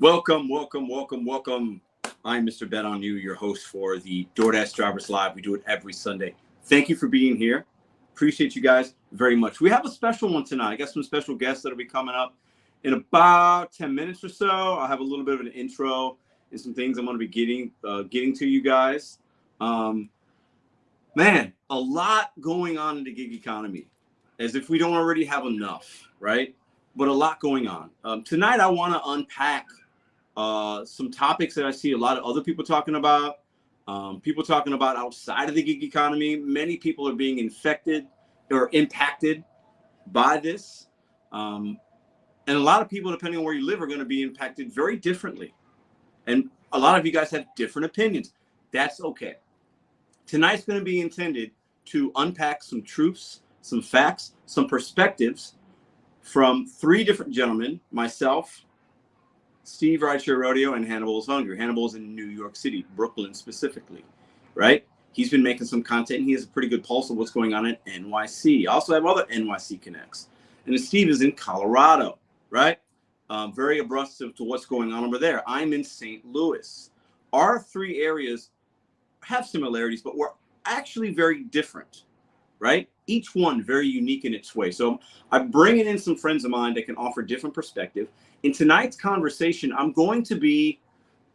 Welcome, welcome, welcome, welcome. I'm Mr.BetonYou, your host for the DoorDash Drivers Live. We do it every Sunday. Thank you for being here. Appreciate you guys very much. We have a special one tonight. I got some special guests that'll be coming up in about 10 minutes or so. I'll have a little bit of an intro and some things I'm going to be getting to you guys. Man, a lot going on in the gig economy, as if we don't already have enough, right? But a lot going on. Tonight, I want to unpack some topics that I see a lot of other people talking about, outside of the gig economy. Many people are being infected or impacted by this. And a lot of people, depending on where you live, are going to be impacted very differently. And a lot of you guys have different opinions. That's okay. Tonight's going to be intended to unpack some truths, some facts, some perspectives from three different gentlemen, myself, Steve Rideshare Rodeo, and Hannibal's Hungry. Hannibal's in New York City, Brooklyn specifically, right? He's been making some content, and he has a pretty good pulse of what's going on in NYC. I also have other NYC connects. And Steve is in Colorado, right? Very abreast to what's going on over there. I'm in St. Louis. Our three areas have similarities, but we're actually very different, right? Each one very unique in its way. So I'm bringing in some friends of mine that can offer different perspective. In tonight's conversation, I'm going to be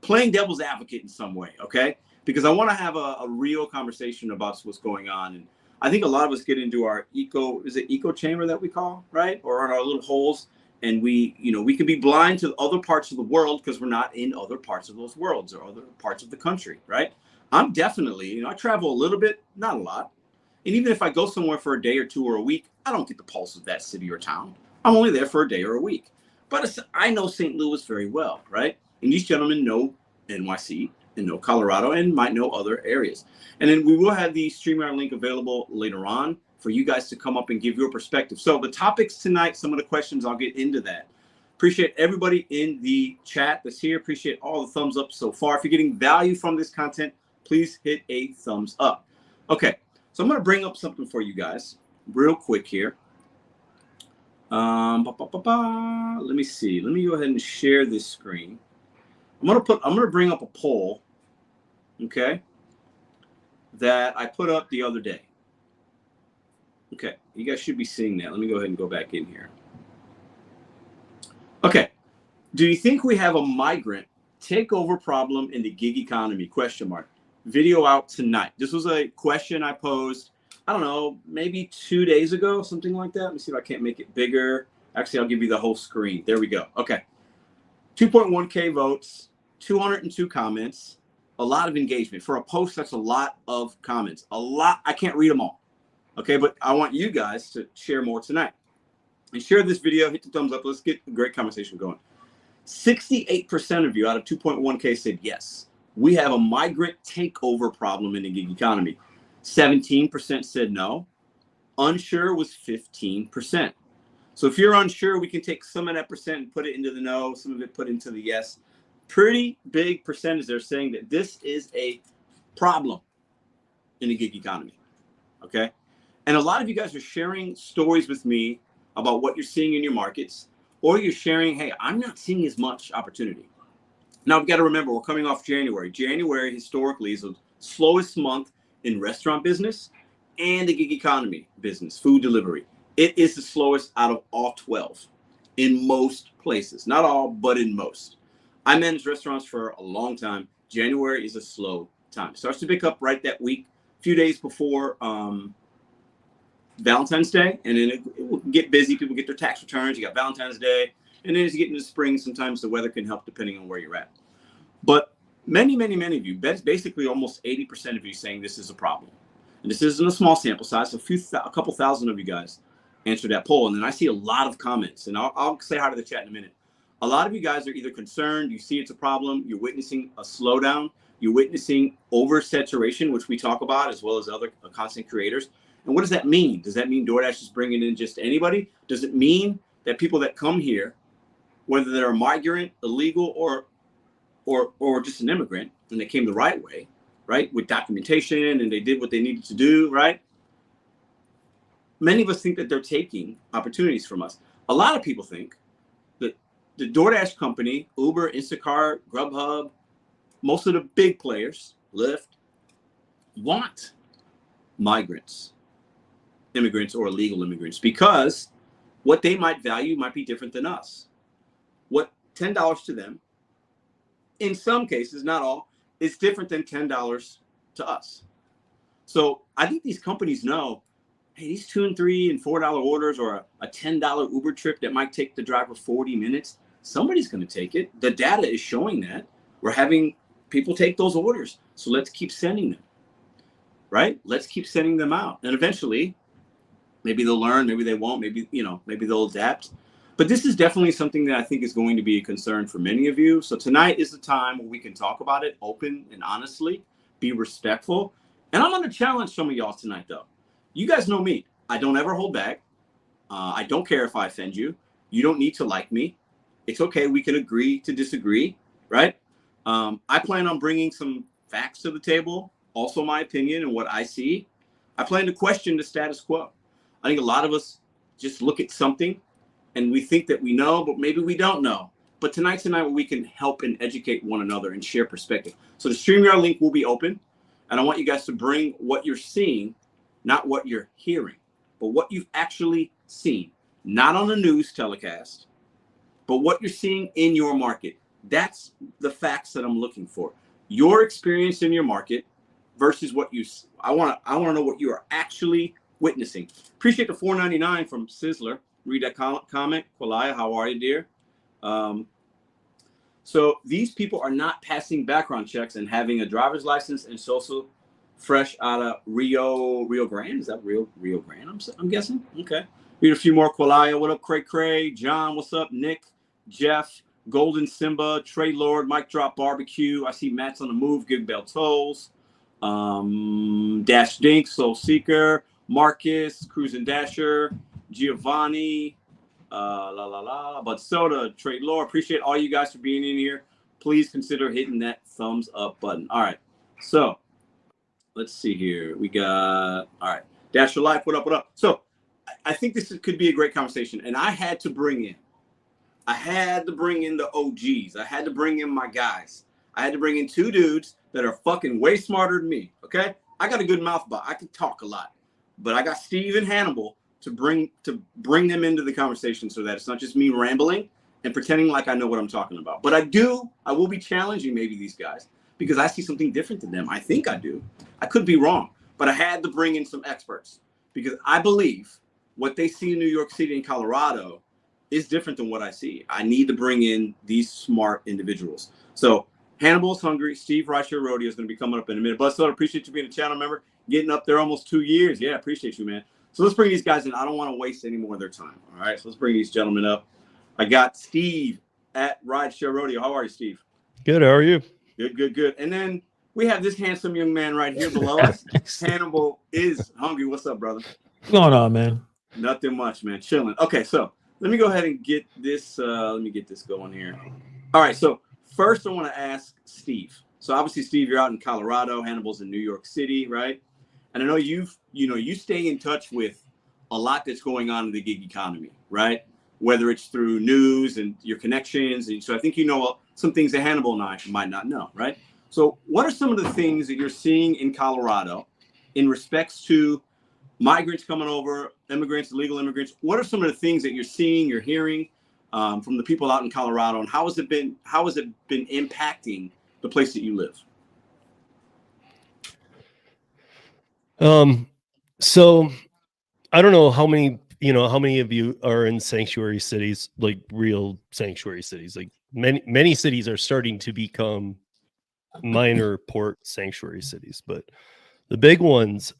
playing devil's advocate in some way, okay? Because I want to have a real conversation about what's going on. And I think a lot of us get into our echo chamber that we call, right? Or in our little holes. And we can be blind to other parts of the world because we're not in other parts of those worlds or other parts of the country, right? I'm definitely, I travel a little bit, not a lot. And even if I go somewhere for a day or two or a week, I don't get the pulse of that city or town. I'm only there for a day or a week. But I know St. Louis very well, right? And these gentlemen know NYC and know Colorado and might know other areas. And then we will have the StreamYard link available later on for you guys to come up and give your perspective. So the topics tonight, some of the questions, I'll get into that. Appreciate everybody in the chat that's here. Appreciate all the thumbs up so far. If you're getting value from this content, please hit a thumbs up. Okay, so I'm going to bring up something for you guys real quick here. Let me see. Let me go ahead and share this screen. I'm going to bring up a poll, okay, that I put up the other day. Okay, you guys should be seeing that. Let me go ahead and go back in here. Okay, do you think we have a migrant takeover problem in the gig economy? Question mark. Video out tonight. This was a question I posed, I don't know, maybe 2 days ago, something like that. Let me see if I can't make it bigger. Actually, I'll give you the whole screen. There we go. Okay. 2.1K votes, 202 comments, a lot of engagement. For a post, that's a lot of comments. A lot. I can't read them all. Okay, but I want you guys to share more tonight. And share this video, hit the thumbs up. Let's get a great conversation going. 68% of you out of 2.1K said yes. We have a migrant takeover problem in the gig economy. 17% said no. Unsure was 15%. So if you're unsure, we can take some of that percent and put it into the no, some of it put into the yes. Pretty big percentage they're saying that this is a problem in the gig economy, okay? And a lot of you guys are sharing stories with me about what you're seeing in your markets, or you're sharing, hey, I'm not seeing as much opportunity. Now, we've got to remember, we're coming off January. January, historically, is the slowest month in restaurant business and the gig economy business, food delivery. It is the slowest out of all 12 in most places. Not all, but in most. I managed restaurants for a long time. January is a slow time. It starts to pick up right that week, a few days before Valentine's Day, and then it will get busy. People get their tax returns. You got Valentine's Day. And then as you get into spring, sometimes the weather can help depending on where you're at. But many of you, basically almost 80% of you saying this is a problem. And this isn't a small sample size. A couple thousand of you guys answered that poll. And then I see a lot of comments. And I'll say hi to the chat in a minute. A lot of you guys are either concerned, you see it's a problem, you're witnessing a slowdown, you're witnessing oversaturation, which we talk about, as well as other content creators. And what does that mean? Does that mean DoorDash is bringing in just anybody? Does it mean that people that come here, whether they're a migrant, illegal, or just an immigrant, and they came the right way, right, with documentation, and they did what they needed to do, right? Many of us think that they're taking opportunities from us. A lot of people think that the DoorDash company, Uber, Instacart, Grubhub, most of the big players, Lyft, want migrants, immigrants, or illegal immigrants, because what they might value might be different than us. What $10 to them, in some cases, not all, is different than $10 to us. So I think these companies know, hey, these $2 and $3 and $4 orders, or a $10 Uber trip that might take the driver 40 minutes, somebody's going to take it. The data is showing that. We're having people take those orders. So let's keep sending them, right? Let's keep sending them out. And eventually, maybe they'll learn, maybe they won't, maybe they'll adapt. But this is definitely something that I think is going to be a concern for many of you. So tonight is the time where we can talk about it open and honestly, be respectful. And I'm going to challenge some of y'all tonight, though. You guys know me. I don't ever hold back. I don't care if I offend you. You don't need to like me. It's okay. We can agree to disagree, right? I plan on bringing some facts to the table, also my opinion and what I see. I plan to question the status quo. I think a lot of us just look at something and we think that we know, but maybe we don't know. But tonight's the night where we can help and educate one another and share perspective. So the StreamYard link will be open. And I want you guys to bring what you're seeing, not what you're hearing, but what you've actually seen. Not on the news telecast, but what you're seeing in your market. That's the facts that I'm looking for. Your experience in your market versus what you, I want to know what you are actually witnessing. Appreciate the $4.99 from Sizzler. Read that comment. Qualia, how are you, dear? So these people are not passing background checks and having a driver's license and social fresh out of Rio Grande. Is that Rio Grande? I'm guessing. Okay. Read a few more. Qualia, what up? Cray. John, what's up? Nick, Jeff, Golden Simba, Trey Lord, Mike Drop Barbecue. I see Matt's on the move. Gig Bell Tolls. Dash Dink, Soul Seeker, Marcus, Cruising Dasher, Giovanni, But Soda, Trey Lord. Appreciate all you guys for being in here. Please consider hitting that thumbs up button. All right. So let's see here. We got, all right. Dash Your Life. What up? So I think this could be a great conversation. And I had to bring in the OGs. I had to bring in my guys. I had to bring in two dudes that are fucking way smarter than me. Okay. I got a good mouth, but I can talk a lot, but I got Steve and Hannibal to bring them into the conversation so that it's not just me rambling and pretending like I know what I'm talking about. But I will be challenging maybe these guys because I see something different than them. I think I do. I could be wrong, but I had to bring in some experts because I believe what they see in New York City and Colorado is different than what I see. I need to bring in these smart individuals. So Hannibal's hungry. Steve Rideshare Rodeo is going to be coming up in a minute. But so I appreciate you being a channel member, getting up there almost 2 years. Yeah, I appreciate you, man. So let's bring these guys in. I don't want to waste any more of their time. All right, so let's bring these gentlemen up. I got Steve at Rideshare Rodeo. How are you, Steve? Good. How are you? Good. And then we have this handsome young man right here below us. Hannibal is hungry. What's up, brother? What's going on, man? Nothing much, man. Chilling. Okay, so let me go ahead and get this. Let me get this going here. All right, so first I want to ask Steve. So obviously, Steve, you're out in Colorado. Hannibal's in New York City, right? And I know you stay in touch with a lot that's going on in the gig economy, right? Whether it's through news and your connections. And so I think you know some things that Hannibal and I might not know, right? So what are some of the things that you're seeing in Colorado in respects to migrants coming over, immigrants, illegal immigrants? What are some of the things that you're seeing, you're hearing from the people out in Colorado, and how has it been impacting the place that you live? So I don't know how many of you are in sanctuary cities, like real sanctuary cities. Like many cities are starting to become minor port sanctuary cities, but the big ones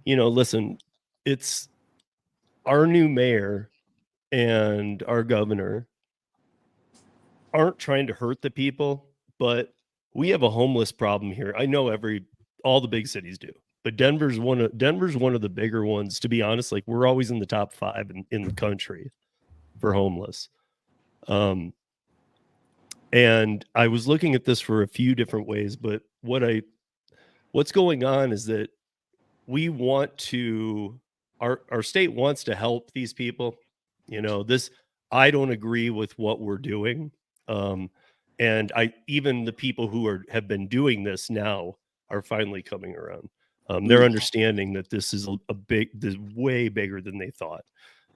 listen, it's our new mayor and our governor aren't trying to hurt the people, but we have a homeless problem here. I know all the big cities do, but Denver's one of the bigger ones. To be honest, like we're always in the top 5 in the country for homeless. And I was looking at this for a few different ways, but what's going on is that we want to, our state wants to help these people. I don't agree with what we're doing. And even the people who have been doing this now are finally coming around. They're understanding that this is this way bigger than they thought.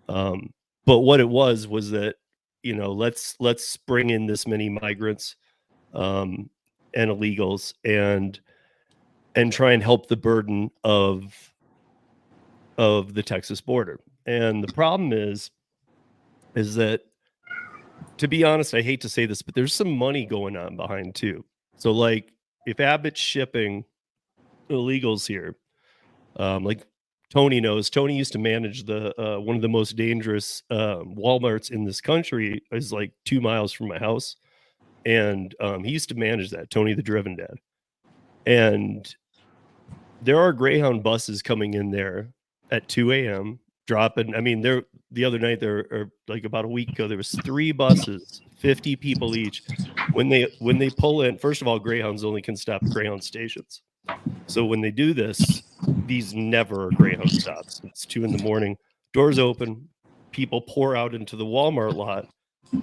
But what it was that, let's bring in this many migrants and illegals and try and help the burden of the Texas border. And the problem is that, to be honest, I hate to say this, but there's some money going on behind too. So like if Abbott's shipping illegals here, like Tony knows, Tony used to manage the one of the most dangerous Walmarts in this country is like 2 miles from my house. And he used to manage that, Tony the Driven Dad. And there are Greyhound buses coming in there at 2 a.m. dropping. I mean, the other night or like about a week ago, there was 3 buses, 50 people each. When they pull in, first of all, Greyhounds only can stop at Greyhound stations. So when they do this, these never are Greyhound stops. It's 2 a.m, doors open, people pour out into the Walmart lot,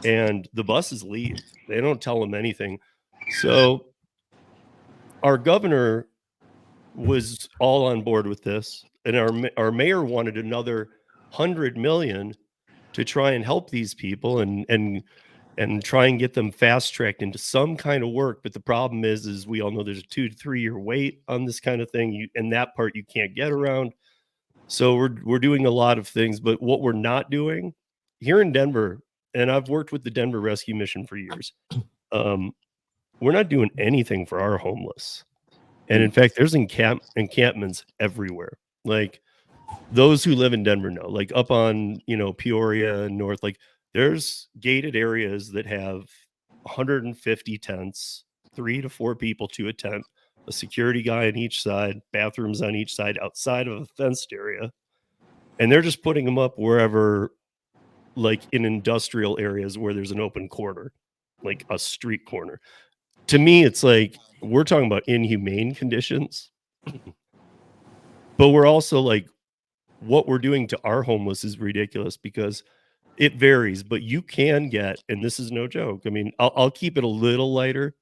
and the buses leave. They don't tell them anything. So our governor was all on board with this, and our mayor wanted another $100 million to try and help these people and try and get them fast tracked into some kind of work. But the problem is we all know there's a 2 to 3 year wait on this kind of thing, and that part you can't get around. So we're doing a lot of things, but what we're not doing here in Denver, and I've worked with the Denver Rescue Mission for years, we're not doing anything for our homeless. And in fact, there's encampments everywhere. Like those who live in Denver know, like up on, Peoria and North, like there's gated areas that have 150 tents, 3 to 4 people to a tent, a security guy on each side, bathrooms on each side outside of a fenced area. And they're just putting them up wherever, like in industrial areas where there's an open corner, like a street corner. To me, it's like, we're talking about inhumane conditions, but we're also like, what we're doing to our homeless is ridiculous because it varies, but you can get, and this is no joke. I mean, I'll keep it a little lighter,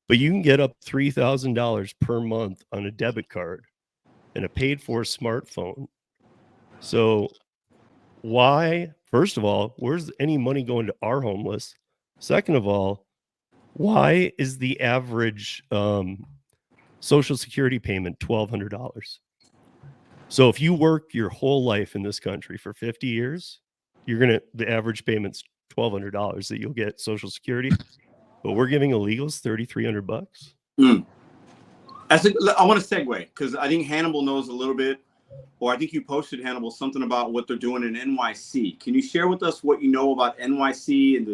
but you can get up $3,000 per month on a debit card and a paid for smartphone. So why, first of all, where's any money going to our homeless? Second of all, why is the average Social Security payment $1,200? So if you work your whole life in this country for 50 years, the average payment's $1,200 that you'll get Social Security, but we're giving illegals $3,300. I want to segue because I think Hannibal knows a little bit, or I think you posted, Hannibal, something about what they're doing in NYC. Can you share with us what you know about NYC and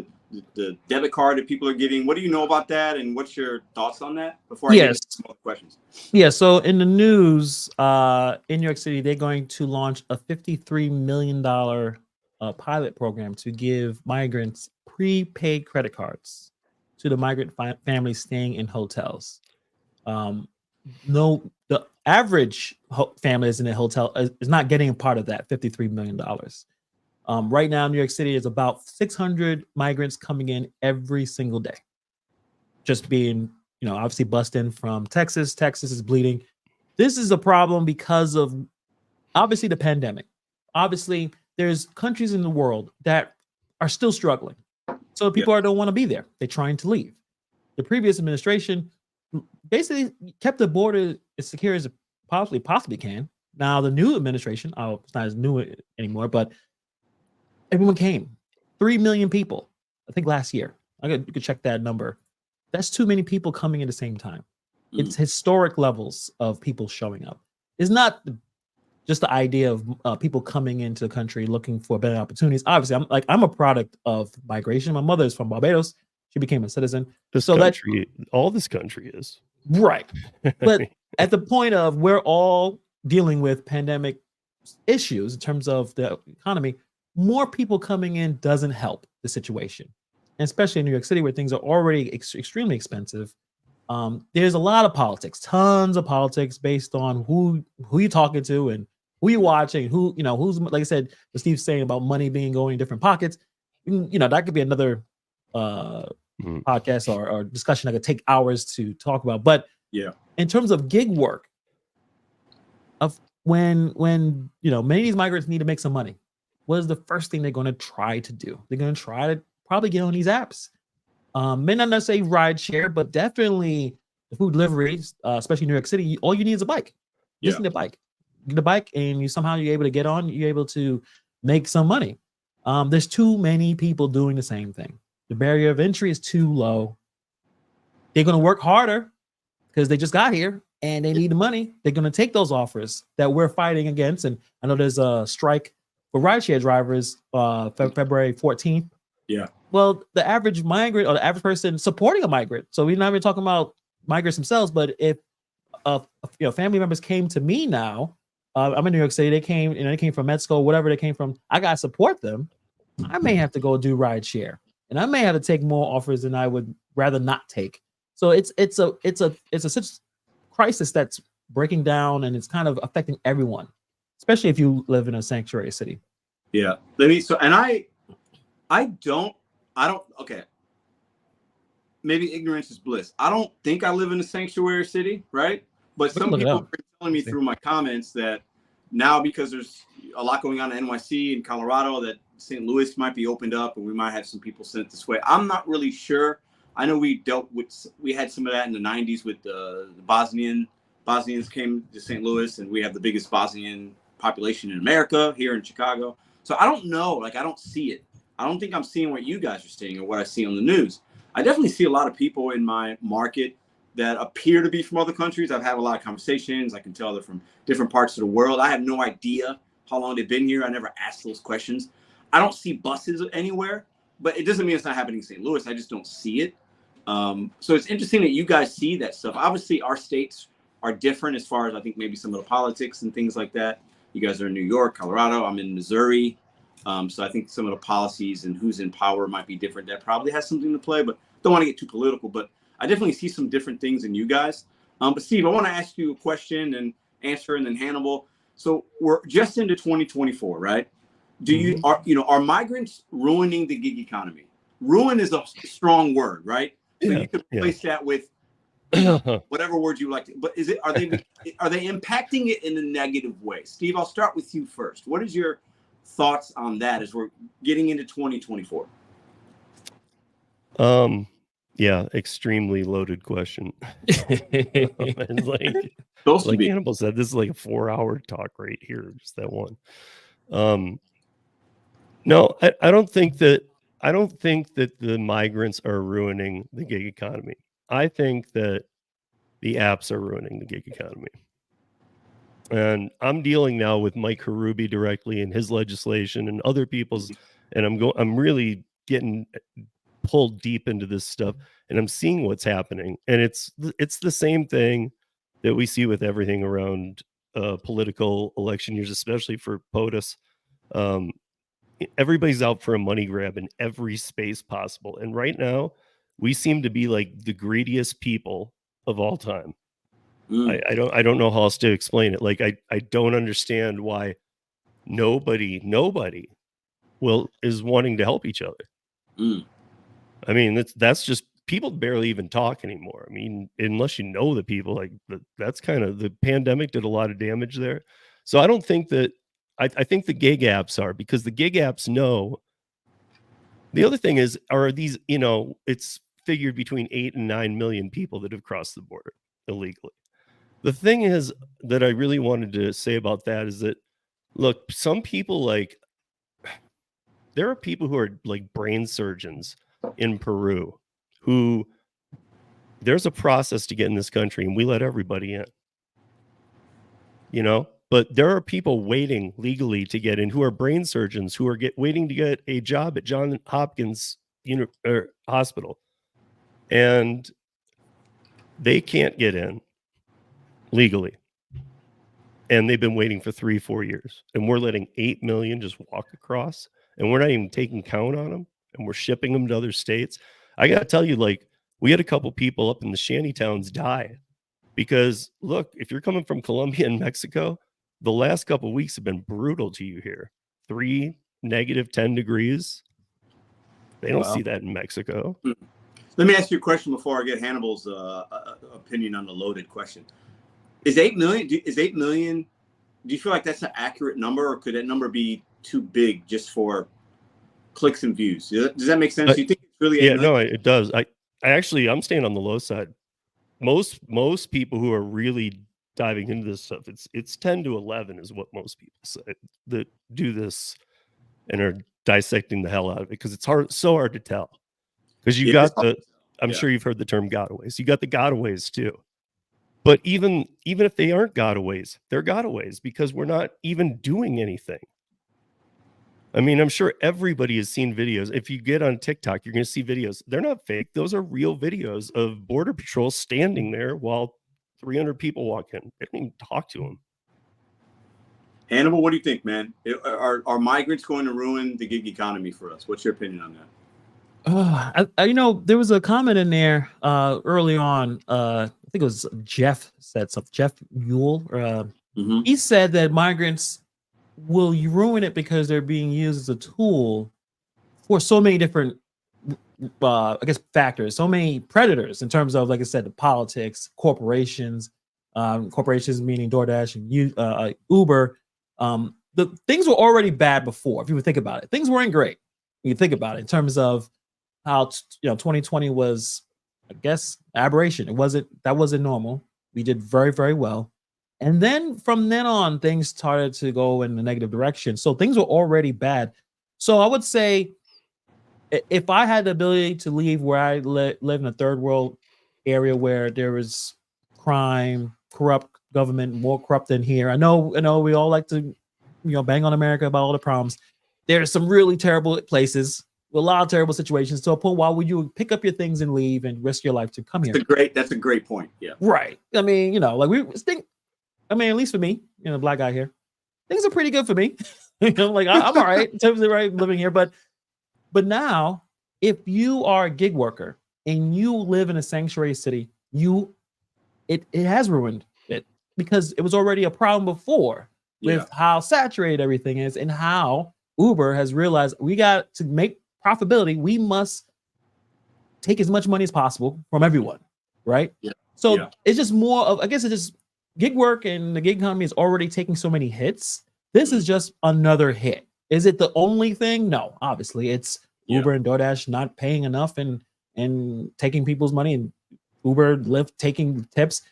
the debit card that people are getting? What do you know about that, and what's your thoughts on that before I get into some more questions? Yeah, so in the news, in New York City, they're going to launch a $53 million pilot program to give migrants prepaid credit cards to the migrant families staying in hotels. The average family is in a hotel is not getting a part of that $53 million. Right now, New York City is about 600 migrants coming in every single day. Just being, obviously bussed in from Texas. Texas is bleeding. This is a problem because of, obviously, the pandemic. Obviously, there's countries in the world that are still struggling. So people don't want to be there. They're trying to leave. The previous administration basically kept the border as secure as it possibly can. Now, the new administration, it's not as new anymore, but everyone came. 3 million people, I think, last year. You could check that number. That's too many people coming at the same time. It's historic levels of people showing up. It's not just the idea of people coming into the country looking for better opportunities. Obviously, I'm a product of migration. My mother is from Barbados. She became a citizen. All this country is. Right. But at the point of we're all dealing with pandemic issues in terms of the economy, more people coming in doesn't help the situation. And especially in New York City, where things are already extremely expensive. There's a lot of politics, tons of politics based on who you're talking to and who you're watching, who's, like I said, what Steve's saying about money going in different pockets. that could be another podcast or discussion that could take hours to talk about. But Yeah. in terms of gig work, of when many of these migrants need to make some money, what is the first thing they're going to try to do? They're going to try to probably get on these apps. May not necessarily ride share, but definitely the food deliveries, especially in New York City. All you need is a bike. Just need a bike. Get a bike, and you're able to get on. You're able to make some money. There's too many people doing the same thing. The barrier of entry is too low. They're going to work harder because they just got here and they need the money. They're going to take those offers that we're fighting against. And I know there's a strike for rideshare drivers February 14th. Yeah. Well, the average migrant or the average person supporting a migrant. So we're not even talking about migrants themselves, but if family members came to me now, I'm in New York City. They came from med school, whatever they came from. I got to support them. I may have to go do ride share, and I may have to take more offers than I would rather not take. So it's a crisis that's breaking down, and it's kind of affecting everyone, especially if you live in a sanctuary city. Yeah. Okay. Maybe ignorance is bliss. I don't think I live in a sanctuary city, right? But some people are telling me through my comments that now, because there's a lot going on in NYC and Colorado, that St. Louis might be opened up and we might have some people sent this way. I'm not really sure. I know we had some of that in the 90s with the Bosnians came to St. Louis, and we have the biggest Bosnian population in America here in Chicago. So I don't know. I don't see it. I don't think I'm seeing what you guys are seeing or what I see on the news. I definitely see a lot of people in my market that appear to be from other countries. I've had a lot of conversations. I can tell they're from different parts of the world. I have no idea how long they've been here. I never asked those questions. I don't see buses anywhere, but it doesn't mean it's not happening in St. Louis. I just don't see it. So it's interesting that you guys see that stuff. Obviously, our states are different as far as I think maybe some of the politics and things like that. You guys are in New York, Colorado. I'm in Missouri. So I think some of the policies and who's in power might be different. That probably has something to play, but don't want to get too political. But I definitely see some different things in you guys. But Steve, I want to ask you a question and answer, and then Hannibal. So we're just into 2024, right? Are migrants ruining the gig economy? Ruin is a strong word, right? So you could replace that with whatever word you like to. But are they impacting it in a negative way? Steve, I'll start with you first. What is your thoughts on that as we're getting into 2024? Extremely loaded question. And like Hannibal said, this is like a 4-hour talk right here, just that one. No, I don't think that the migrants are ruining the gig economy. I think that the apps are ruining the gig economy. And I'm dealing now with Mike Harubi directly and his legislation and other people's, and I'm really getting pulled deep into this stuff, and I'm seeing what's happening. And it's the same thing that we see with everything around political election years, especially for POTUS. Everybody's out for a money grab in every space possible. And right now, we seem to be like the greediest people of all time. I don't know how else to explain it. Like I don't understand why nobody is wanting to help each other. I mean, that's just, people barely even talk anymore. I mean, unless you know the people, like that's kind of, the pandemic did a lot of damage there. So I don't think that, I think the gig apps are, because the gig apps know. The other thing is, are these, it's figured between 8 and 9 million people that have crossed the border illegally. The thing is that I really wanted to say about that is that, look, some people, like, there are people who are like brain surgeons in Peru who, there's a process to get in this country, and we let everybody in, but there are people waiting legally to get in who are brain surgeons who are waiting to get a job at Johns Hopkins Hospital, and they can't get in legally. And they've been waiting for 3-4 years, and we're letting 8 million just walk across, and we're not even taking count on them, and we're shipping them to other states. I got to tell you, like, we had a couple people up in the shanty towns die because, look, if you're coming from Colombia and Mexico, the last couple of weeks have been brutal to you here. -10 degrees. They don't Wow. see that in Mexico. Let me ask you a question before I get Hannibal's opinion on the loaded question. Is 8 million? Is 8 million? Do you feel like that's an accurate number, or could that number be too big just for clicks and views? Does that make sense? Do you think it's really 8 million? No, it does. I'm staying on the low side. Most people who are really diving into this stuff, it's 10 to 11 is what most people say that do this and are dissecting the hell out of it, because it's so hard to tell. Because you got I'm sure you've heard the term gotaways. You got the gotaways too. But even if they aren't gotaways, they're gotaways because we're not even doing anything. I mean, I'm sure everybody has seen videos. If you get on TikTok, you're going to see videos. They're not fake. Those are real videos of Border Patrol standing there while 300 people walk in. They don't even talk to them. Hannibal, what do you think, man? Are migrants going to ruin the gig economy for us? What's your opinion on that? There was a comment in there early on. I think it was Jeff said something. Jeff Mule. He said that migrants will ruin it because they're being used as a tool for so many different, factors, so many predators in terms of, like I said, the politics, corporations meaning DoorDash and Uber. The things were already bad before. If you would think about it, things weren't great. You think about it in terms of how 2020 was, I guess, aberration. That wasn't normal. We did very, very well. And then from then on, things started to go in the negative direction. So things were already bad. So I would say if I had the ability to leave where I live in a third world area where there is crime, corrupt government, more corrupt than here. I know we all like to, bang on America about all the problems. There's some really terrible places, a lot of terrible situations. To a point, why would you pick up your things and leave and risk your life to come here? That's a great point. Yeah. Right. I mean, at least for me, black guy here, things are pretty good for me. I'm all right in terms of living here. But now, if you are a gig worker and you live in a sanctuary city, it has ruined it because it was already a problem before with how saturated everything is and how Uber has realized we got to make profitability. We must take as much money as possible from everyone. Right. Yeah. So it's just more of, I guess it's just gig work, and the gig economy is already taking so many hits. This is just another hit. Is it the only thing? No, obviously it's Uber and DoorDash not paying enough and taking people's money, and Uber, Lyft taking tips.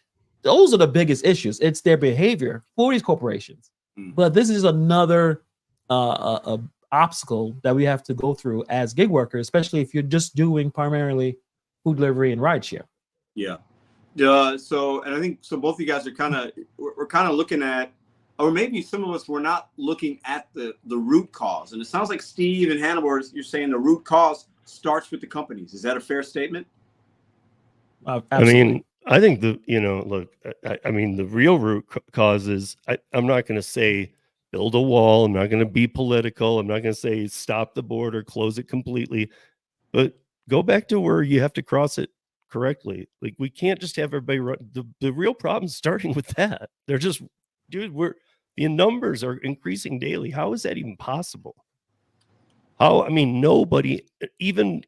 Those are the biggest issues. It's their behavior for these corporations. But this is another obstacle that we have to go through as gig workers, especially if you're just doing primarily food delivery and rideshare. Yeah. So I think both of you guys are we're kind of looking at, or maybe some of us were not looking at the root cause. And it sounds like Steve and Hannibal, you're saying the root cause starts with the companies. Is that a fair statement? I mean, I think the real root cause is, I'm not going to say build a wall. I'm not going to be political. I'm not going to say stop the border, close it completely, but go back to where you have to cross it correctly. Like, we can't just have everybody run. The real problem starting with that. They're just, dude, the numbers are increasing daily. How is that even possible? Nobody, even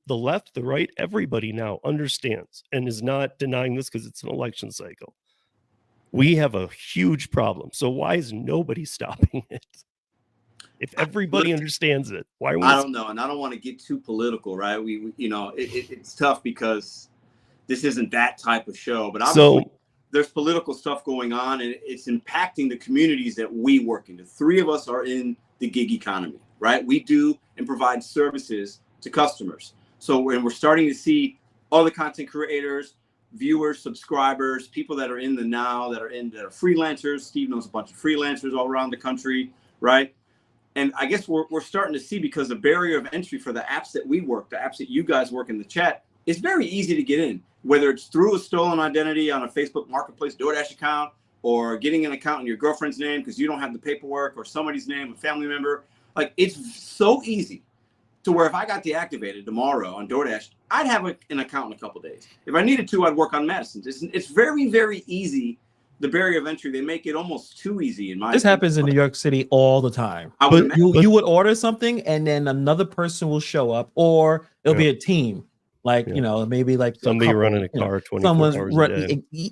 the left, the right, everybody now understands and is not denying this because it's an election cycle. We have a huge problem. So why is nobody stopping it? If everybody understands it, why are we? I don't know, and I don't want to get too political, right? It's tough because this isn't that type of show, but obviously there's political stuff going on, and it's impacting the communities that we work in. The three of us are in the gig economy, right? We do and provide services to customers. So we're starting to see all the content creators, viewers, subscribers, people that are in the now, that are freelancers. Steve knows a bunch of freelancers all around the country, right? And I guess we're starting to see, because the barrier of entry for the apps that we work, the apps that you guys work in the chat, it's very easy to get in, whether it's through a stolen identity on a Facebook Marketplace DoorDash account, or getting an account in your girlfriend's name because you don't have the paperwork, or somebody's name, a family member. Like, it's so easy to where if I got deactivated tomorrow on DoorDash, I'd have an account in a couple of days. If I needed to, I'd work on Madison's. It's very, very easy. the barrier of entry. They make it almost too easy in my This opinion. happens in New York City all the time. I would imagine. You would order something and then another person will show up, or it'll be a team. Like, you know, maybe like somebody running a car 24 hours a day.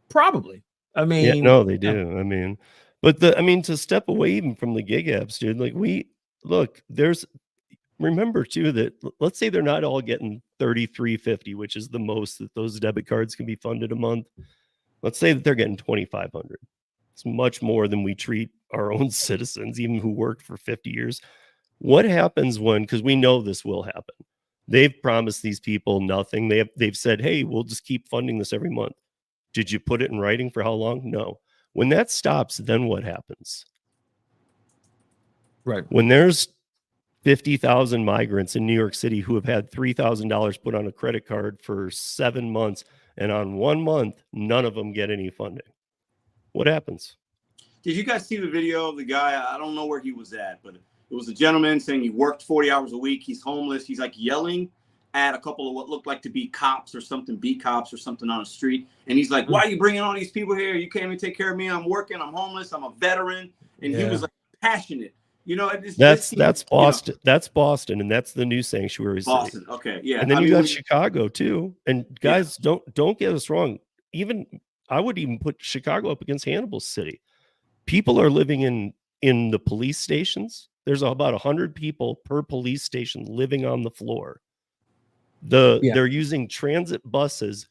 Probably. I mean, yeah, no, they do. I mean, but to step away even from the gig apps, dude, like remember too that let's say they're not all getting $3,350, which is the most that those debit cards can be funded a month. Let's say that they're getting $2,500. It's much more than we treat our own citizens, even who worked for 50 years. What happens when, because we know this will happen. They've promised these people nothing. They've said, hey, we'll just keep funding this every month. Did you put it in writing for how long? No. When that stops, then what happens? Right. When there's 50,000 migrants in New York City who have had $3,000 put on a credit card for 7 months, and on 1 month, none of them get any funding. What happens? Did you guys see the video of the guy? I don't know where he was at, but it was a gentleman saying he worked 40 hours a week. He's homeless. He's like yelling at a couple of what looked like to be cops or something, beat cops or something on the street. And he's like, why are you bringing all these people here? You can't even take care of me. I'm working. I'm homeless. I'm a veteran. And he was like passionate. You know, that's Boston. You know, that's Boston, and that's the new sanctuary city. Boston. Okay, yeah. And then you got Chicago too. And guys, don't get us wrong. Even I would even put Chicago up against Hannibal City. People are living in the police stations. There's about 100 people per police station living on the floor. They're using transit buses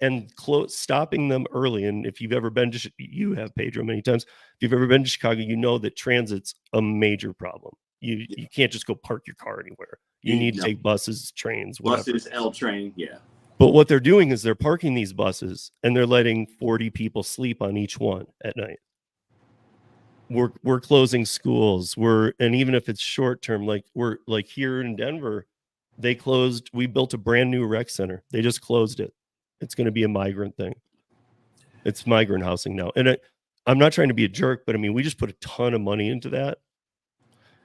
and stopping them early. And if you've ever been to, you have, Pedro, many times. If you've ever been to Chicago, you know that transit's a major problem. You can't just go park your car anywhere. You need to take buses, trains, whatever. Buses, L train, yeah. But what they're doing is they're parking these buses and they're letting 40 people sleep on each one at night. We're closing schools. And even if it's short term, like we're like here in Denver, we built a brand new rec center. They just closed it. It's going to be a migrant thing. It's migrant housing now. And I'm not trying to be a jerk, but I mean, we just put a ton of money into that.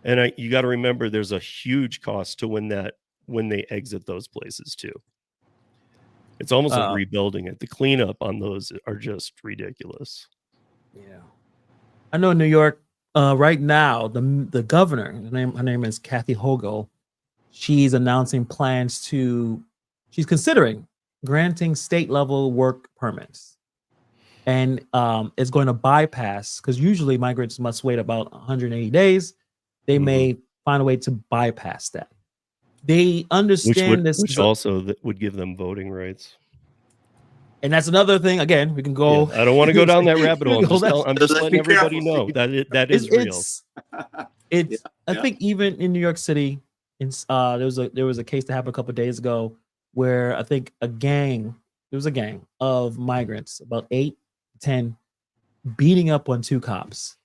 And you got to remember there's a huge cost to when they exit those places too. It's almost like rebuilding it. The cleanup on those are just ridiculous. Yeah. I know in New York right now, the governor, her name is Kathy Hochul. She's announcing plans she's considering granting state level work permits, and it's going to bypass, because usually migrants must wait about 180 days. They may find a way to bypass that. They understand which also would give them voting rights. And that's another thing. Again, we can go. Yeah, I don't want to go down that rabbit hole. I'm just letting everybody know that is real. I think even in New York City, there was a case that happened a couple of days ago where I think there was a gang of migrants, about 8, 10, beating up on 2 cops.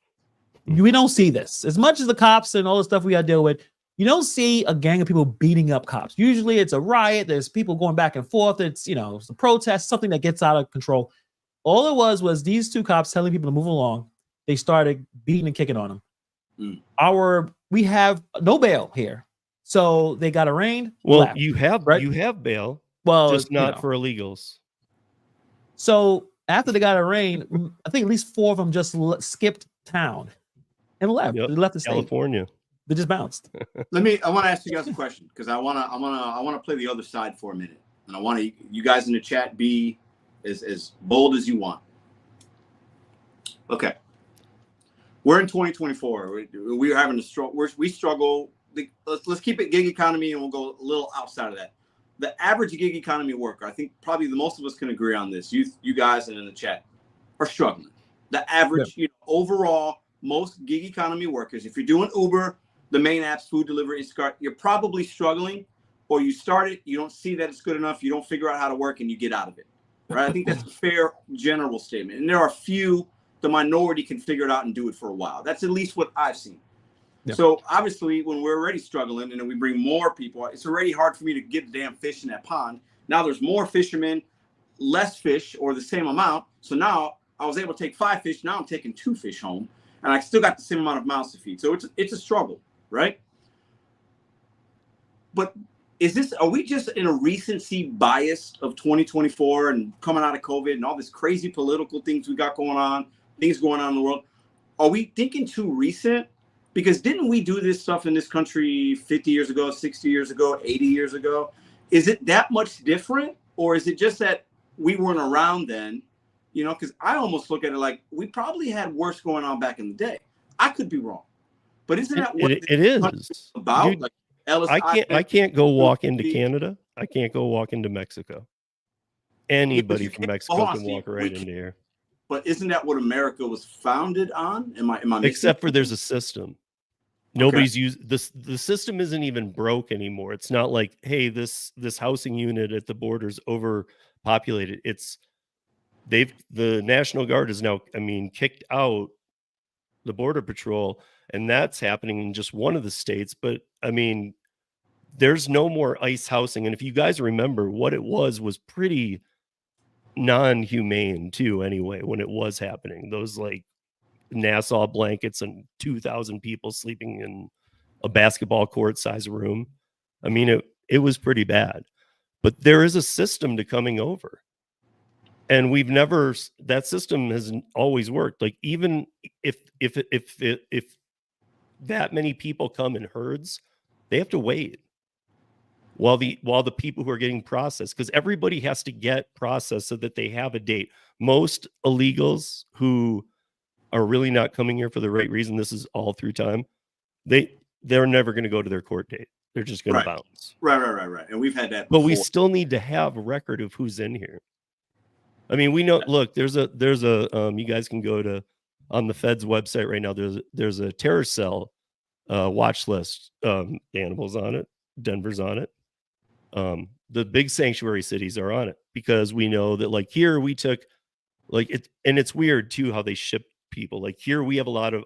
We don't see this as much as the cops and all the stuff we got to deal with. You don't see a gang of people beating up cops. Usually it's a riot. There's people going back and forth. It's a protest, something that gets out of control. All it was these 2 cops telling people to move along. They started beating and kicking on them. We have no bail here. So they got arraigned. Well, left, you have bail. Well, just not for illegals. So after they got arraigned, I think at least 4 of them just skipped town and left. They left the state. California. They just bounced. I want to ask you guys a question, because I want to play the other side for a minute, and I want you guys in the chat be as bold as you want. Okay, we're in 2024. We're having a struggle. We struggle. Let's keep it gig economy, and we'll go a little outside of that. The average gig economy worker, I think probably the most of us can agree on this. You guys and in the chat are struggling. The average, overall, most gig economy workers, if you're doing Uber, the main apps, food delivery, Instacart, you're probably struggling, or you start it, you don't see that it's good enough, you don't figure out how to work, and you get out of it. Right? I think that's a fair general statement. And there are few, the minority can figure it out and do it for a while. That's at least what I've seen. Yeah. So obviously, when we're already struggling and then we bring more people, it's already hard for me to get the damn fish in that pond. Now there's more fishermen, less fish, or the same amount. So now I was able to take 5 fish. Now I'm taking 2 fish home, and I still got the same amount of mouths to feed. So it's a struggle, right? But are we just in a recency bias of 2024 and coming out of COVID and all this crazy political things we got going on, things going on in the world? Are we thinking too recent? Because didn't we do this stuff in this country 50 years ago, 60 years ago, 80 years ago? Is it that much different? Or is it just that we weren't around then? You know, because I almost look at it like we probably had worse going on back in the day. I could be wrong. But isn't that what it is about? Dude, like Ellis I can't go walk into Canada. I can't go walk into Mexico. Anybody from Mexico can walk right into here. But isn't that what America was founded on? Am I missing? Except for there's a system. Nobody's used this. The system isn't even broke anymore. It's not like, hey, this housing unit at the border's overpopulated. It's the National Guard is now, I mean, kicked out the Border Patrol, and that's happening in just one of the states. But I mean, there's no more ICE housing. And if you guys remember, what it was pretty non-humane too, anyway, when it was happening. Those like Nassau blankets and 2,000 people sleeping in a basketball court size room. I mean, it was pretty bad. But there is a system to coming over. And that system has always worked. Like even if that many people come in herds, they have to wait while the people who are getting processed, because everybody has to get processed so that they have a date. Most illegals who are really not coming here for the right reason, this is all through time, they're never going to go to their court date. They're just going to bounce. Right. And we've had that before. But we still need to have a record of who's in here. I mean, we know, look, there's a you guys can go to on the Fed's website right now. There's a terror cell watch list, animals on it. Denver's on it. The big sanctuary cities are on it, because we know that, like, here we took like it, and it's weird too how they ship people. Like here we have a lot of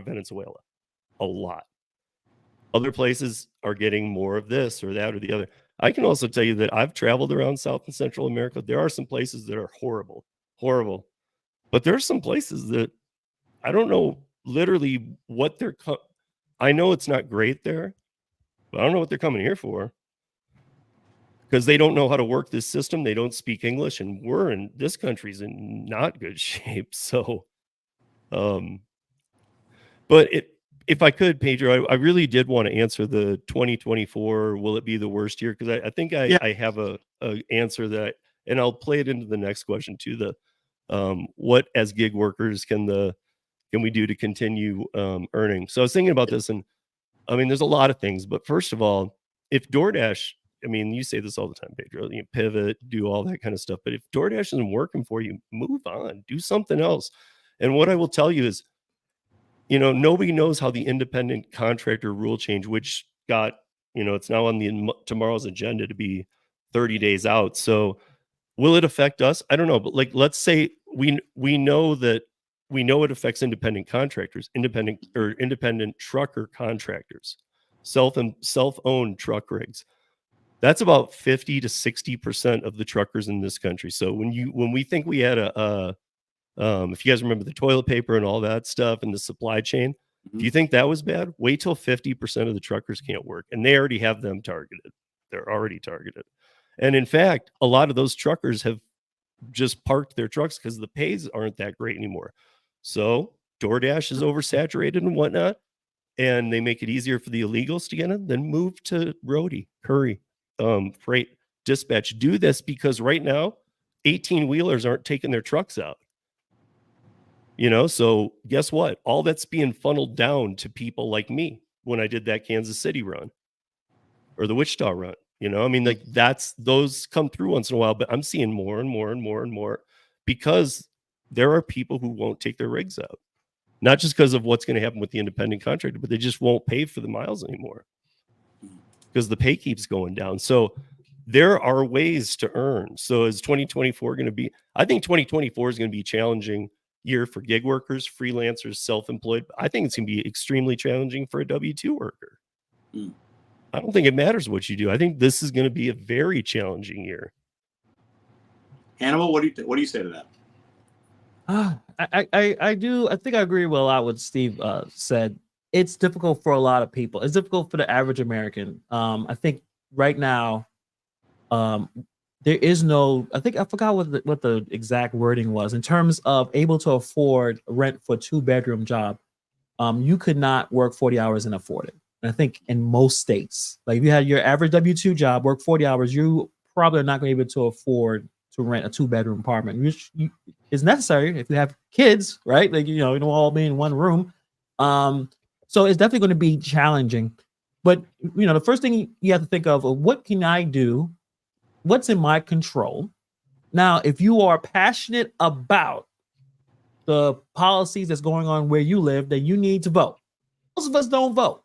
Venezuela, a lot. Other places are getting more of this or that or the other. I can also tell you that I've traveled around South and Central America. There are some places that are horrible, but there are some places that I don't know literally what they're. I know it's not great there, but I don't know what they're coming here for, because they don't know how to work this system. They don't speak English, and this country's in not good shape. So, but if I could, Pedro, I really did want to answer the 2024, will it be the worst year? Because I think I have a answer that, and I'll play it into the next question too. What as gig workers can we do to continue earning? So I was thinking about this, and I mean, there's a lot of things, but first of all, if DoorDash, I mean, you say this all the time, Pedro, you pivot, do all that kind of stuff. But if DoorDash isn't working for you, move on, do something else. And what I will tell you is, nobody knows how the independent contractor rule change, which got, it's now on tomorrow's agenda to be 30 days out. So will it affect us? I don't know. But like, let's say we know it affects independent contractors, independent trucker contractors, self-owned truck rigs. That's about 50 to 60% of the truckers in this country. So when we think we had if you guys remember the toilet paper and all that stuff and the supply chain, if you think that was bad, wait till 50% of the truckers can't work, and they already have them targeted. They're already targeted. And in fact, a lot of those truckers have just parked their trucks because the pays aren't that great anymore. So DoorDash is oversaturated and whatnot, and they make it easier for the illegals to get in. Then move to Roadie, Curry, Freight, Dispatch. Do this, because right now 18-wheelers aren't taking their trucks out. So guess what? All that's being funneled down to people like me when I did that Kansas City run or the Wichita run. I mean, like those come through once in a while, but I'm seeing more and more and more and more, because there are people who won't take their rigs out, not just because of what's going to happen with the independent contractor, but they just won't pay for the miles anymore because the pay keeps going down. So there are ways to earn. So is 2024 going to be? I think 2024 is going to be challenging year for gig workers, freelancers, self-employed. I think it's going to be extremely challenging for a W-2 worker. I don't think it matters what you do. I think this is going to be a very challenging year. Hannibal, what do you say to that? I do. I think I agree with a lot what Steve said. It's difficult for a lot of people. It's difficult for the average American. I think right now, there is no, I think I forgot what the exact wording was in terms of able to afford rent for 2-bedroom job. You could not work 40 hours and afford it. And I think in most states, like if you had your average W-2 job, work 40 hours, you probably are not going to be able to afford to rent a 2-bedroom apartment, which is necessary if you have kids, right? Like, you don't all be in one room. So it's definitely going to be challenging. But, the first thing you have to think of, what can I do? What's in my control? Now, if you are passionate about the policies that's going on where you live, then you need to vote. Most of us don't vote.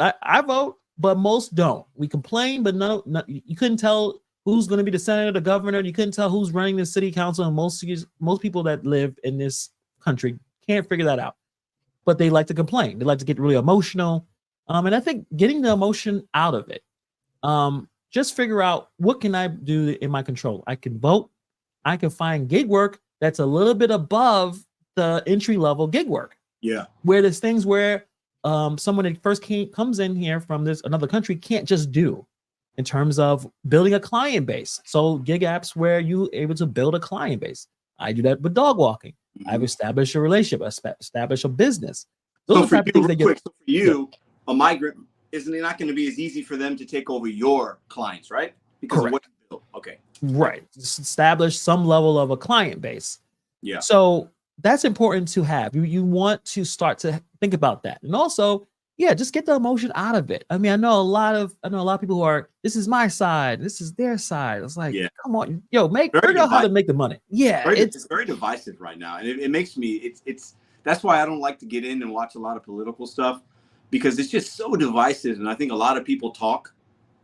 I vote, but most don't. We complain, but no, you couldn't tell who's going to be the senator, the governor. You couldn't tell who's running the city council, and most people that live in this country can't figure that out. But they like to complain. They like to get really emotional, and I think getting the emotion out of it. Just figure out, what can I do in my control? I can vote. I can find gig work that's a little bit above the entry level gig work. Yeah. Where there's things where someone that first comes in here from another country can't just do, in terms of building a client base. So gig apps where you able to build a client base. I do that with dog walking. Mm-hmm. I've established a relationship, established a business. Those so are the type of things so for you, a migrant, isn't it not going to be as easy for them to take over your clients, right? Because Correct. of what you build. Okay. Right. Just establish some level of a client base. Yeah. So that's important to have. You want to start to think about that. And also, just get the emotion out of it. I mean, I know a lot of people who are, this is my side, this is their side. It's like, come on, figure out how to make the money. Yeah. It's very divisive right now. And it makes me, that's why I don't like to get in and watch a lot of political stuff, because it's just so divisive. And I think a lot of people talk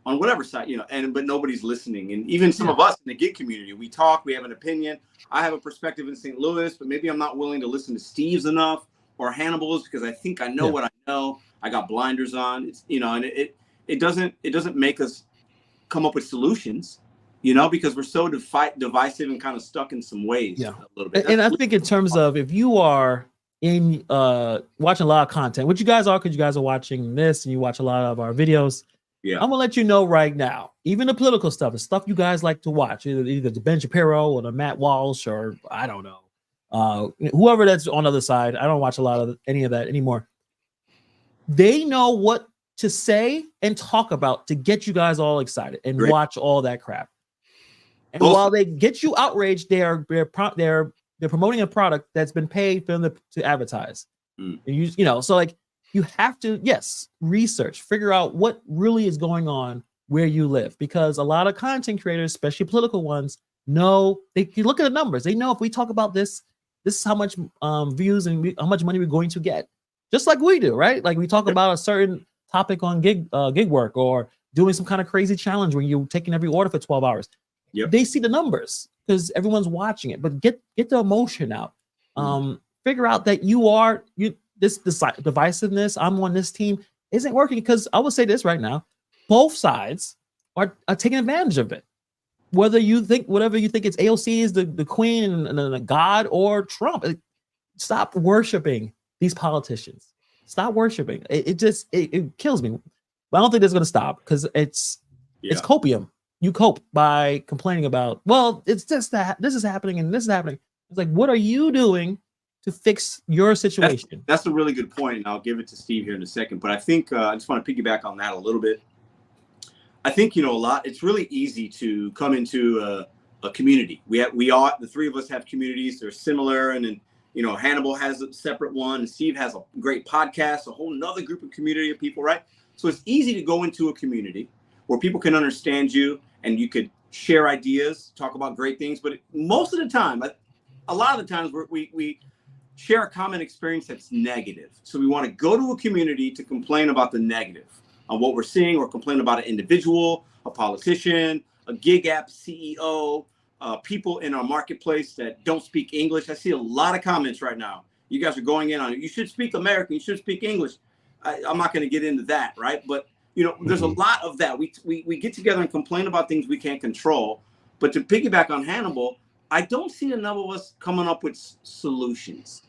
on whatever side, but nobody's listening. And even some of us in the gig community, we talk, we have an opinion. I have a perspective in St. Louis, but maybe I'm not willing to listen to Steve's enough or Hannibal's, because I think I know what I know. I got blinders on. It's, and it doesn't make us come up with solutions, because we're so divisive and kind of stuck in some ways a little bit. And I think in terms of, if you are in watching a lot of content, which you guys are, because you guys are watching this and you watch a lot of our videos. Yeah, I'm gonna let you know right now, even the political stuff, the stuff you guys like to watch, either the Ben Shapiro or the Matt Walsh, or I don't know, whoever that's on the other side. I don't watch a lot of any of that anymore. They know what to say and talk about to get you guys all excited and watch all that crap. And while they get you outraged, they're promoting a product that's been paid for them to advertise. And so like, you have to, research, figure out what really is going on where you live, because a lot of content creators, especially political ones, know, they can look at the numbers. They know if we talk about this is how much views and how much money we're going to get. Just like we do, right? Like we talk about a certain topic on gig work, or doing some kind of crazy challenge where you're taking every order for 12 hours. Yep. They see the numbers because everyone's watching it, but get the emotion out. Figure out that this divisiveness, I'm on this team, isn't working, because I will say this right now, both sides are taking advantage of it. Whatever you think it's AOC is the queen and the god, or Trump. Stop worshiping these politicians. Stop worshiping. It kills me. But I don't think that's going to stop, because it's copium. You cope by complaining about, well, it's just that this is happening and this is happening. It's like, what are you doing to fix your situation? That's a really good point, and I'll give it to Steve here in a second. But I think I just want to piggyback on that a little bit. I think it's really easy to come into a community. The three of us have communities. They're similar, and then Hannibal has a separate one, and Steve has a great podcast, a whole nother group of community of people, right? So it's easy to go into a community where people can understand you, and you could share ideas, talk about great things. But most of the time, a lot of the times we share a common experience that's negative. So we want to go to a community to complain about the negative on what we're seeing, or complain about an individual, a politician, a gig app CEO, people in our marketplace that don't speak English. I see a lot of comments right now. You guys are going in on it. You should speak American. You should speak English. I'm not going to get into that, right? But there's a lot of that. We get together and complain about things we can't control. But to piggyback on Hannibal, I don't see enough of us coming up with solutions.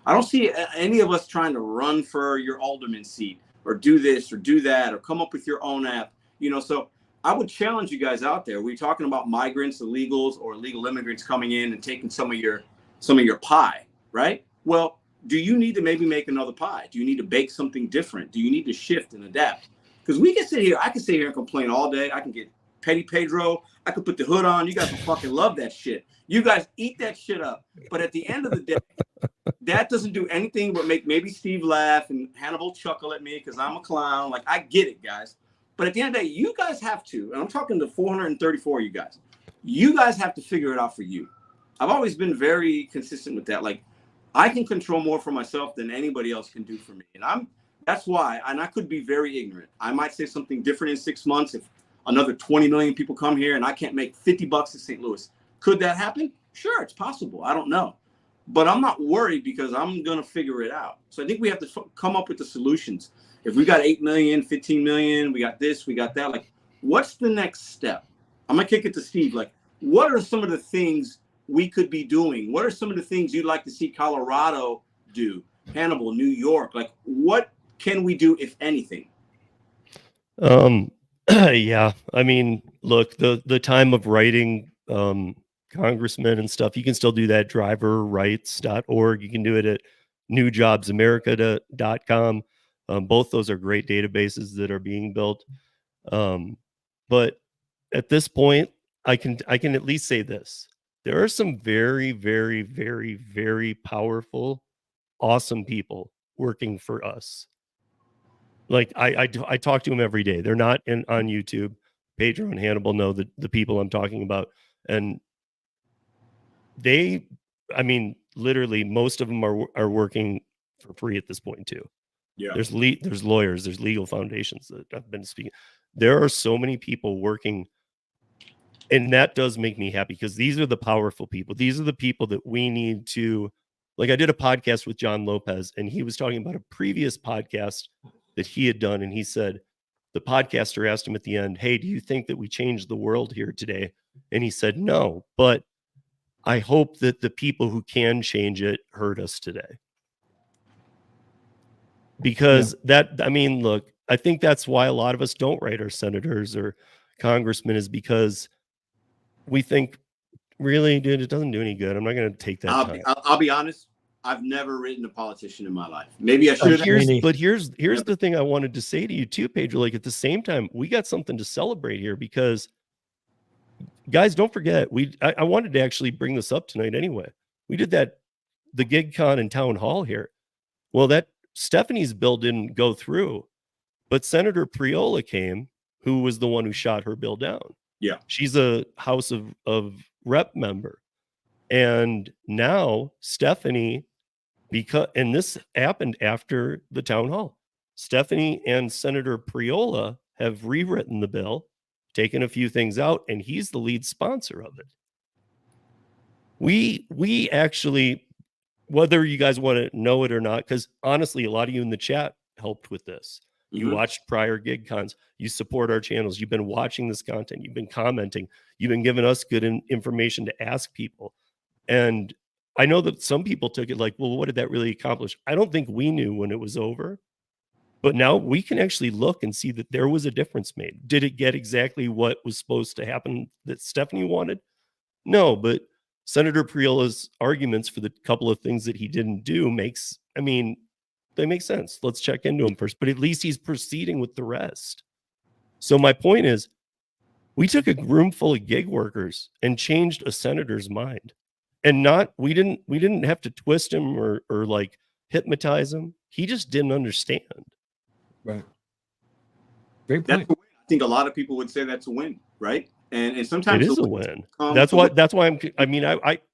I don't see any of us trying to run for your alderman seat, or do this or do that, or come up with your own app. You know, so I would challenge you guys out there. We're talking about migrants, illegals, or illegal immigrants coming in and taking some of your pie, right? Well, do you need to maybe make another pie? Do you need to bake something different? Do you need to shift and adapt? Because we can sit here, I can sit here and complain all day. I can get Petty Pedro. I could put the hood on. You guys will fucking love that shit. You guys eat that shit up. But at the end of the day, that doesn't do anything but make maybe Steve laugh and Hannibal chuckle at me because I'm a clown. Like, I get it, guys. But at the end of the day, you guys have to, and I'm talking to 434 of you guys have to figure it out for you. I've always been very consistent with that. Like, I can control more for myself than anybody else can do for me. And that's why, and I could be very ignorant. I might say something different in 6 months if another 20 million people come here and I can't make $50 in St. Louis. Could that happen? Sure, it's possible. I don't know. But I'm not worried because I'm going to figure it out. So I think we have to come up with the solutions. If we got 8 million, 15 million, we got this, we got that. Like, what's the next step? I'm going to kick it to Steve. Like, what are some of the things we could be doing? What are some of the things you'd like to see Colorado do? Hannibal, New York? Like, what can we do, if anything? Yeah. I mean, look, the time of writing congressmen and stuff, you can still do that. driverrights.org. You can do it at newjobsamerica.com. Both those are great databases that are being built. But at this point, I can at least say this. There are some very, very, very, very powerful, awesome people working for us. Like, I talk to them every day. They're not on YouTube. Pedro and Hannibal know the people I'm talking about. And literally most of them are working for free at this point too. Yeah. There's lawyers, there's legal foundations that I've been speaking. There are so many people working, and that does make me happy because these are the powerful people. These are the people that we need to, like, I did a podcast with John Lopez, and he was talking about a previous podcast that he had done. And he said, the podcaster asked him at the end, hey, do you think that we changed the world here today? And he said, no, but I hope that the people who can change it heard us today. Because look, I think that's why a lot of us don't write our senators or congressmen, is because we think, really, dude, it doesn't do any good. I'm not going to take that time. I'll be honest. I've never written a politician in my life. Maybe I should. But here's the thing I wanted to say to you too, Pedro. Like, at the same time, we got something to celebrate here because, guys, don't forget, I wanted to actually bring this up tonight anyway. We did the GigCon and town hall here. Well, that Stephanie's bill didn't go through, but Senator Priola came, who was the one who shot her bill down. Yeah. She's a House of Rep member. And now Stephanie, and this happened after the town hall, Stephanie and Senator Priola have rewritten the bill, taken a few things out, and he's the lead sponsor of it. We actually, whether you guys want to know it or not, because honestly, a lot of you in the chat helped with this. You watched prior GigCons. You support our channels. You've been watching this content. You've been commenting. You've been giving us good information to ask people. And I know that some people took it like, well, what did that really accomplish? I don't think we knew when it was over. But now we can actually look and see that there was a difference made. Did it get exactly what was supposed to happen that Stephanie wanted? No, but Senator Priola's arguments for the couple of things that he didn't do they make sense. Let's check into him first. But at least he's proceeding with the rest. So my point is, we took a room full of gig workers and changed a senator's mind. And we didn't have to twist him or like hypnotize him. He just didn't understand. Right. Great point. I think a lot of people would say that's a win, right? And sometimes it is a win. That's why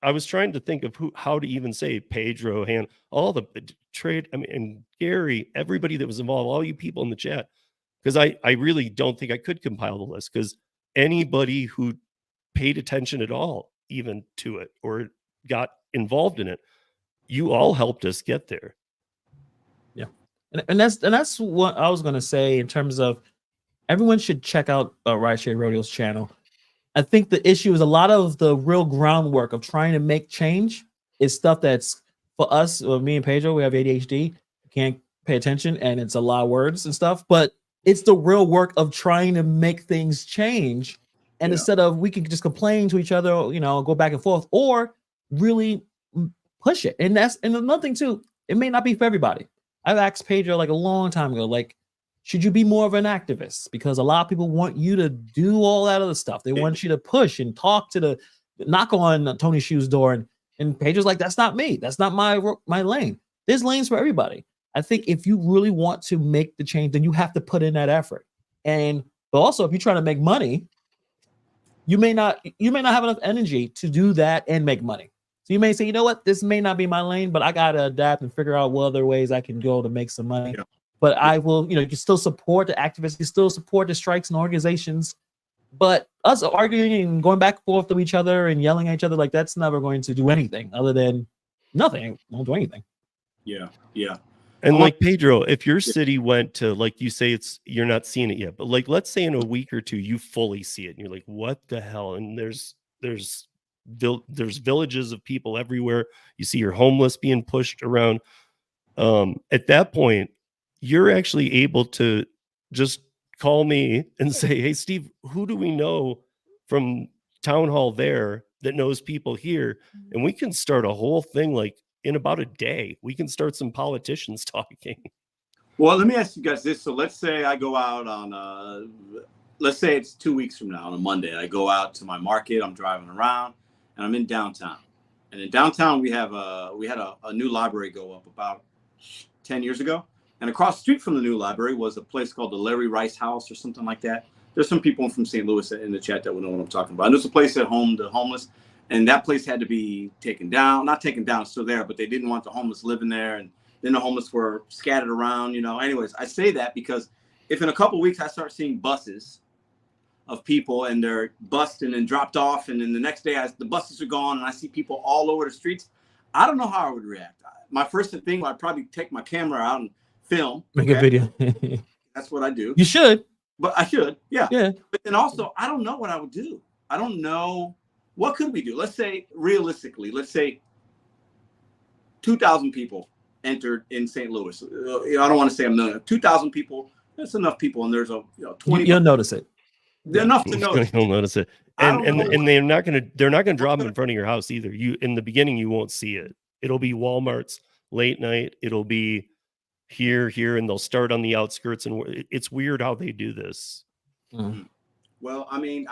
I was trying to think of how to even say Pedro, all the trade, and Gary, everybody that was involved, all you people in the chat, because I really don't think I could compile the list, because anybody who paid attention at all, even to it, or got involved in it, you all helped us get there. Yeah. And that's what I was going to say in terms of everyone should check out Rideshare Rodeo's channel. I think the issue is a lot of the real groundwork of trying to make change is stuff that's, for us, me and Pedro, we have ADHD, can't pay attention, and it's a lot of words and stuff. But It's the real work of trying to make things change. And instead of we can just complain to each other, go back and forth, or really push it. And another thing too, it may not be for everybody. I've asked Pedro like a long time ago, like, should you be more of an activist? Because a lot of people want you to do all that other stuff. They want you to push and talk to knock on Tony Shu's door. And Pedro's like, that's not me. That's not my lane. There's lanes for everybody. I think if you really want to make the change, then you have to put in that effort. But also if you're trying to make money, you may not have enough energy to do that and make money. So you may say, you know what, this may not be my lane, but I gotta adapt and figure out what other ways I can go to make some money. Yeah. But I will, you can still support the activists, you still support the strikes and organizations. But us arguing and going back and forth to each other and yelling at each other, like, that's never going to do anything other than nothing. It won't do anything. Yeah. And like Pedro, if your city went to, like you say, you're not seeing it yet, but like, let's say in a week or two, you fully see it and you're like, what the hell? And there's villages of people everywhere. You see your homeless being pushed around. At that point, you're actually able to just call me and say, hey, Steve, who do we know from town hall there that knows people here? And we can start a whole thing like in about a day. We can start some politicians talking. Well, let me ask you guys this. So let's say I go out on, let's say it's 2 weeks from now on a Monday. I go out to my market. I'm driving around and I'm in downtown. And in downtown, we had a new library go up about 10 years ago. And across the street from the new library was a place called the Larry Rice House or something like that. There's some people from St. Louis in the chat that will know what I'm talking about. And there's a place at home, the homeless, and that place had to be taken down. Not taken down, it's still there, but they didn't want the homeless living there. And then the homeless were scattered around, Anyways, I say that because if in a couple of weeks I start seeing buses of people and they're busted and dropped off, and then the next day the buses are gone and I see people all over the streets, I don't know how I would react. My first thing, I'd probably take my camera out and film. Make a video. That's what I do. You should. But I should, yeah. But then also, I don't know what I would do. I don't know. What could we do? Let's say, realistically, 2,000 people entered in St. Louis. I don't want to say a million. 2,000 people, that's enough people. And there's 20. You'll notice it. Enough to notice. You'll notice it. And they're not gonna drop them in front of your house either. In the beginning, you won't see it. It'll be Walmart's late night. It'll be here, and they'll start on the outskirts. And it's weird how they do this. Mm-hmm. Well, I mean,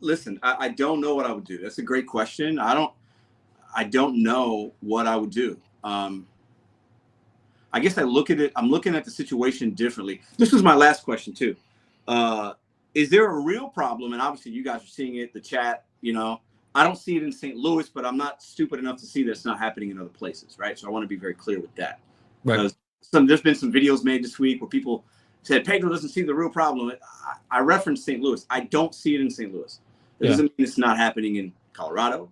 listen, I don't know what I would do. That's a great question. I don't know what I would do. I guess I'm looking at the situation differently. This was my last question too. Is there a real problem? And obviously you guys are seeing it, the chat, I don't see it in St. Louis, but I'm not stupid enough to see that it's not happening in other places, right? So I want to be very clear with that. Right. Because there's been some videos made this week where people said, Pedro doesn't see the real problem. I referenced St. Louis. I don't see it in St. Louis. It doesn't mean it's not happening in Colorado,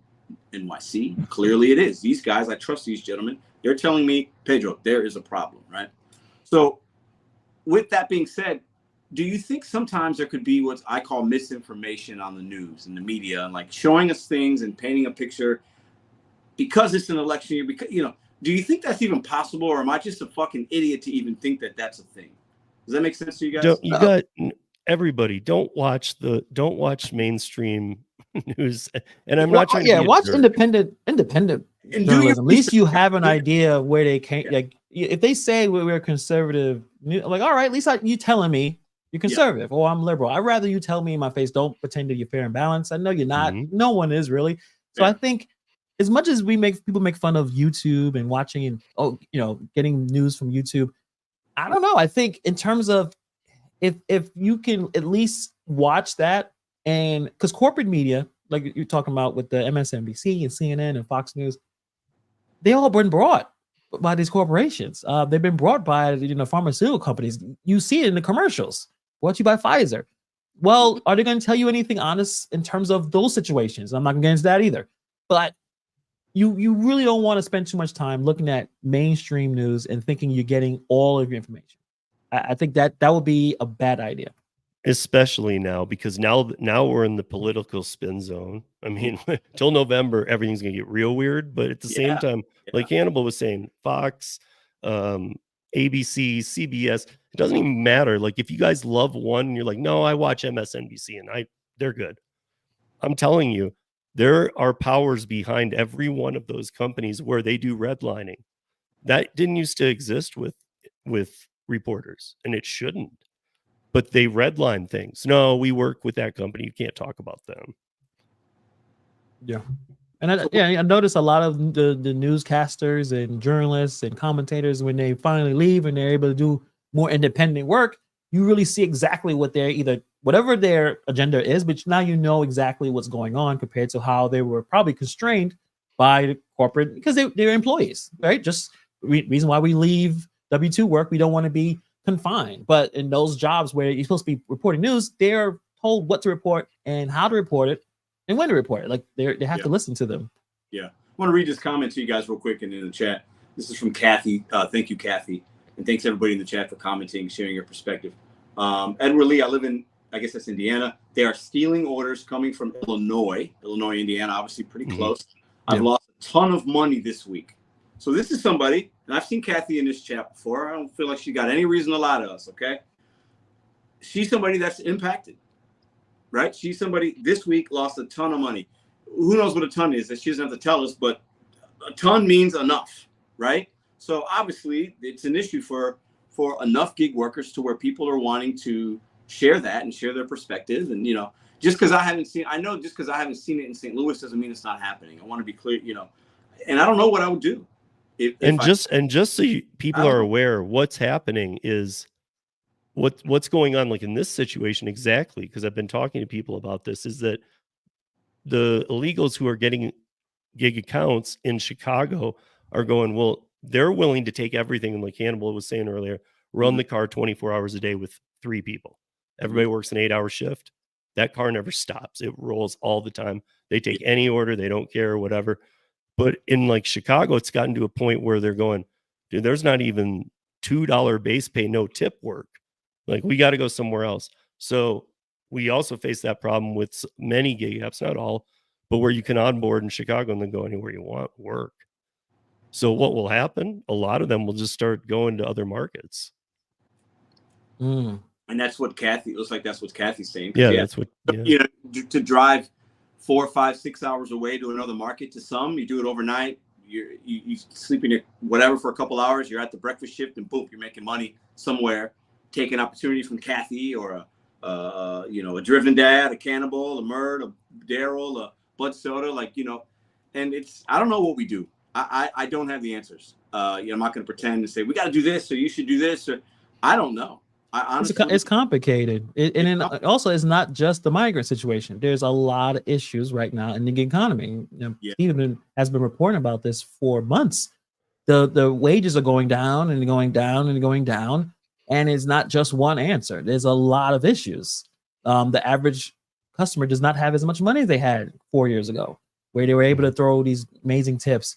NYC. Clearly it is. These guys, I trust these gentlemen. They're telling me, Pedro, there is a problem, right? So with that being said, do you think sometimes there could be what I call misinformation on the news and the media, and like showing us things and painting a picture because it's an election year? Because, do you think that's even possible, or am I just a fucking idiot to even think that that's a thing? Does that make sense to you guys? You got everybody. Don't watch mainstream news. And I'm not trying to be watch jerk. independent journalism. At least you have an idea where they came. Like, if they say we're conservative, like, all right, at least you telling me you're conservative or I'm liberal. I'd rather you tell me in my face. Don't pretend that you're fair and balanced. I know you're not. Mm-hmm. No one is really. So I think as much as people make fun of YouTube and watching and getting news from YouTube, I don't know. I think in terms of if you can at least watch that, and because corporate media, like you're talking about with the MSNBC and CNN and Fox News, they all been brought by these corporations. They've been brought by pharmaceutical companies. You see it in the commercials. Brought to you by Pfizer. Well, are they going to tell you anything honest in terms of those situations? I'm not against that either. But you really don't want to spend too much time looking at mainstream news and thinking you're getting all of your information. I think that would be a bad idea. Especially now, because now we're in the political spin zone. I mean, till November, everything's going to get real weird. But at the same time, like Hannibal was saying, Fox, ABC, CBS. It doesn't even matter. Like if you guys love one and you're like, no, I watch MSNBC and they're good. I'm telling you, there are powers behind every one of those companies where they do redlining. That didn't used to exist with reporters, and it shouldn't. But they redline things. No, we work with that company. You can't talk about them. Yeah. And I notice a lot of the newscasters and journalists and commentators, when they finally leave and they're able to do more independent work, you really see exactly what they're whatever their agenda is, but now you know exactly what's going on compared to how they were probably constrained by the corporate, because they're employees, right? Just reason why we leave W-2 work, we don't want to be confined. But in those jobs where you're supposed to be reporting news, they're told what to report and how to report it and when to report it. Like they have to listen to them. Yeah. I want to read this comment to you guys real quick and in the chat. This is from Kathy. Thank you, Kathy. And thanks everybody in the chat for commenting, sharing your perspective. Edward Lee, I live in, I guess that's Indiana. They are stealing orders coming from Illinois, Indiana, obviously pretty close. I've lost a ton of money this week. So this is somebody, and I've seen Kathy in this chat before. I don't feel like she got any reason to lie to us, okay? She's somebody that's impacted, right? She's somebody this week lost a ton of money. Who knows what a ton is? That she doesn't have to tell us, but a ton means enough, right? So obviously it's an issue for enough gig workers to where people are wanting to share that and share their perspective. And, you know, just because I haven't seen it in St. Louis doesn't mean it's not happening. I want to be clear, you know, and I don't know what I would do. Just so people are aware, what's happening is what's going on, like in this situation exactly, because I've been talking to people about this, is that the illegals who are getting gig accounts in Chicago are going, well, they're willing to take everything. And like Hannibal was saying earlier, run the car 24 hours a day with 3 people. Everybody works an 8-hour shift. That car never stops. It rolls all the time. They take any order. They don't care, whatever. But in like Chicago, it's gotten to a point where they're going, dude, there's not even $2 base pay, no tip work. Like we got to go somewhere else. So we also face that problem with many gig apps, not all, but where you can onboard in Chicago and then go anywhere you want, work. So what will happen? A lot of them will just start going to other markets. And that's what Kathy, it looks like that's what Kathy's saying. Yeah, that's what, you know, to drive 4, 5, 6 hours away to another market. To some, you do it overnight. You sleep in your whatever for a couple hours. You're at the breakfast shift, and boom, you're making money somewhere. Take an opportunity from Kathy or a Driven Dad, a Cannibal, a Murd, a Daryl, a Bud Soda, like, you know. And I don't know what we do. I don't have the answers. I'm not going to pretend to say we got to do this or you should do this, or I don't know. It's complicated. And also, it's not just the migrant situation. There's a lot of issues right now in the gig economy. Stephen has been reporting about this for months. The wages are going down and going down and going down. And it's not just one answer. There's a lot of issues. The average customer does not have as much money as they had 4 years ago, where they were able to throw these amazing tips.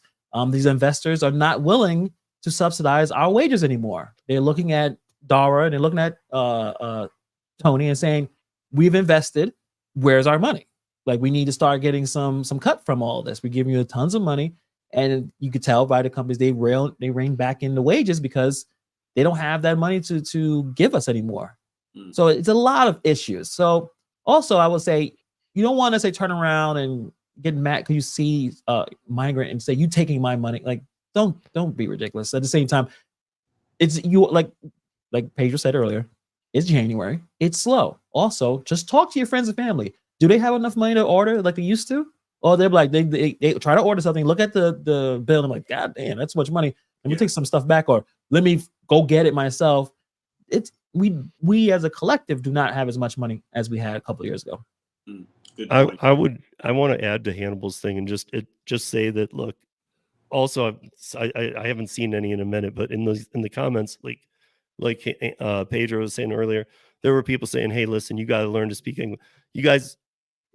These investors are not willing to subsidize our wages anymore. They're looking at Dara and they're looking at Tony and saying, we've invested, where's our money? Like, we need to start getting some cut from all of this. We're giving you tons of money, and you could tell by the companies they rein back in the wages because they don't have that money to give us anymore. So it's a lot of issues. So also, I would say you don't want to say turn around and get mad because you see migrant and say, you taking my money. Like, don't be ridiculous. At the same time, it's you like Pedro said earlier, it's January. It's slow. Also, just talk to your friends and family. Do they have enough money to order like they used to? Or they're like, they try to order something, look at the bill, and I'm like, God damn, that's so much money. Let me take some stuff back, or let me go get it myself. It's we as a collective do not have as much money as we had a couple of years ago. Good point. I want to add to Hannibal's thing and just say that, look, also I haven't seen any in a minute, but in the comments, like Pedro was saying earlier, there were people saying, hey, listen, you got to learn to speak English. You guys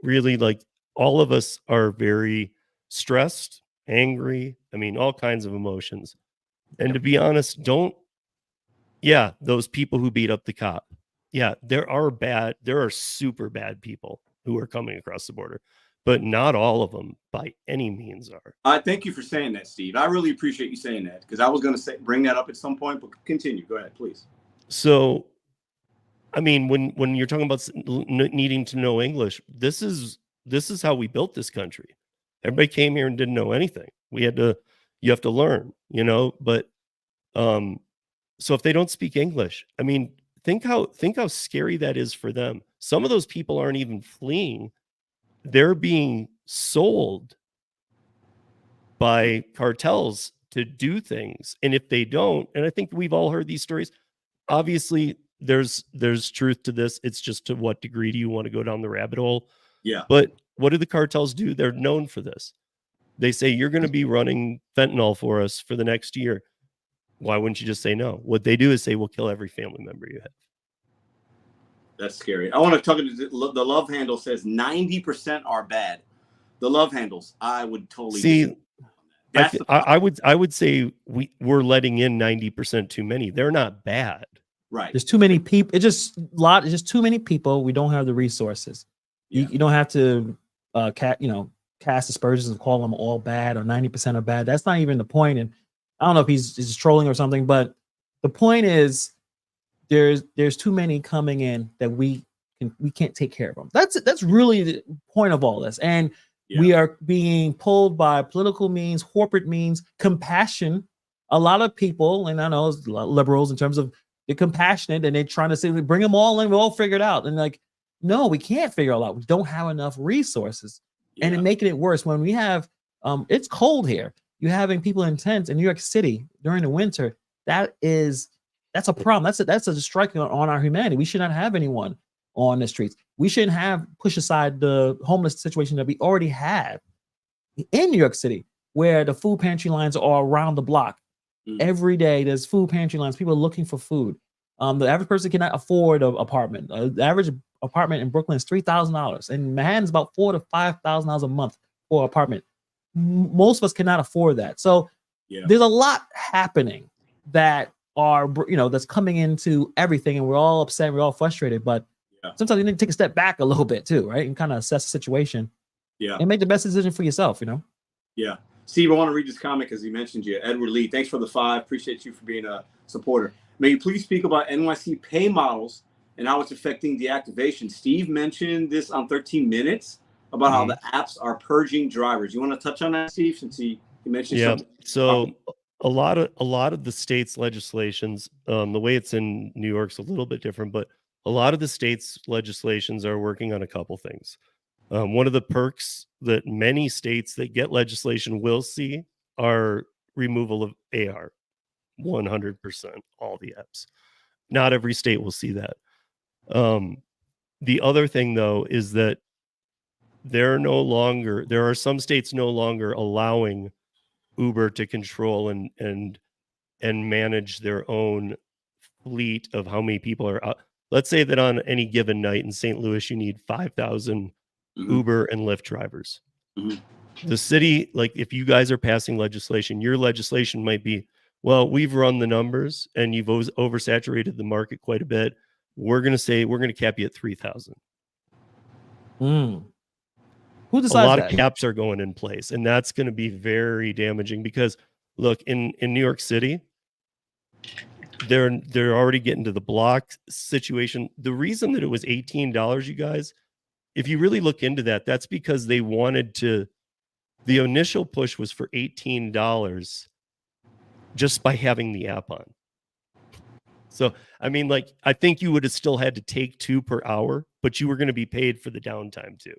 really, like, all of us are very stressed, angry. I mean, all kinds of emotions. And to be honest, those people who beat up the cop. Yeah, there are super bad people. who are coming across the border, but not all of them by any means are. I thank you for saying that, Steve. I really appreciate you saying that, because I was going to bring that up at some point, but continue. Go ahead, please. So, I mean, when you're talking about needing to know English, this is how we built this country. Everybody came here and didn't know anything. You have to learn, you know, but so if they don't speak English, I mean, think how scary that is for them. Some of those people aren't even fleeing. They're being sold by cartels to do things. And if they don't, and I think we've all heard these stories, obviously there's truth to this. It's just to what degree do you want to go down the rabbit hole? Yeah. But what do the cartels do? They're known for this. They say, you're going to be running fentanyl for us for the next year. Why wouldn't you just say no? What they do is say, we'll kill every family member you have. That's scary. I want to talk to the love handle says 90% are bad. The love handles, I would totally see. I would say we're letting in 90% too many. They're not bad. Right. There's too many people. It's just too many people. We don't have the resources. Yeah. You don't have to cast aspersions and call them all bad or 90% are bad. That's not even the point. And I don't know if he's just trolling or something, but the point is there's too many coming in that we can't take care of them. That's really the point of all this. And we are being pulled by political means, corporate means, compassion. A lot of people, and I know it's liberals in terms of they're compassionate and they're trying to say, bring them all in, we'll all figure it out. And like, no, we can't figure it all out. We don't have enough resources. And it making it worse when we have, it's cold here. You're having people in tents in New York City during the winter. That's a problem. That's a strike on our humanity. We should not have anyone on the streets. We shouldn't have push aside the homeless situation that we already have in New York City, where the food pantry lines are around the block. Every day there's food pantry lines. People are looking for food. The average person cannot afford an apartment. The average apartment in Brooklyn is $3,000, and Manhattan's about $4,000 to $5,000 a month for an apartment. Most of us cannot afford that. So there's a lot happening that are, that's coming into everything, and we're all upset, we're all frustrated. But sometimes you need to take a step back a little bit too, right, and kind of assess the situation. And make the best decision for yourself. Yeah. Steve, I want to read this comment because he mentioned you. Edward Lee, thanks for the 5. Appreciate you for being a supporter. May you please speak about NYC pay models and how it's affecting deactivation. Steve mentioned this on 13 Minutes about how the apps are purging drivers. You want to touch on that, Steve, since he mentioned something? So a lot of the states' legislations, the way it's in New York's a little bit different, but a lot of the states' legislations are working on a couple things. One of the perks that many states that get legislation will see are removal of AR, 100%, all the apps. Not every state will see that. The other thing, though, is that there are some states no longer allowing Uber to control and manage their own fleet of how many people are out. Let's say that on any given night in St. Louis, you need 5,000 Uber and Lyft drivers. The city, like if you guys are passing legislation, your legislation might be, well, we've run the numbers and you've oversaturated the market quite a bit. We're going to cap you at 3,000. Who decides a lot that? of caps are going in place, and that's going to be very damaging because look, in New York City, they're already getting to the block situation. The reason that it was $18, you guys, if you really look into that, that's because they wanted to, the initial push was for $18 just by having the app on. So, I mean, like, I think you would have still had to take 2 per hour, but you were going to be paid for the downtime too.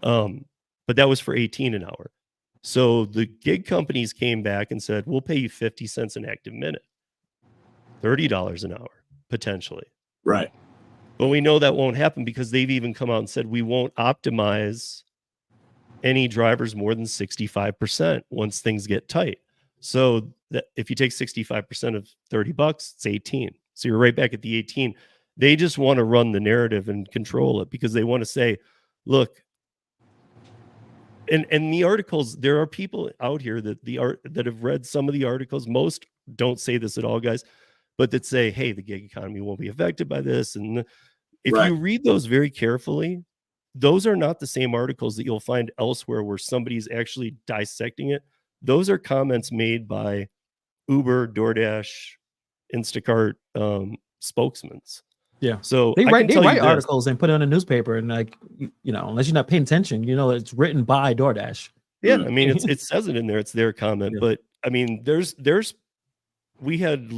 But that was for 18 an hour. So the gig companies came back and said, we'll pay you 50 cents an active minute, $30 an hour, potentially. Right. But we know that won't happen because they've even come out and said, we won't optimize any drivers more than 65% once things get tight. So that if you take 65% of $30, it's 18. So you're right back at the 18. They just want to run the narrative and control it because they want to say, look, and the articles, there are people out here that have read some of the articles. Most don't say this at all, guys, but that say, hey, the gig economy won't be affected by this. And if you read those very carefully, those are not the same articles that you'll find elsewhere where somebody's actually dissecting it. Those are comments made by Uber, DoorDash, Instacart spokesmen. Yeah. So They I can tell you write this. articles and put it on a newspaper, and like, you know, unless you're not paying attention, you know, it's written by DoorDash. Yeah, I mean, it says it in there. It's their comment. Yeah. But I mean, we had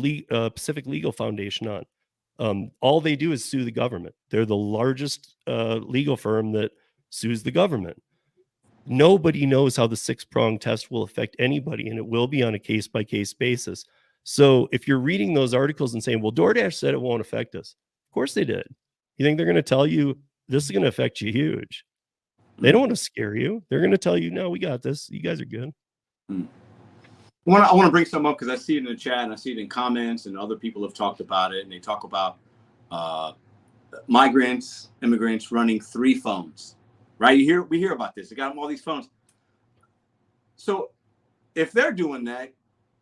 Pacific Legal Foundation on. All they do is sue the government. They're the largest legal firm that sues the government. Nobody knows how the 6-prong test will affect anybody, and it will be on a case-by-case basis. So if you're reading those articles and saying, well, DoorDash said it won't affect us. Of course they did. You think they're going to tell you this is going to affect you huge? They don't want to scare you. They're going to tell you, no, we got this. You guys are good. I want to bring some up because I see it in the chat and I see it in comments, and other people have talked about it, and they talk about migrants, immigrants running 3 phones, right? We hear about this. They got them all these phones. So if they're doing that,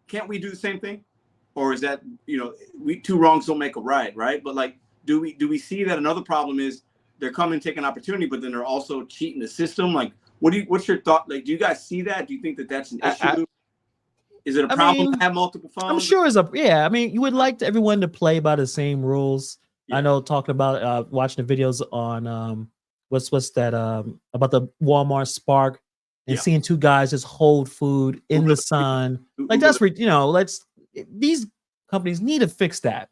can't we do the same thing? Or is that, you know, 2 wrongs don't make a right, right? But like, do we see that another problem is they're coming and taking opportunity, but then they're also cheating the system? Like, what's your thought? Like, do you guys see that? Do you think that that's an issue? Is it a problem to have multiple phones? I'm sure I mean, you would like everyone to play by the same rules. Yeah. I know, talking about watching the videos on what's that about the Walmart Spark and seeing 2 guys just hold food in the sun. Like, that's, you know, these companies need to fix that.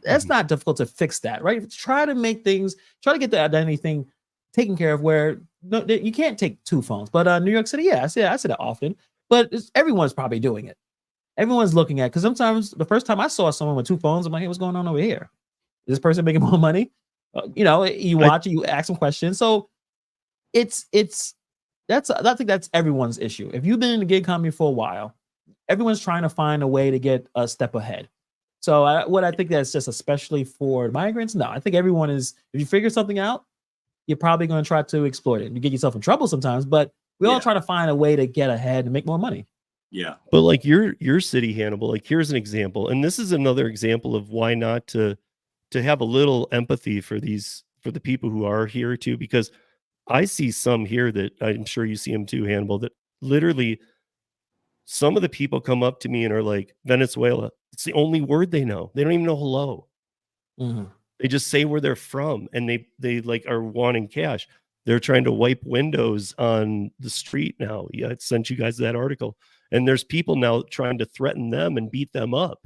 That's not difficult to fix that, right? Try to get the identity thing taken care of, where you can't take 2 phones. But New York City, I say that often, but everyone's probably doing it. Everyone's looking at, because sometimes the first time I saw someone with 2 phones, I'm like, hey, what's going on over here? Is this person making more money? You know, you watch it, you ask them questions. So I think that's everyone's issue. If you've been in the gig economy for a while, everyone's trying to find a way to get a step ahead. So I think that's just especially for migrants. No, I think everyone is, if you figure something out, you're probably going to try to exploit it. You get yourself in trouble sometimes, but we all try to find a way to get ahead and make more money. Yeah. But like your city, Hannibal, like, here's an example. And this is another example of why not to have a little empathy for the people who are here too, because I see some here that I'm sure you see them too, Hannibal, that literally some of the people come up to me and are like, Venezuela. It's the only word they know. They don't even know hello. Mm-hmm. They just say where they're from, and they like are wanting cash. They're trying to wipe windows on the street now. Yeah, I sent you guys that article. And there's people now trying to threaten them and beat them up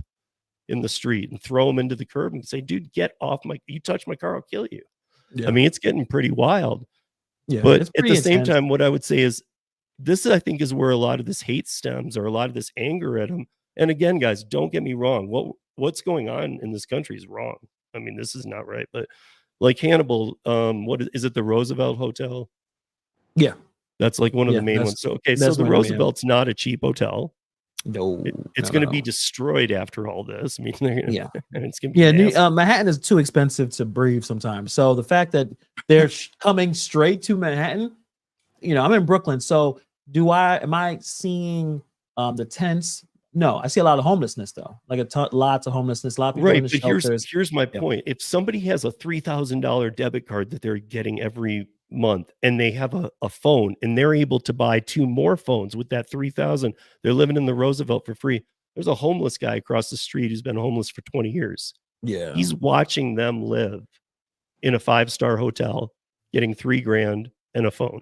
in the street and throw them into the curb and say, dude, get off you touch my car, I'll kill you. Yeah. I mean, it's getting pretty wild. Yeah, but at the same time, what I would say is this, I think, is where a lot of this hate stems, or a lot of this anger at them. And again, guys, don't get me wrong. What's going on in this country is wrong. I mean, this is not right. But like Hannibal, what is it? The Roosevelt Hotel? Yeah. That's like one of the main ones. So, okay. So the Roosevelt's not a cheap hotel. No, it's going to be destroyed after all this. I mean, it's going to be Manhattan is too expensive to breathe sometimes. So the fact that they're coming straight to Manhattan, you know, I'm in Brooklyn. So am I seeing the tents? No, I see a lot of homelessness though. Like lots of homelessness, a lot of people in the shelters. Here's my point. If somebody has a $3,000 debit card that they're getting every month, and they have a phone, and they're able to buy 2 more phones with that $3,000, they're living in the Roosevelt for free. There's a homeless guy across the street who's been homeless for 20 years. Yeah. He's watching them live in a 5-star hotel, getting $3,000 and a phone.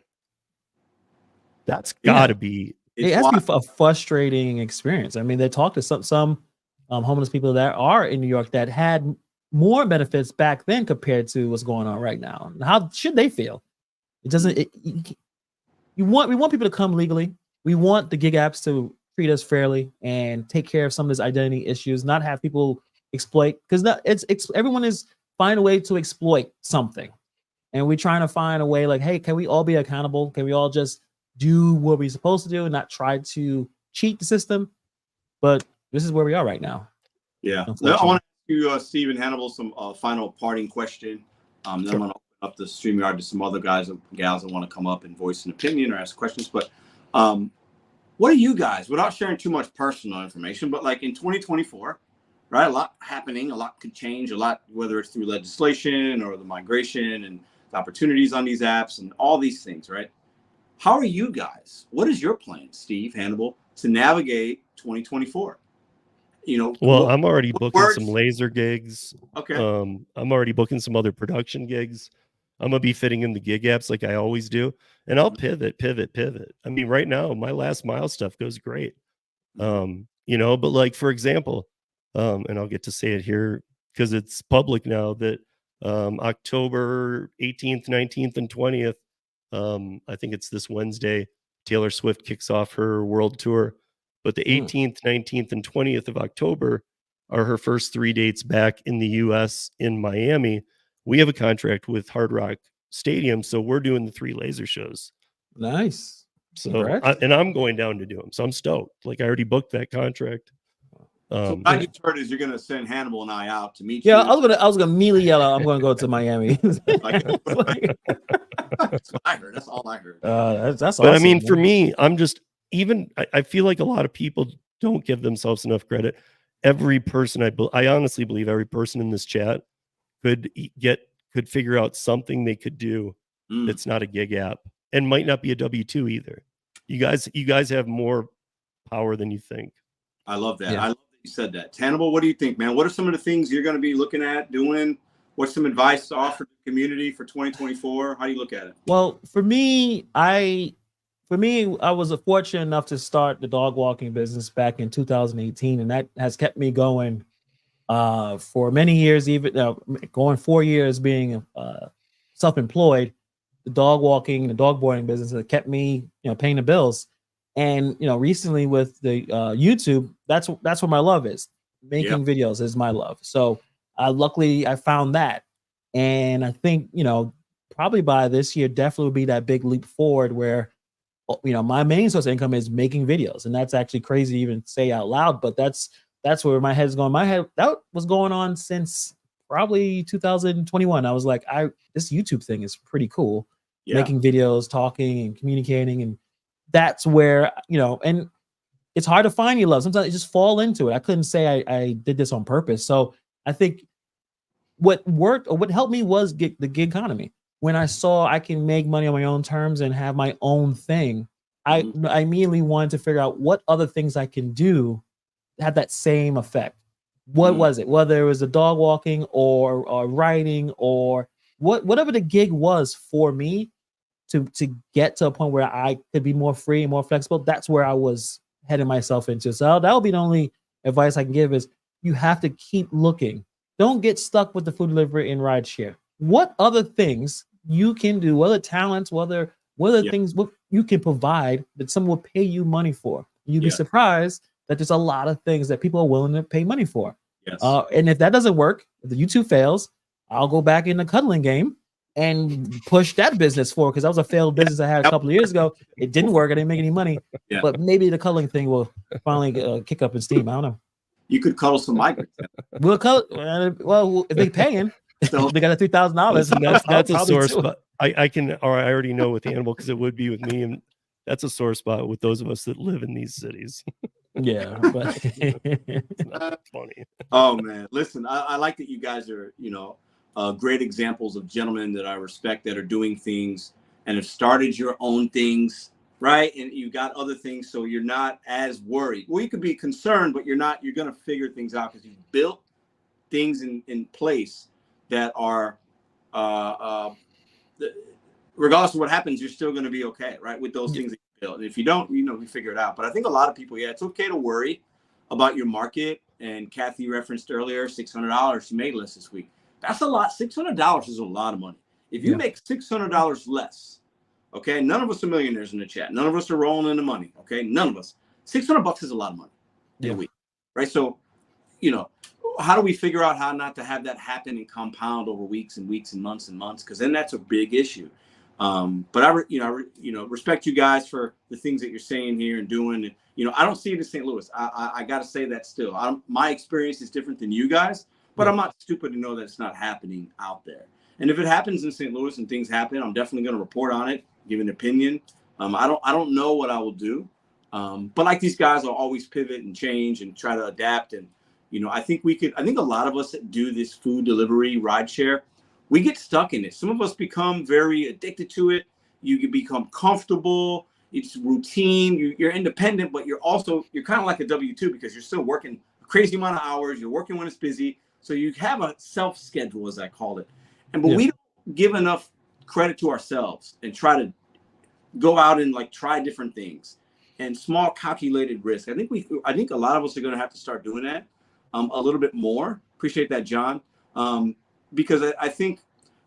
That's gotta be. It has to be a frustrating experience. I mean, they talked to some homeless people that are in New York that had more benefits back then compared to what's going on right now. How should they feel? It doesn't. We want people to come legally. We want the gig apps to treat us fairly and take care of some of these identity issues, not have people exploit, because everyone is find a way to exploit something, and we're trying to find a way like, hey, can we all be accountable? Can we all just do what we're supposed to do and not try to cheat the system? But this is where we are right now. Yeah, I want to ask you, Stephen, Hannibal, some final parting question. Then I'm going to open up the StreamYard to some other guys and gals that want to come up and voice an opinion or ask questions. But what are you guys, without sharing too much personal information, but like in 2024, right? A lot happening, a lot could change, a lot, whether it's through legislation or the migration and opportunities on these apps and all these things, right? How are you guys? What is your plan, Steve, Hannibal, to navigate 2024? Well, I'm already booking words? some laser gigs. Okay. I'm already booking some other production gigs. I'm gonna be fitting in the gig apps like I always do, and I'll pivot. I mean, right now my last mile stuff goes great. But like, for example, and I'll get to say it here because it's public now, that October 18th, 19th, and 20th, I think it's this Wednesday, Taylor Swift kicks off her world tour. But the 18th, 19th, and 20th of October are her first 3 dates back in the US in Miami. We have a contract with Hard Rock Stadium, so we're doing the 3 laser shows. Nice. So, and I'm going down to do them. So I'm stoked. Like, I already booked that contract. So what I just heard is you're going to send Hannibal and I out to meet you. Yeah, I was gonna immediately yell out, I'm going to go to Miami. That's what I heard. That's all I heard. That's awesome. But I mean, for me, I'm just, I feel like a lot of people don't give themselves enough credit. Every person, I honestly believe every person in this chat could figure out something they could do that's not a gig app, and might not be a W-2 either. You guys have more power than you think. I love that. Yeah. I love that you said that. Hannibal, what do you think, man? What are some of the things you're going to be looking at doing? What's some advice to offer the community for 2024? How do you look at it? Well, for me, I was fortunate enough to start the dog walking business back in 2018, and that has kept me going for many years, even going 4 years being self-employed. The dog walking, the dog boarding business that kept me, paying the bills. And recently with the YouTube, that's where my love is. Making videos is my love. So luckily I found that, and I think probably by this year definitely will be that big leap forward where my main source of income is making videos, and that's actually crazy to even say out loud, but that's where my head's going. My head, that was going on since probably 2021. I was like, this YouTube thing is pretty cool. Making videos, talking and communicating, and that's where and it's hard to find your love. Sometimes you just fall into it. I couldn't say I did this on purpose. So I think what worked or what helped me was the gig economy. When I saw I can make money on my own terms and have my own thing, I immediately wanted to figure out what other things I can do that had that same effect. What was it? Whether it was a dog walking or writing or whatever the gig was for me to get to a point where I could be more free and more flexible. That's where I was heading myself into. So that would be the only advice I can give is you have to keep looking. Don't get stuck with the food delivery and ride share. What other things you can do, whether talents, whether things what you can provide that someone will pay you money for. You'd be surprised that there's a lot of things that people are willing to pay money for. Yes. And if that doesn't work, if the YouTube fails, I'll go back in the cuddling game and push that business forward, because that was a failed business I had a couple of years ago. It didn't work. I didn't make any money. But maybe the cuddling thing will finally kick up in steam. I don't know. You could cuddle some migrants. We'll cuddle. Well, if they're paying, they got the $3,000. That's a sore spot. I already know with Hannibal, because it would be with me, and that's a sore spot with those of us that live in these cities. Yeah, but it's not funny. Oh man, listen, I like that you guys are, great examples of gentlemen that I respect that are doing things and have started your own things, right? And you got other things, so you're not as worried. Well, you could be concerned, but you're not. You're going to figure things out because you've built things in place that are, regardless of what happens, you're still going to be okay, right? With those things that you built. And if you don't, we figure it out. But I think a lot of people, it's okay to worry about your market. And Kathy referenced earlier, $600 she made less this week. That's a lot. $600 is a lot of money. If you make $600 less, okay, none of us are millionaires in the chat. None of us are rolling in the money, okay? None of us. $600 is a lot of money in a week, right? So, how do we figure out how not to have that happen and compound over weeks and weeks and months? Because then that's a big issue. But I respect you guys for the things that you're saying here and doing. And, I don't see it in St. Louis. I got to say that still. My experience is different than you guys, but I'm not stupid to know that it's not happening out there. And if it happens in St. Louis and things happen, I'm definitely going to report on it, give an opinion. I don't know what I will do. But like these guys, I'll always pivot and change and try to adapt. And, I think a lot of us that do this food delivery, rideshare, we get stuck in it. Some of us become very addicted to it. You can become comfortable. It's routine. You're independent, but you're kind of like a W-2 because you're still working a crazy amount of hours. You're working when it's busy. So you have a self-schedule, as I call it. But we don't give enough credit to ourselves and try to go out and like try different things and small calculated risk. I think a lot of us are going to have to start doing that a little bit more. Appreciate that, John. Because I think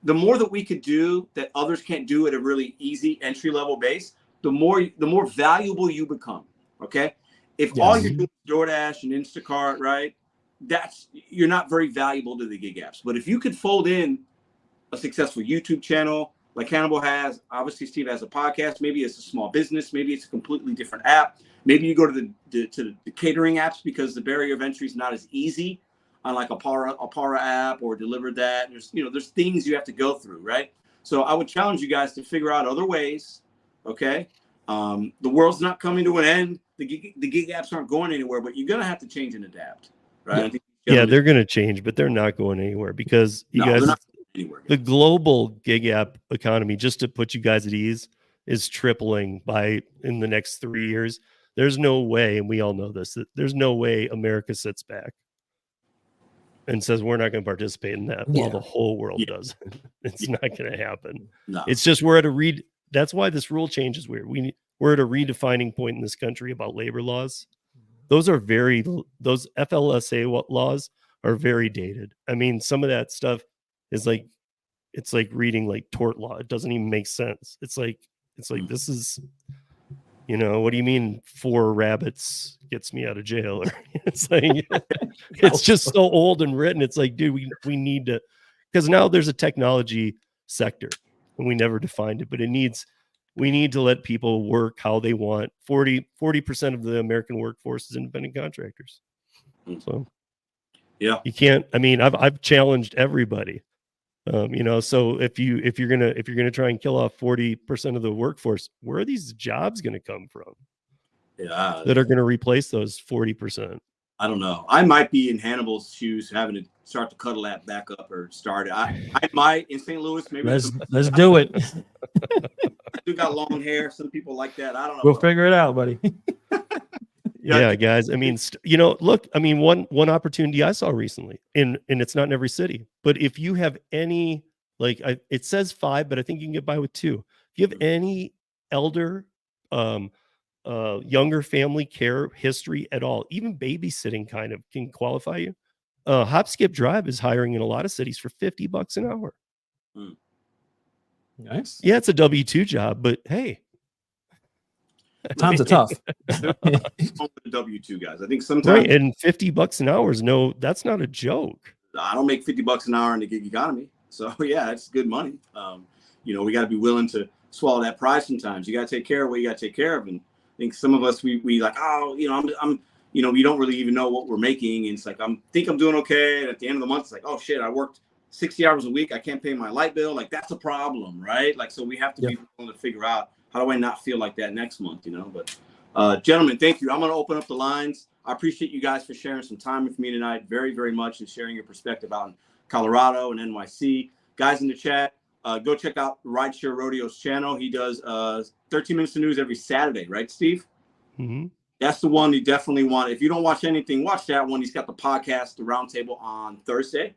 the more that we could do that others can't do at a really easy entry level base, the more valuable you become. Okay. If all you're doing is DoorDash and Instacart, right? You're not very valuable to the gig apps. But if you could fold in a successful YouTube channel like Hannibal has, obviously Steve has a podcast, maybe it's a small business, maybe it's a completely different app. Maybe you go to the catering apps because the barrier of entry is not as easy on like a Para app or Deliver That. There's things you have to go through, right? So I would challenge you guys to figure out other ways. Okay. The world's not coming to an end. The gig apps aren't going anywhere, but you're going to have to change and adapt, right? Yeah, they're going to change, but they're not going anywhere because the global gig app economy, just to put you guys at ease, is tripling in the next 3 years. There's no way, and we all know this, that there's no way America sits back and says we're not going to participate in that while the whole world does. It's not going to happen. No. It's just that's why this rule change is weird. We're at a redefining point in this country about labor laws. Those FLSA laws are very dated. I mean, some of that stuff is like, it's like reading like tort law. It doesn't even make sense. It's like this is, what do you mean 4 rabbits gets me out of jail? Or it's like, it's just so old and written. It's like, dude, we need to, because now there's a technology sector and we never defined it, but we need to let people work how they want. 40% of the American workforce is independent contractors. So yeah, you can't, I've challenged everybody. So if you're gonna try and kill off 40% of the workforce, where are these jobs gonna come from? Yeah, that are gonna replace those 40%. I don't know. I might be in Hannibal's shoes, having to start to cuddle that back up or start it. I might in St. Louis. Maybe let's do it. I do got long hair. Some people like that. I don't know. We'll figure it out, buddy. Yeah, guys. Look. One opportunity I saw recently, and it's not in every city, but if you have any, it says 5, but I think you can get by with 2. If you have any elder, younger family care history at all, even babysitting kind of can qualify you. Hop Skip Drive is hiring in a lot of cities for $50 an hour. Nice. Yeah, it's a W-2 job, but hey, times are tough. W-2 guys. I think sometimes and $50 an hour is that's not a joke. I don't make $50 an hour in the gig economy, so yeah, it's good money. We got to be willing to swallow that pride sometimes. You got to take care of what you got to take care of, and I think some of us we like, we don't really even know what we're making, and it's like I'm doing okay, and at the end of the month it's like, oh shit, I worked 60 hours a week, I can't pay my light bill. Like that's a problem, right? Like, so we have to be willing to figure out, how do I not feel like that next month, But gentlemen, thank you. I'm going to open up the lines. I appreciate you guys for sharing some time with me tonight, very, very much, and sharing your perspective out in Colorado and NYC. Guys in the chat, go check out Rideshare Rodeo's channel. He does 13 minutes of news every Saturday, right, Steve? Mm-hmm. That's the one you definitely want. If you don't watch anything, watch that one. He's got the podcast, The Roundtable, on Thursday.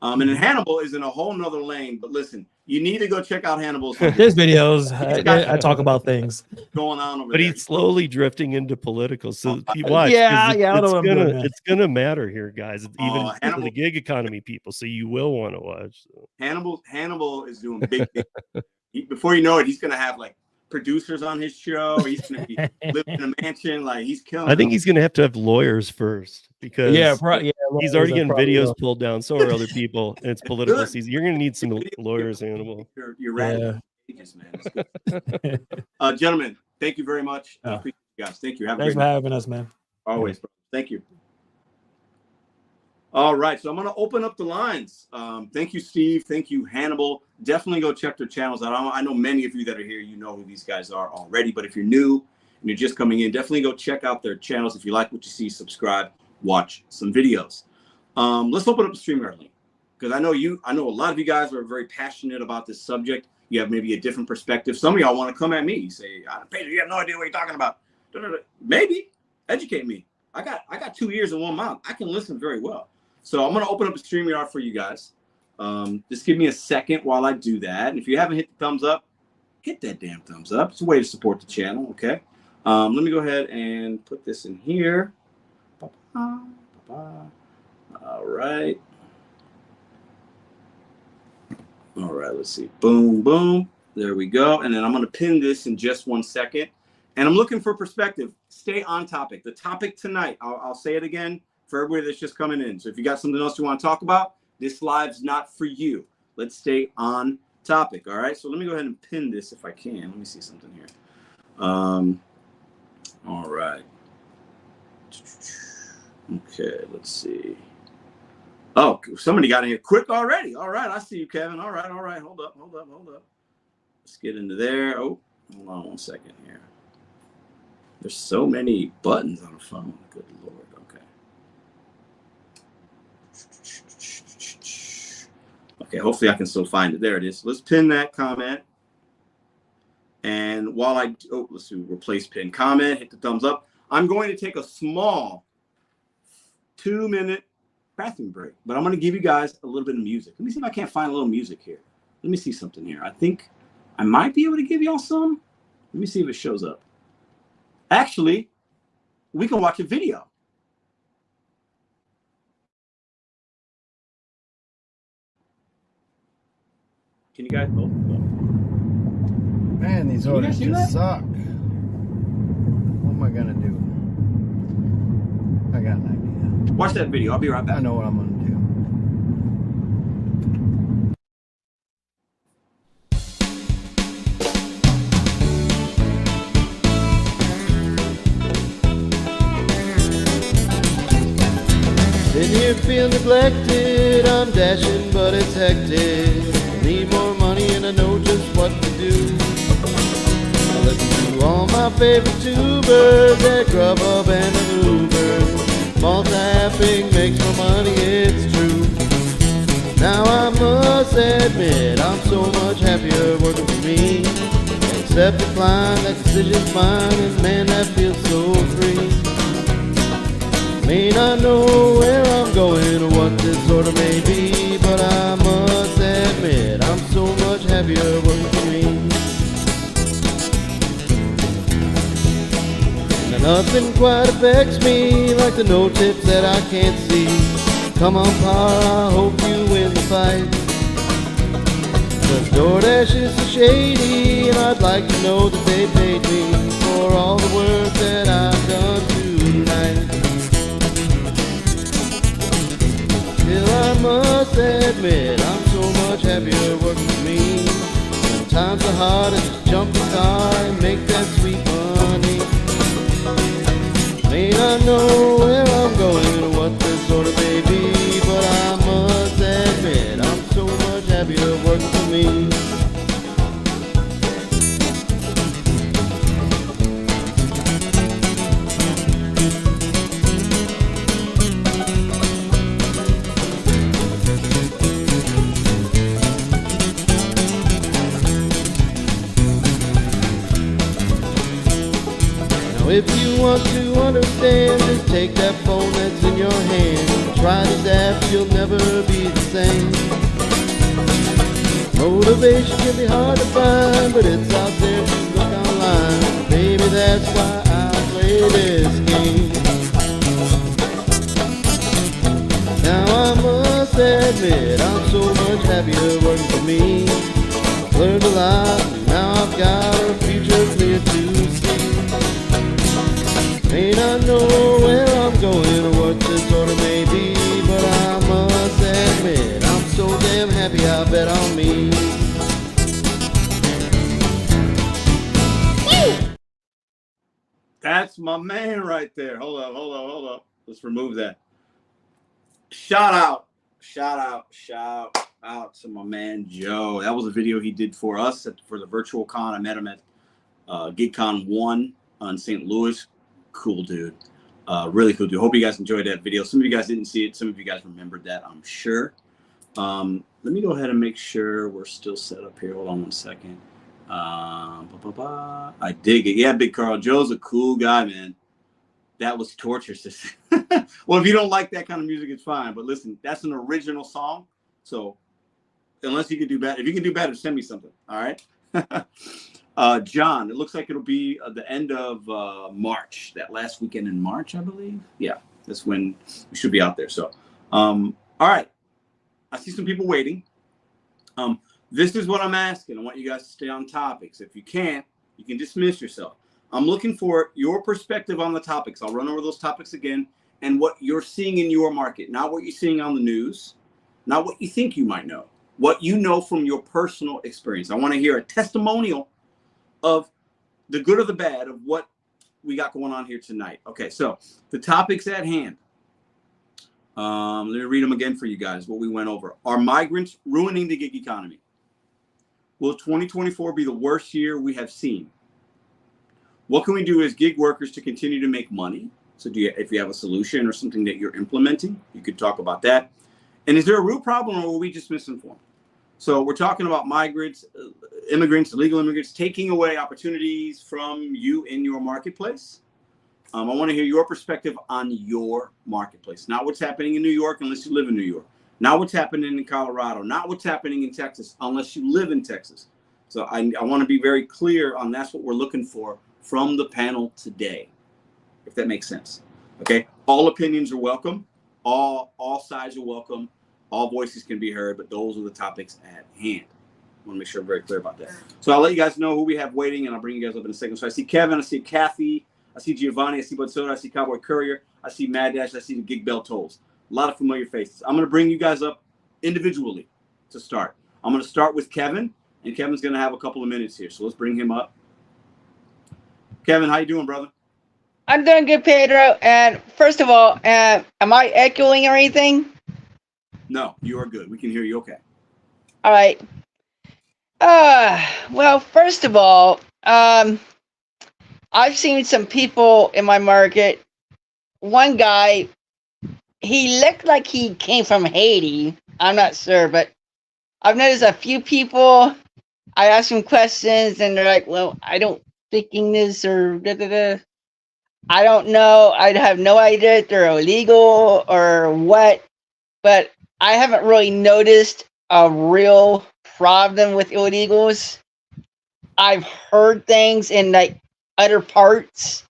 And then Hannibal is in a whole nother lane. But listen, you need to go check out Hannibal's. His videos. I talk about things going on over but there. He's slowly drifting into political. So watch. It's gonna matter here, guys. Even for the gig economy people. So you will want to watch. So. Hannibal is doing big things. Before you know it, he's gonna have like producers on his show. He's gonna be living in a mansion. Like he's killing. I think he's gonna have to have lawyers first because he's already getting videos pulled down. So are other people, and it's political season. You're gonna need some lawyers, Hannibal. You're right, man. Gentlemen, thank you very much. I appreciate you guys. Thank you. Thanks for having us, man. Always, bro. Thank you. All right, so I'm going to open up the lines. Thank you, Steve. Thank you, Hannibal. Definitely go check their channels out. I know many of you that are here, you know who these guys are already. But if you're new and you're just coming in, definitely go check out their channels. If you like what you see, subscribe, watch some videos. Let's open up the StreamYard link. because I know a lot of you guys are very passionate about this subject. You have maybe a different perspective. Some of y'all want to come at me. You say, Pedro, you have no idea what you're talking about. Maybe educate me. I got 2 ears and 1 mouth. I can listen very well. So I'm going to open up the StreamYard for you guys. Just give me a second while I do that. And if you haven't hit the thumbs up, hit that damn thumbs up. It's a way to support the channel. Okay. Let me go ahead and put this in here. All right. All right, let's see. Boom, boom. There we go. And then I'm going to pin this in just 1 second. And I'm looking for perspective. Stay on topic. The topic tonight, I'll say it again for everybody that's just coming in. So if you got something else you want to talk about, this live's not for you. Let's stay on topic. All right. So let me go ahead and pin this if I can. Let me see something here. All right. Okay, let's see. Oh, somebody got in here quick already. All right, I see you, Kevin. All right. Hold up. Let's get into there. Oh, hold on 1 second here. There's so many buttons on the phone. Good Lord. Okay. Okay, hopefully I can still find it. There it is. Let's pin that comment. And while let's do replace pin comment, hit the thumbs up. I'm going to take a small 2-minute bathroom break, but I'm going to give you guys a little bit of music. Let me see if I can't find a little music here. Let me see something here. I think I might be able to give y'all some. Let me see if it shows up. Actually, we can watch a video. Can you guys? Oh. Man, these orders just suck. What am I gonna do? I got an idea. Watch that video. I'll be right back. I know what I'm gonna do. Been here feel neglected, I'm dashing but it's hectic. Need more money and I know just what to do. I listen to all my favorite tubers at Grubhub and Uber. Multi-apping makes more money, it's true. Now I must admit I'm so much happier working for me. Accept decline, that decision's mine, and man that feels so free. May not know where I'm going or what this order may be, but I must admit I'm so much happier working for me. Now nothing quite affects me like the no tips that I can't see. Come on, par, I hope you win the fight. 'Cause DoorDash is so shady, and I'd like to know that they paid me for all the work that I've done tonight. Still I must admit I'm so much happier working for me. When times are hard, I just jump the car and make that sweet money. May not know where I'm going or what this order may be, but I must admit I'm so much happier working for me. If you want to understand, just take that phone that's in your hand. Try this app, you'll never be the same. Motivation can be hard to find, but it's out there if you look online. Baby, that's why I play this game. Now I must admit I'm so much happier working for me. Learned a lot, and now I've got a future clear to see. May not know where I'm going or what this order may be, but I must admit I'm so damn happy I bet on me. That's my man right there. Hold up. Let's remove that. Shout out to my man Joe. That was a video he did for us for the virtual con. I met him at GigCon 1 on St. Louis. Cool dude. Really cool dude. Hope you guys enjoyed that video. Some of you guys didn't see it. Some of you guys remembered that, I'm sure. Let me go ahead and make sure we're still set up here. Hold on one second. I dig it. Yeah, Big Carl. Joe's a cool guy, man. That was torture. Well, if you don't like that kind of music, it's fine. But listen, that's an original song. So unless you can do better, if you can do better, send me something. All right. John, it looks like it'll be the end of March, that last weekend in March, I believe. Yeah, that's when we should be out there. So, all right. I see some people waiting. This is what I'm asking. I want you guys to stay on topics. If you can't, you can dismiss yourself. I'm looking for your perspective on the topics. I'll run over those topics again and what you're seeing in your market, not what you're seeing on the news, not what you think you might know, what you know from your personal experience. I want to hear a testimonial of the good or the bad of what we got going on here tonight. Okay, so the topics at hand. Let me read them again for you guys, what we went over. Are migrants ruining the gig economy? Will 2024 be the worst year we have seen? What can we do as gig workers to continue to make money? So if you have a solution or something that you're implementing, you could talk about that. And is there a real problem, or were we just misinformed? So we're talking about migrants, immigrants, illegal immigrants, taking away opportunities from you in your marketplace. I want to hear your perspective on your marketplace, not what's happening in New York unless you live in New York, not what's happening in Colorado, not what's happening in Texas unless you live in Texas. So I want to be very clear on that's what we're looking for from the panel today, if that makes sense. Okay, all opinions are welcome, all sides are welcome, all voices can be heard, but those are the topics at hand. I want to make sure I'm very clear about that. So I'll let you guys know who we have waiting, and I'll bring you guys up in a second. So I see Kevin, I see Kathy, I see Giovanni, I see Bud Soda, I see Cowboy Courier, I see Mad Dash, I see the Gig Bell Tolls. A lot of familiar faces. I'm going to bring you guys up individually to start. I'm going to start with Kevin, and Kevin's going to have a couple of minutes here. So let's bring him up. Kevin, how you doing, brother? I'm doing good, Pedro. And first of all, am I echoing or anything? No, you are good. We can hear you okay. All right. Well, first of all, I've seen some people in my market. One guy, he looked like he came from Haiti. I'm not sure, but I've noticed a few people. I ask them questions, and they're like, "Well, I don't speak English," or da da da. I don't know. I have no idea if they're illegal or what, but I haven't really noticed a real problem with illegals. I've heard things in like other parts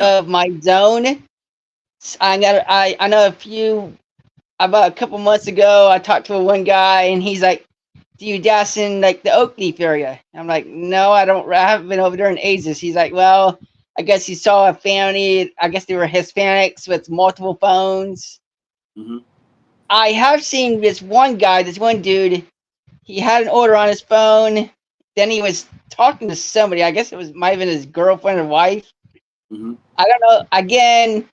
of my zone. I know a few. About a couple months ago, I talked to one guy, and he's like, "Do you dash in like the Oakleaf area?" I'm like, "No, I don't. I haven't been over there in ages." He's like, "Well, I guess he saw a family. I guess they were Hispanics with multiple phones." Mm-hmm. I have seen this one guy, this one dude. He had an order on his phone. Then he was talking to somebody. I guess might have been his girlfriend or wife. Mm-hmm. I don't know. Again,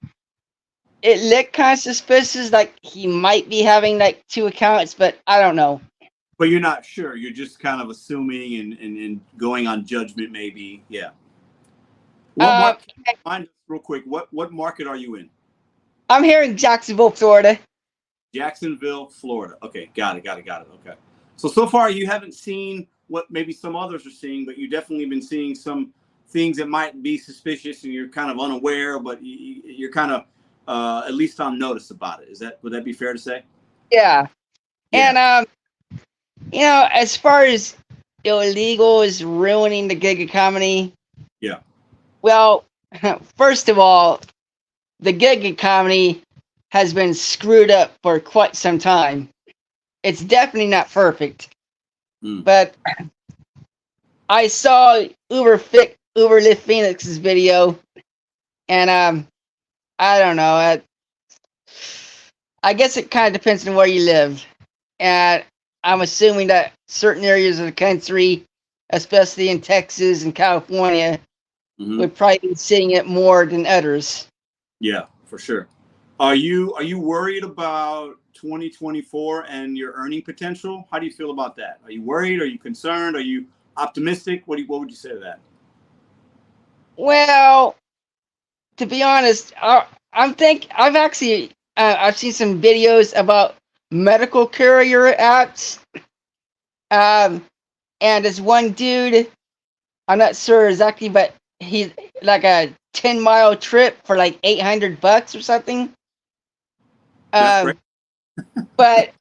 it looked kind of suspicious, like he might be having like two accounts, but I don't know. But you're not sure. You're just kind of assuming and going on judgment, maybe. Yeah. What market, real quick, what market are you in? I'm here in Jacksonville, Florida. Jacksonville, Florida. Okay, got it. Okay. So far you haven't seen what maybe some others are seeing, but you've definitely been seeing some things that might be suspicious, and you're kind of unaware, but you're kind of at least on notice about it. Would that be fair to say? Yeah. And as far as illegal is ruining the gig economy. Yeah. Well, first of all, the gig economy has been screwed up for quite some time. It's definitely not perfect. But I saw Uberlift Phoenix's video, and I don't know. I guess it kind of depends on where you live, and I'm assuming that certain areas of the country, especially in Texas and California, would probably be seeing it more than others. Yeah, for sure. Are you worried about 2024 and your earning potential? How do you feel about that? Are you worried? Are you concerned? Are you optimistic? What would you say to that? Well, to be honest, I've seen some videos about medical carrier apps. And this one dude, I'm not sure exactly, but he's like a 10-mile trip for like $800 or something. That's great. But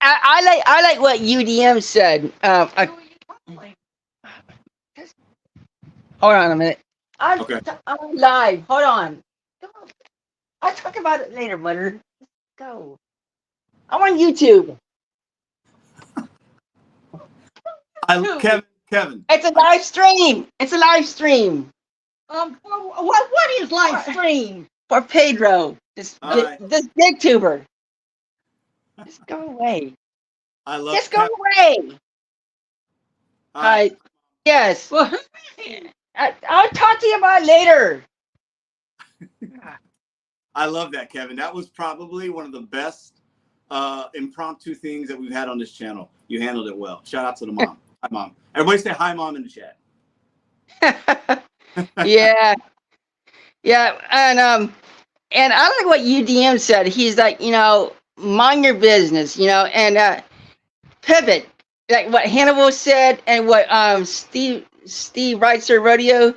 I like what UDM said. Hold on a minute. I'm live. Hold on. I'll talk about it later, butter. Go. I'm on YouTube. Kevin. It's a live stream. It's a live stream. What is live stream? For Pedro, this big tuber. Just go away. Just go away. Hi. Yes. I'll talk to you about it later. I love that, Kevin. That was probably one of the best impromptu things that we've had on this channel. You handled it well. Shout out to the mom. Hi, Mom. Everybody say hi, Mom, in the chat. Yeah. And I like what UDM said. He's like, mind your business, and pivot. Like what Hannibal said and what Steve Reitzer Rodeo.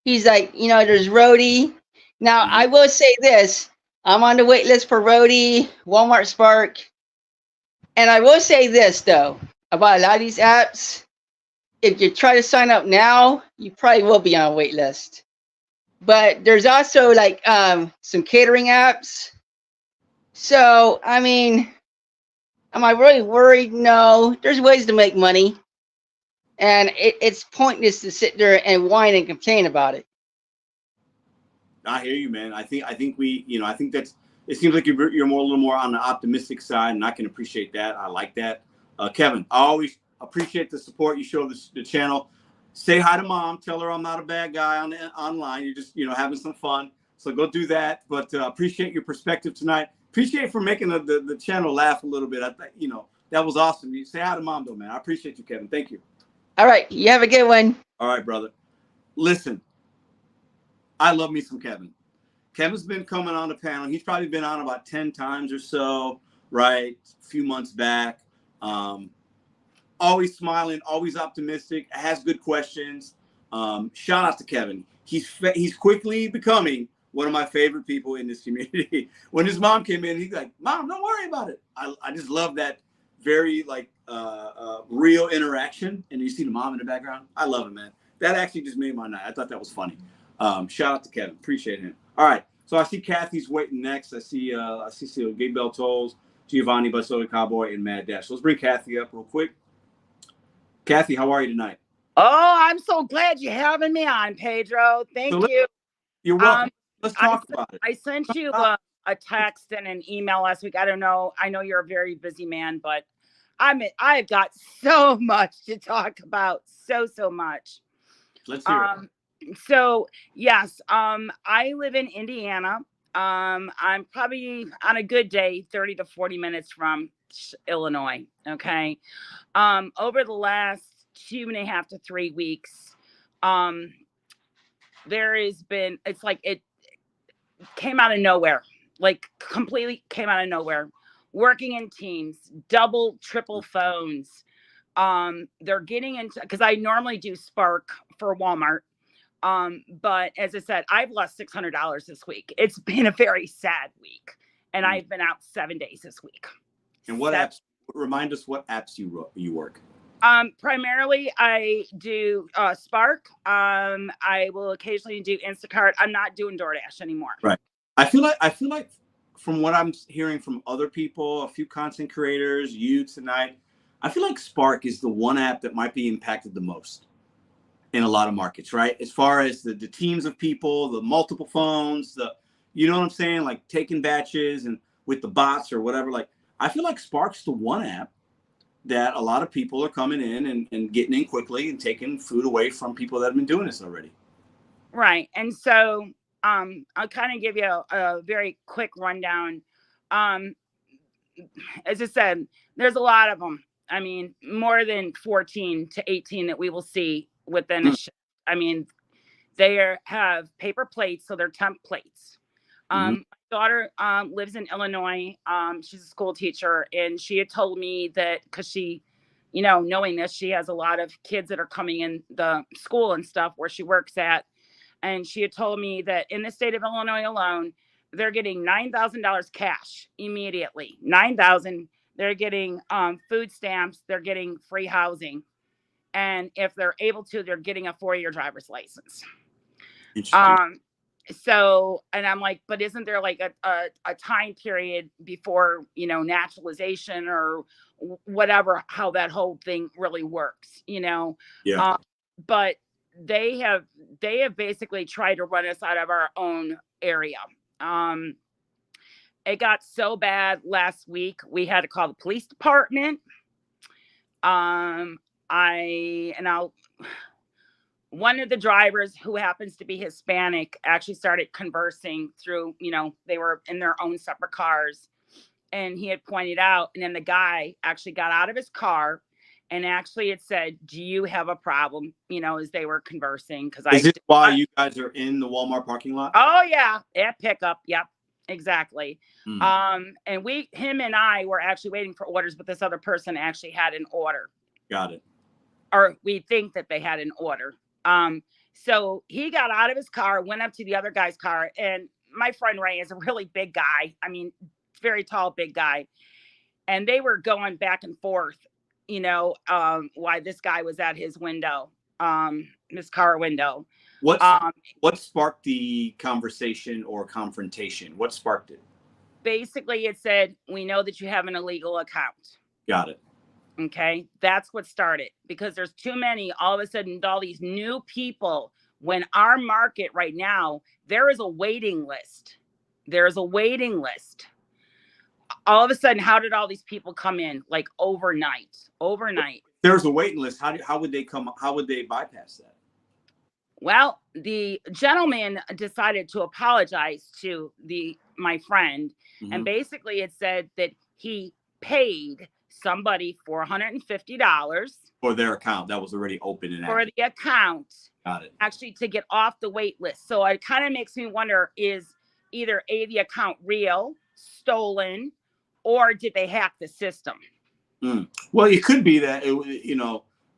He's like, there's Rody. Now I will say this. I'm on the wait list for Rody, Walmart Spark. And I will say this though, about a lot of these apps. If you try to sign up now, you probably will be on a wait list. But there's also like some catering apps. So, I mean, am I really worried? No, there's ways to make money. And it's pointless to sit there and whine and complain about it. I hear you, man. I think we, I think that's, it seems like you're a little more on the optimistic side, and I can appreciate that. I like that. Kevin, I always appreciate the support you show the channel. Say hi to Mom. Tell her I'm not a bad guy online. You're just, having some fun. So go do that. But appreciate your perspective tonight. Appreciate for making the channel laugh a little bit. I think, that was awesome. You say hi to Mom, though, man. I appreciate you, Kevin. Thank you. All right. You have a good one. All right, brother. Listen, I love me some Kevin. Kevin's been coming on the panel. He's probably been on about 10 times or so, right? A few months back. Always smiling, always optimistic, has good questions. Shout out to Kevin. He's quickly becoming one of my favorite people in this community. When his mom came in, he's like, Mom, don't worry about it. I just love that very real interaction. And you see the mom in the background. I love it, man. That actually just made my night. I thought that was funny. Shout out to Kevin. Appreciate him. All right. So I see Kathy's waiting next. I see Gabe Bell Tolls, Giovanni Basola Cowboy, and Mad Dash. So let's bring Kathy up real quick. Kathy, how are you tonight? Oh, I'm so glad you're having me on, Pedro. Thank you. You're welcome. Let's talk about it. I sent you a text and an email last week. I don't know. I know you're a very busy man, but I've got so much to talk about. So much. Let's hear it. So yes, I live in Indiana. I'm probably on a good day 30 to 40 minutes from Illinois. Okay. Over the last 2.5 to 3 weeks, there has been, it's like it came out of nowhere, like completely came out of nowhere. Working in teams, double, triple phones. They're getting into, because I normally do Spark for Walmart. But as I said, I've lost $600 this week. It's been a very sad week, and I've been out 7 days this week. And what apps? Remind us what apps you work. Primarily, I do Spark. I will occasionally do Instacart. I'm not doing DoorDash anymore. Right. I feel like from what I'm hearing from other people, a few content creators, you tonight, I feel like Spark is the one app that might be impacted the most in a lot of markets, right? As far as the teams of people, the multiple phones, you know what I'm saying? Like taking batches and with the bots or whatever. Like, I feel like Spark's the one app that a lot of people are coming in and getting in quickly and taking food away from people that have been doing this already. Right. And so I'll kind of give you a very quick rundown. As I said, there's a lot of them. I mean, more than 14 to 18 that we will see within a shift. I mean, they have paper plates, so they're temp plates. Mhm. My daughter lives in Illinois. She's a school teacher, and she had told me that because she, knowing this, she has a lot of kids that are coming in the school and stuff where she works at. And she had told me that in the state of Illinois alone, they're getting $9,000 cash immediately. 9,000. They're getting food stamps. They're getting free housing. And if they're able to, they're getting a 4-year driver's license. Interesting. So, and I'm like, but isn't there like a time period before, naturalization or whatever, how that whole thing really works, Yeah. But they have basically tried to run us out of our own area. It got so bad last week, we had to call the police department. One of the drivers, who happens to be Hispanic, actually started conversing through, they were in their own separate cars, and he had pointed out, and then the guy actually got out of his car and actually had said, "Do you have a problem?" As they were conversing. Is this why you guys are in the Walmart parking lot? Oh yeah, at pickup. Yep, exactly. Mm. And him and I were actually waiting for orders, but this other person actually had an order. Got it. Or we think that they had an order. So he got out of his car, went up to the other guy's car, and my friend Ray is a really big guy. I mean, very tall, big guy. And they were going back and forth, why this guy was at his window, his car window. What sparked the conversation or confrontation? What sparked it? Basically, it said, "We know that you have an illegal account." Got it. Okay, that's what started, because there's too many, all of a sudden, all these new people. When our market right now, there is a waiting list. There's a waiting list. All of a sudden, how did all these people come in? Like overnight. There's a waiting list. How would they come? How would they bypass that? Well, the gentleman decided to apologize to my friend. Mhm. And basically it said that he paid somebody for $150 For their account that was already open and for active. the account, Got it. actually to get off the wait list. So it kind of makes me wonder, is either the account real, stolen, or did they hack the system? Well, it could be that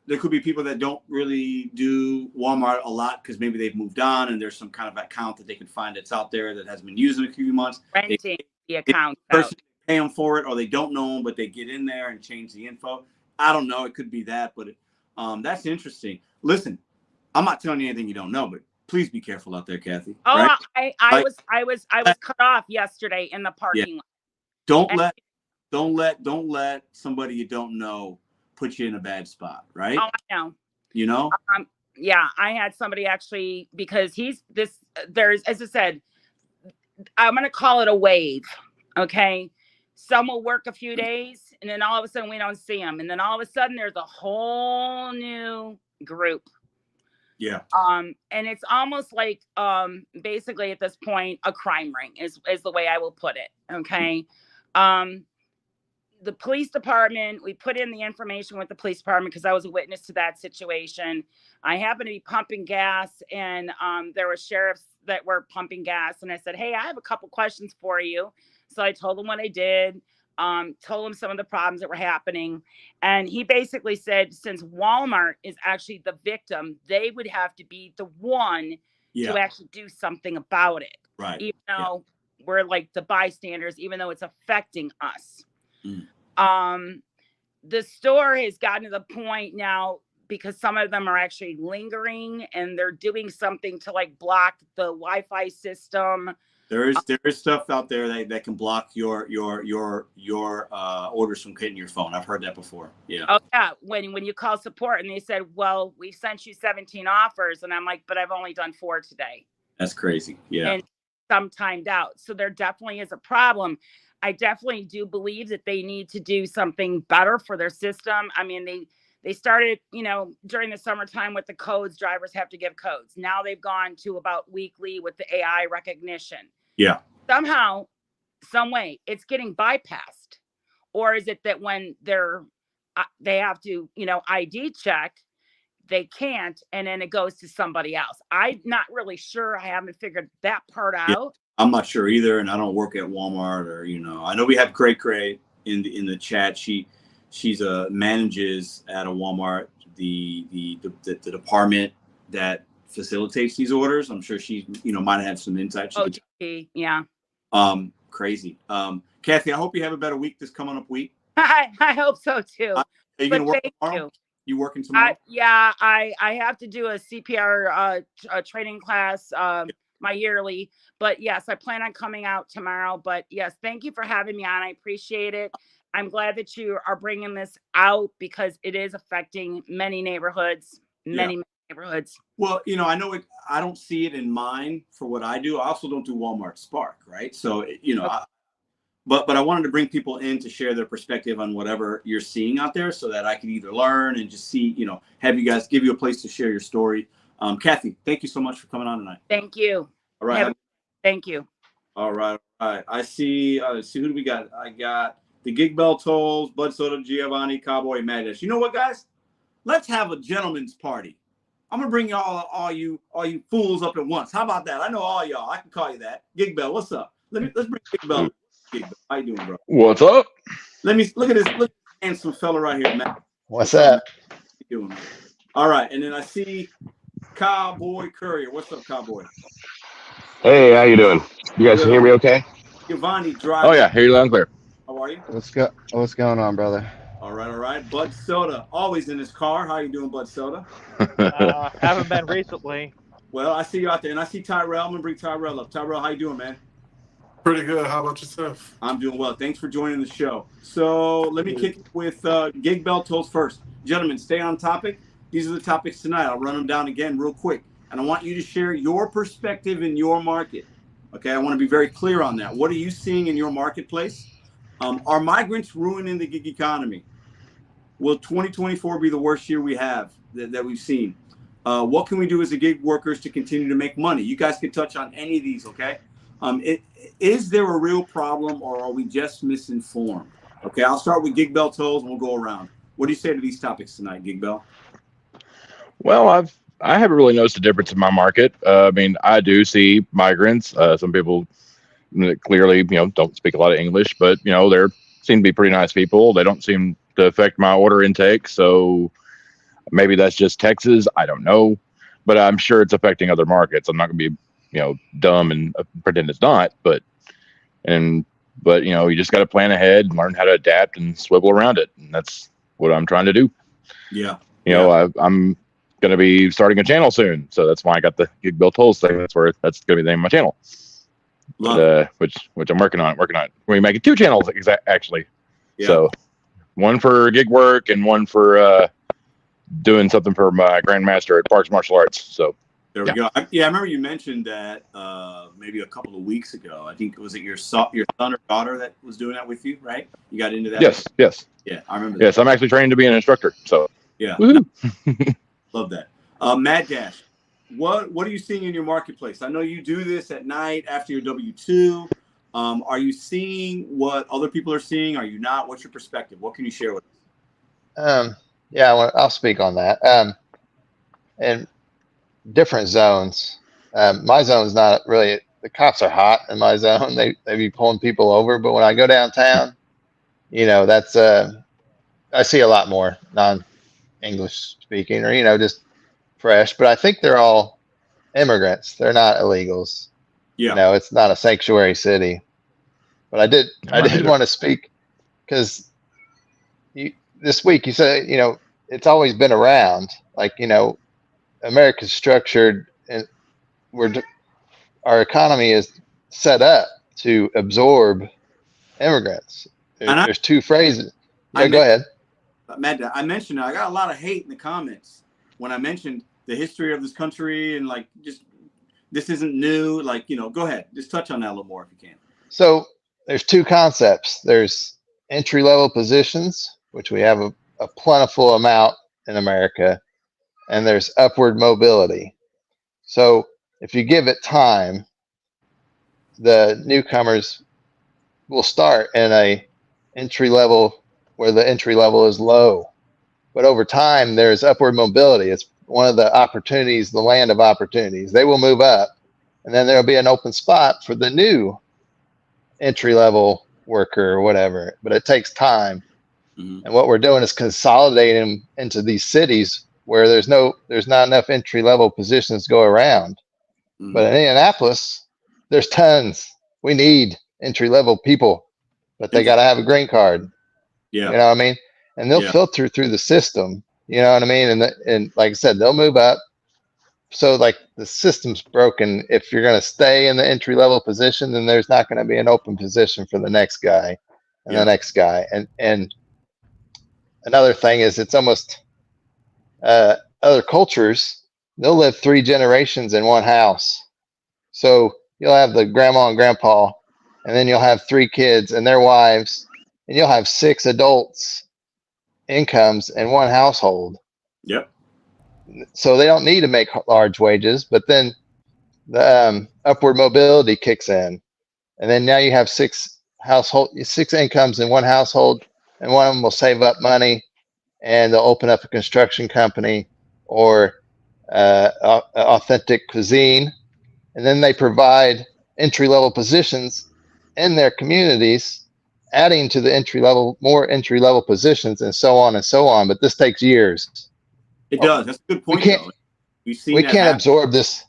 there could be people that don't really do Walmart a lot because maybe they've moved on and there's some kind of account that they can find that's out there that hasn't been used in a few months. Renting the account out. Pay them for it, or they don't know them, but they get in there and change the info. I don't know. It could be that, but that's interesting. Listen, I'm not telling you anything you don't know, but please be careful out there, Kathy. Oh, right? I was cut off yesterday in the parking lot. Don't let somebody you don't know put you in a bad spot, right? Oh, I know. Yeah, I had somebody actually, because there's, as I said, I'm going to call it a wave. Okay. Some will work a few days and then all of a sudden we don't see them. And then all of a sudden there's a whole new group. Yeah. And it's almost like, basically at this point, a crime ring is the way I will put it. Okay. The police department, we put in the information with the police department because I was a witness to that situation. I happened to be pumping gas, and there were sheriffs that were pumping gas. And I said, "Hey, I have a couple questions for you." So I told him what I did, told him some of the problems that were happening. And he basically said, since Walmart is actually the victim, they would have to be the one to actually do something about it. Right. Even though we're like the bystanders, even though it's affecting us. The store has gotten to the point now, because some of them are actually lingering and they're doing something to like block the Wi-Fi system. There is stuff out there that can block your orders from hitting your phone. I've heard that before. Yeah. Oh yeah. When you call support and they said, "Well, we sent you 17 offers," and I'm like, "But I've only done 4 today." That's crazy. Yeah. And some timed out. So there definitely is a problem. I definitely do believe that they need to do something better for their system. I mean, they started, during the summertime with the codes, drivers have to give codes. Now they've gone to about weekly with the AI recognition. Yeah. Somehow, some way, it's getting bypassed. Or is it that when they have to, ID check, they can't, and then it goes to somebody else. I'm not really sure. I haven't figured that part out. I'm not sure either, and I don't work at Walmart, or I know we have Cray in the chat. She's manages at a Walmart the department that facilitates these orders. I'm sure she might have some insight. OTP, yeah. Crazy. Kathy, I hope you have a better week this coming up week. I hope so too. Are you going to work tomorrow? You. You working tomorrow? Yeah, I have to do a CPR training class, my yearly. But yes, I plan on coming out tomorrow. But yes, thank you for having me on. I appreciate it. I'm glad that you are bringing this out because it is affecting many neighborhoods, many neighborhoods. Well, I know it. I don't see it in mine for what I do. I also don't do Walmart Spark, right? So, okay. But I wanted to bring people in to share their perspective on whatever you're seeing out there, so that I can either learn and just see, have you guys, give you a place to share your story. Kathy, thank you so much for coming on tonight. Thank you. All right. Thank you. All right. I see. Let's see, who do we got? I got the Gig Bell Tolls, Blood Soda, Giovanni, Cowboy, Madness. You know what, guys? Let's have a gentleman's party. I'm gonna bring all you fools up at once. How about that? I know all y'all. I can call you that. Gig Bell, what's up? Let's bring Gig Bell. Gig Bell. How you doing, bro? What's up? Let me look at this. Look at this handsome fella right here, Matt. What's up? How you doing, man? All right, and then I see Cowboy Courier. What's up, Cowboy? Hey, how you doing? You guys can hear me okay? Giovanni Drive. Oh yeah, hear you loud and clear. How are you? What's going on, brother? All right. Bud Soda, always in his car. How you doing, Bud Soda? Haven't been recently. Well, I see you out there, and I see Tyrell. I'm gonna bring Tyrell up. Tyrell, how you doing, man? Pretty good. How about yourself? I'm doing well. Thanks for joining the show. So let me kick it with Gig Bell Tolls first. Gentlemen, stay on topic. These are the topics tonight. I'll run them down again real quick. And I want you to share your perspective in your market. Okay, I want to be very clear on that. What are you seeing in your marketplace? Are migrants ruining the gig economy? Will 2024 be the worst year we have that we've seen? What can we do as a gig workers to continue to make money? You guys can touch on any of these, okay? Is there a real problem, or are we just misinformed? Okay, I'll start with Gig Bell Tolls and we'll go around. What do you say to these topics tonight, Gig Bell? Well, I haven't really noticed a difference in my market. I mean, I do see migrants. Some people clearly, don't speak a lot of English, but they seem to be pretty nice people. They don't seem to affect my order intake. So maybe that's just Texas. I don't know, but I'm sure it's affecting other markets. I'm not going to be, dumb and pretend it's not. But you just got to plan ahead and learn how to adapt and swivel around it. And that's what I'm trying to do. Yeah. I'm going to be starting a channel soon, so that's why I got the Gig Bell Tolls thing. That's going to be the name of my channel. Which I'm working on. We're making 2 channels actually. Yeah. So one for gig work and one for doing something for my grandmaster at Parks Martial Arts. So there we go. I remember you mentioned that maybe a couple of weeks ago. I think was it your son or daughter that was doing that with you, right? You got into that. Yes. Yeah, I remember. Yes, I'm actually training to be an instructor. So yeah, love that. Mad Dash, what are you seeing in your marketplace? I know you do this at night after your W-2. Are you seeing what other people are seeing? Are you not? What's your perspective? What can you share with us? Yeah, I'll speak on that. In different zones, my zone's not really. The cops are hot in my zone. They be pulling people over. But when I go downtown, that's I see a lot more non-English speaking, or just fresh. But I think they're all immigrants. They're not illegals. Yeah. It's not a sanctuary city. But I did want to speak because this week you said it's always been around. Like America's structured, and our economy is set up to absorb immigrants. There's 2 phrases. Yeah, go ahead. Matt, I mentioned I got a lot of hate in the comments when I mentioned the history of this country and just this isn't new. Go ahead, just touch on that a little more if you can. So there's 2 concepts. There's entry-level positions, which we have a plentiful amount in America, and there's upward mobility. So if you give it time, the newcomers will start in a entry level where the entry level is low, but over time there's upward mobility. one of the opportunities, the land of opportunities. They will move up, and then there'll be an open spot for the new entry level worker or whatever. But it takes time. Mhm. And what we're doing is consolidating them into these cities where there's not enough entry level positions to go around. Mhm. But in Indianapolis, there's tons. We need entry level people, but they got to have a green card. Yeah. You know what I mean? And they'll Yeah. filter through the system. You know what I mean? And like I said, they'll move up. So like the system's broken. If you're going to stay in the entry level position, then there's not going to be an open position for the next guy and Yeah. the next guy. And another thing is it's almost other cultures, they'll live 3 generations in one house. So you'll have the grandma and grandpa, and then you'll have 3 kids and their wives, and you'll have 6 adults incomes in one household. Yep. So they don't need to make large wages, but then the upward mobility kicks in, and then now you have 6 incomes in one household, and one of them will save up money and they'll open up a construction company or authentic cuisine, and then they provide entry level positions in their communities, adding to the more entry level positions, and so on and so on. But this takes years. It does. That's a good point, though. We can't absorb this.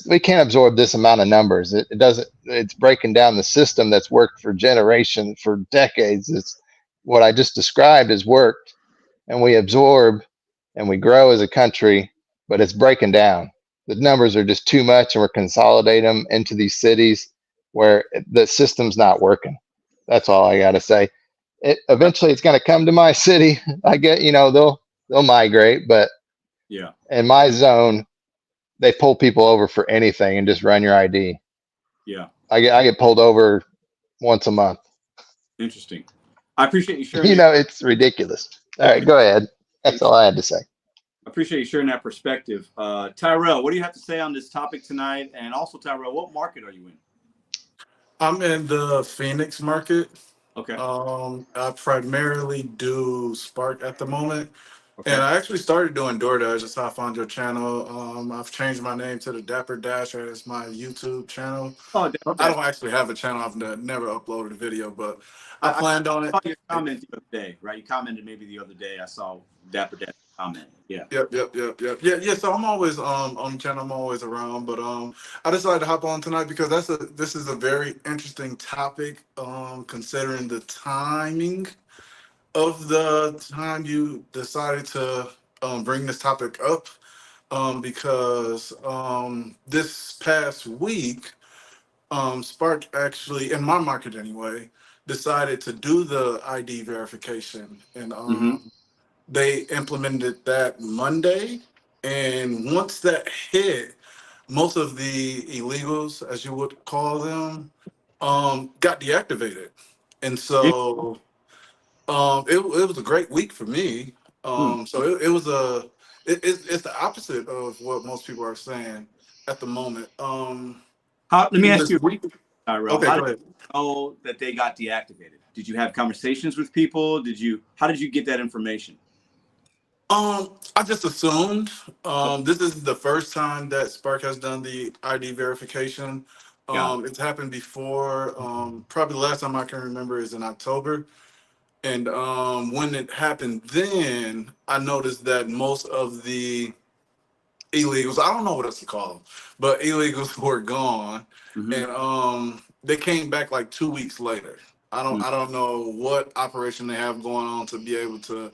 We can't absorb this amount of numbers. It doesn't. It's breaking down the system that's worked for generations, for decades. It's what I just described has worked, and we absorb and we grow as a country, but it's breaking down. The numbers are just too much, and we're consolidating them into these cities where the system's not working. That's all I got to say. Eventually it's going to come to my city. I get, they'll migrate, but yeah, in my zone, they pull people over for anything and just run your ID. Yeah. I get pulled over once a month. Interesting. I appreciate you sharing. It's ridiculous. All right, go ahead. That's all I had to say. I appreciate you sharing that perspective. Tyrell, what do you have to say on this topic tonight? And also, Tyrell, what market are you in? I'm in the Phoenix market. Okay. I primarily do Spark at the moment. Okay. And I actually started doing DoorDash. That's how I found your channel. I've changed my name to the Dapper Dasher. It's my YouTube channel. Oh, I don't actually have a channel. I've never uploaded a video, but I planned on it. I saw your comment the other day, right? You commented maybe the other day. I saw Dapper Dad comment. Yeah. Yep. Yeah. So I'm always on the channel. I'm always around, but I decided to hop on tonight because this is a very interesting topic. Considering the timing of the time you decided to bring this topic up, because this past week, Spark actually, in my market anyway, decided to do the ID verification, and they implemented that Monday. And once that hit, most of the illegals, as you would call them, got deactivated. And so it was a great week for me. So it's the opposite of what most people are saying at the moment. Let me ask this you, week. Tyrell, Okay, how go did ahead. you know that they got deactivated? Did you have conversations with people? How did you get that information? I just assumed. This is the first time that Spark has done the ID verification. It's happened before. Probably the last time I can remember is in October. And when it happened then, I noticed that most of the illegals, I don't know what else to call them, but illegals were gone. And they came back like 2 weeks later. I don't know what operation they have going on to be able to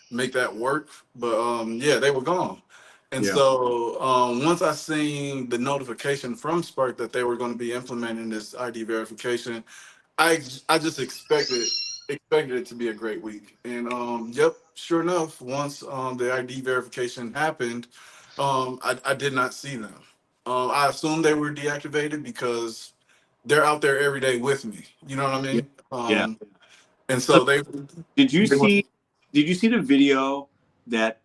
make that work, but yeah, they were gone. And so once I seen the notification from Spark that they were going to be implementing this ID verification, I just expected it to be a great week. And yep, sure enough, once the ID verification happened, I did not see them. I assumed they were deactivated because they're out there every day with me. You know what I mean? Yeah. And so Did you see the video that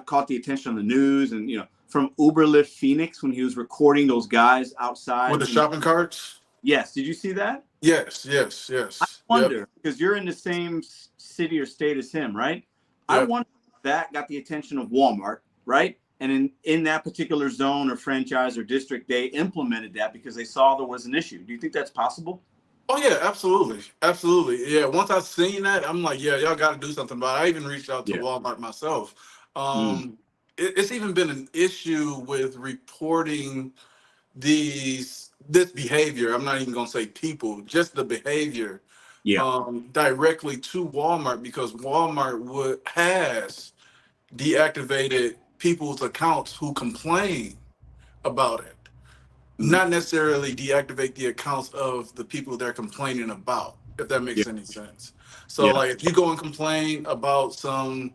caught the attention on the news and from Uberlift Phoenix when he was recording those guys outside with the shopping carts? Yes. Did you see that? Yes. I wonder, because you're in the same city or state as him, right? I wonder if that got the attention of Walmart, right? and in that particular zone or franchise or district, they implemented that because they saw there was an issue. Do you think that's possible? Oh yeah, absolutely, absolutely. Yeah, once I seen that, I'm like, yeah, y'all got to do something about it. I even reached out to Walmart myself. It's even been an issue with reporting this behavior. I'm not even gonna say people, just the behavior, directly to Walmart, because Walmart has deactivated people's accounts who complain about it. Not necessarily deactivate the accounts of the people they're complaining about, if that makes any sense. So like if you go and complain about some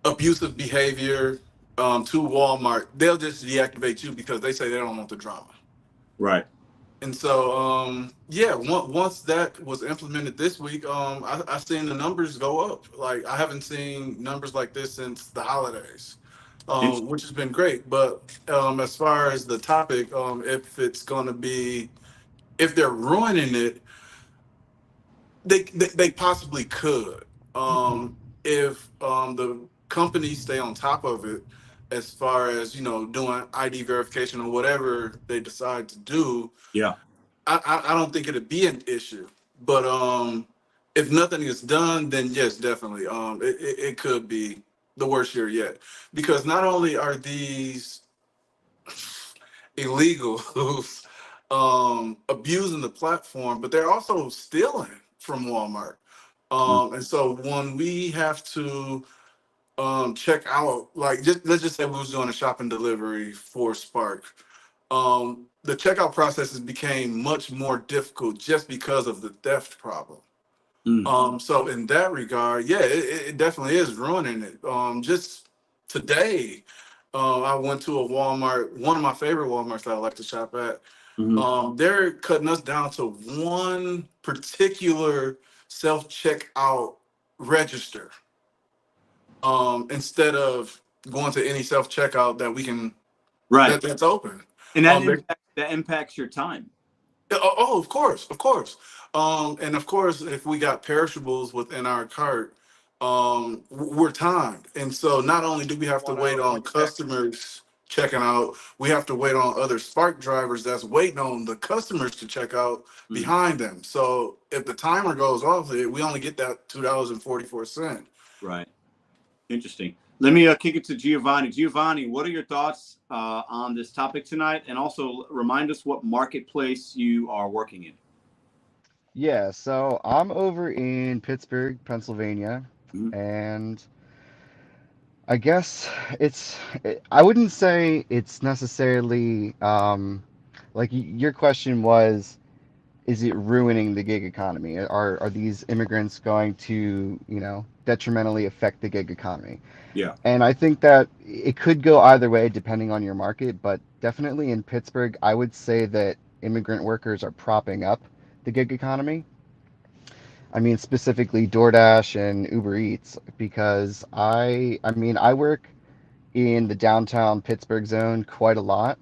abusive behavior to Walmart, they'll just deactivate you because they say they don't want the drama. Right. And so once that was implemented this week, I seen the numbers go up. Like I haven't seen numbers like this since the holidays. Which has been great. But as far as the topic, if they're ruining it, they possibly could. If the companies stay on top of it, as far as doing ID verification or whatever they decide to do. Yeah, I don't think it'd be an issue. But if nothing is done, then yes, definitely. It could be the worst year yet, because not only are these illegals abusing the platform, but they're also stealing from Walmart. And so when we have to check out, like let's just say we was doing a shopping delivery for Spark, the checkout processes became much more difficult just because of the theft problem. So in that regard, yeah, it definitely is ruining it. Just today, I went to a Walmart, one of my favorite Walmarts that I like to shop at. They're cutting us down to one particular self-checkout register, instead of going to any self-checkout that we can, that's open. And that impacts your time. Oh, of course. And of course, if we got perishables within our cart, we're timed. And so not only do we have to wait on customers checking out, we have to wait on other Spark drivers that's waiting on the customers to check out behind them. So if the timer goes off, we only get that $2.44. Right. Interesting. Let me kick it to Giovanni. Giovanni, what are your thoughts on this topic tonight? And also remind us what marketplace you are working in. Yeah, so I'm over in Pittsburgh, Pennsylvania, and I guess I wouldn't say it's necessarily, like your question was, is it ruining the gig economy? Are these immigrants going to, detrimentally affect the gig economy? Yeah. And I think that it could go either way depending on your market, but definitely in Pittsburgh, I would say that immigrant workers are propping up the gig economy. I mean, specifically DoorDash and Uber Eats, because I work in the downtown Pittsburgh zone quite a lot,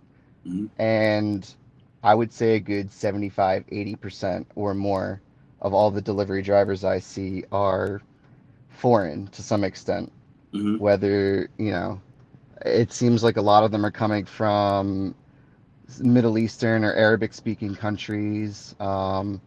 and I would say a good 75-80% or more of all the delivery drivers I see are foreign to some extent. Whether, it seems like a lot of them are coming from Middle Eastern or Arabic speaking countries, a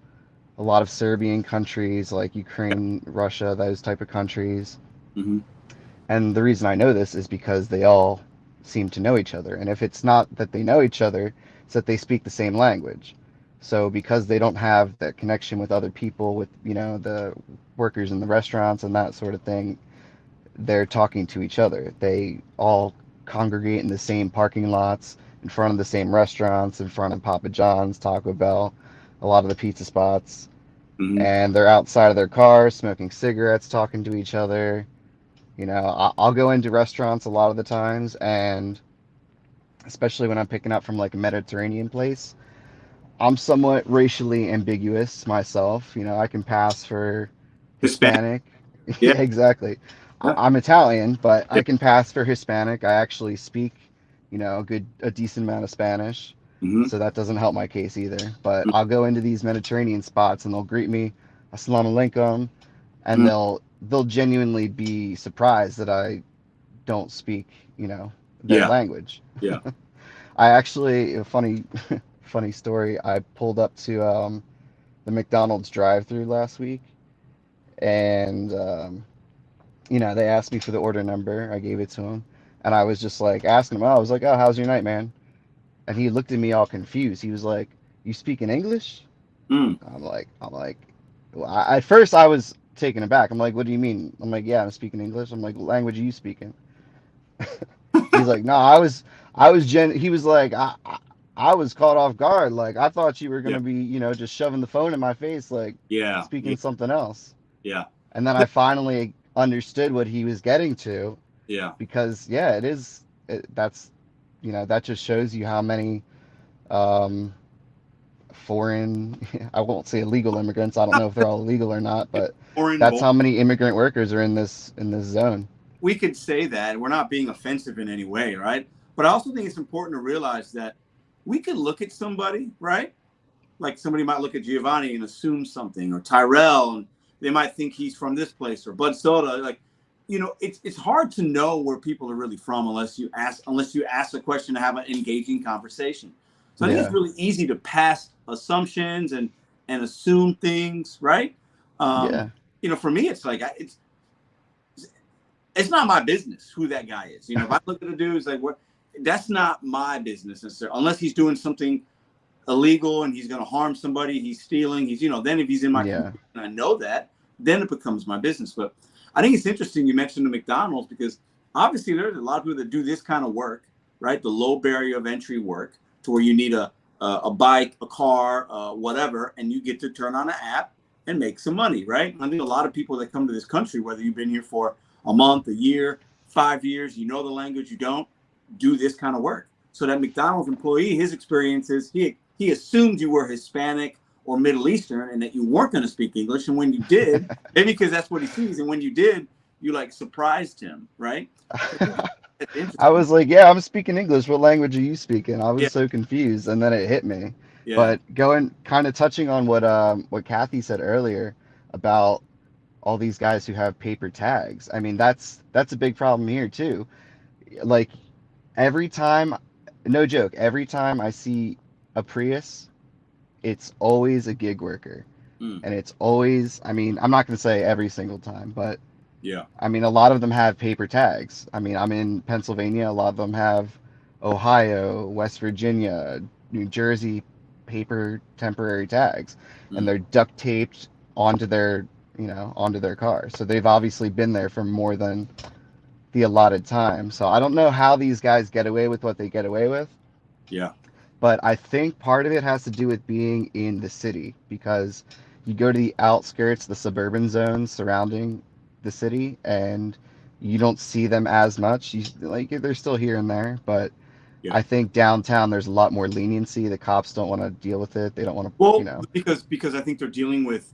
lot of Serbian countries like Ukraine, Russia, those type of countries. And the reason I know this is because they all seem to know each other. And if it's not that they know each other, it's that they speak the same language. So because they don't have that connection with other people, with, the workers in the restaurants and that sort of thing, they're talking to each other. They all congregate in the same parking lots, in front of the same restaurants, in front of Papa John's, Taco Bell, a lot of the pizza spots. And they're outside of their cars smoking cigarettes, talking to each other. I'll go into restaurants a lot of the times, and especially when I'm picking up from like a Mediterranean place, I'm somewhat racially ambiguous myself. I can pass for Hispanic. Yeah, exactly. I'm Italian, but I can pass for Hispanic. I actually speak, a decent amount of Spanish. So that doesn't help my case either. But I'll go into these Mediterranean spots and they'll greet me, Assalamu alaikum, and they'll genuinely be surprised that I don't speak, their Yeah. language. Yeah. I actually, a funny funny story. I pulled up to the McDonald's drive-through last week, and they asked me for the order number. I gave it to him, and I was just like asking him. I was like, "Oh, how's your night, man?" And he looked at me all confused. He was like, "You speaking English?" Mm. I'm like, well, at first I was taken aback. I'm like, "What do you mean?" I'm like, "Yeah, I'm speaking English." I'm like, "What language are you speaking?" He's like, "No, he was like, I was caught off guard. Like, I thought you were Yeah. gonna be, just shoving the phone in my face, like Yeah. speaking something else." Yeah. And then I finally understood what he was getting to, Yeah. because yeah, it is. That's, that just shows you how many um, foreign, I won't say illegal immigrants. I don't know if they're all illegal or not, but Foreign that's born. how many immigrant workers are in this zone. We could say that. We're not being offensive in any way, right? But I also think it's important to realize that we could look at somebody, right? Like somebody might look at Giovanni and assume something, or Tyrell, and they might think he's from this place, or Bud Soda. Like, it's hard to know where people are really from unless you ask a question to have an engaging conversation. So I think it's Yeah. really easy to pass assumptions and assume things, right? Yeah. For me, it's like it's not my business who that guy is. If I look at a dude, it's like, what? That's not my business necessarily, unless he's doing something illegal and he's going to harm somebody, he's stealing, then if he's in my community and I know that, then it becomes my business. But I think it's interesting you mentioned the McDonald's, because obviously there's a lot of people that do this kind of work, right? The low barrier of entry work, to where you need a bike, a car, whatever, and you get to turn on an app and make some money, right? I think a lot of people that come to this country, whether you've been here for a month, a year, 5 years, you know the language, you don't, do this kind of work. So that McDonald's employee, his experience is he assumed you were Hispanic or Middle Eastern and that you weren't going to speak English. And when you did, maybe because that's what he sees, and when you did, you like surprised him, right? I was like, "Yeah, I'm speaking English. What language are you speaking?" I was Yeah. so confused, and then it hit me. Yeah. But kind of touching on what Kathy said earlier about all these guys who have paper tags. I mean, that's a big problem here too. Like, every time, no joke, every time I see a Prius, it's always a gig worker. Mm. And it's always, I mean, I'm not going to say every single time, but Yeah. I mean, a lot of them have paper tags. I mean, I'm in Pennsylvania, a lot of them have Ohio, West Virginia, New Jersey paper temporary tags, and they're duct taped onto their car. So they've obviously been there for more than the allotted time. So I don't know how these guys get away with what they get away with. Yeah. But I think part of it has to do with being in the city, because you go to the outskirts, the suburban zones surrounding the city, and you don't see them as much. They're still here and there, but Yeah. I think downtown there's a lot more leniency. The cops don't want to deal with it. They don't want to, Well, because I think they're dealing with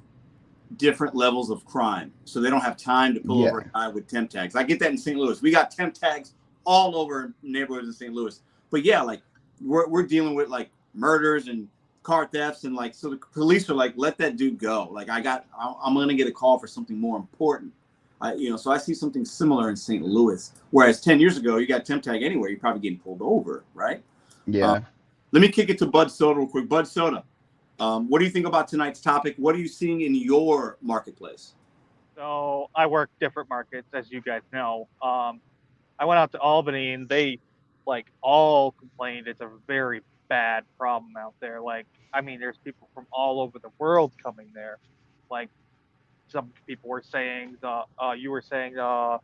different levels of crime, so they don't have time to pull over a guy with temp tags. I get that in St. Louis. We got temp tags all over neighborhoods in St. Louis. But yeah, like we're dealing with like murders and car thefts, and like, so the police are like, let that dude go. Like I'm gonna get a call for something more important. So I see something similar in St. Louis. Whereas 10 years ago, you got temp tag anywhere, you're probably getting pulled over, right? Yeah. Let me kick it to Bud Soda real quick. Bud Soda, what do you think about tonight's topic? What are you seeing in your marketplace? So I work different markets, as you guys know. I went out to Albany, and they all complained it's a very bad problem out there. I mean, there's people from all over the world coming there. Like, some people were saying you were saying the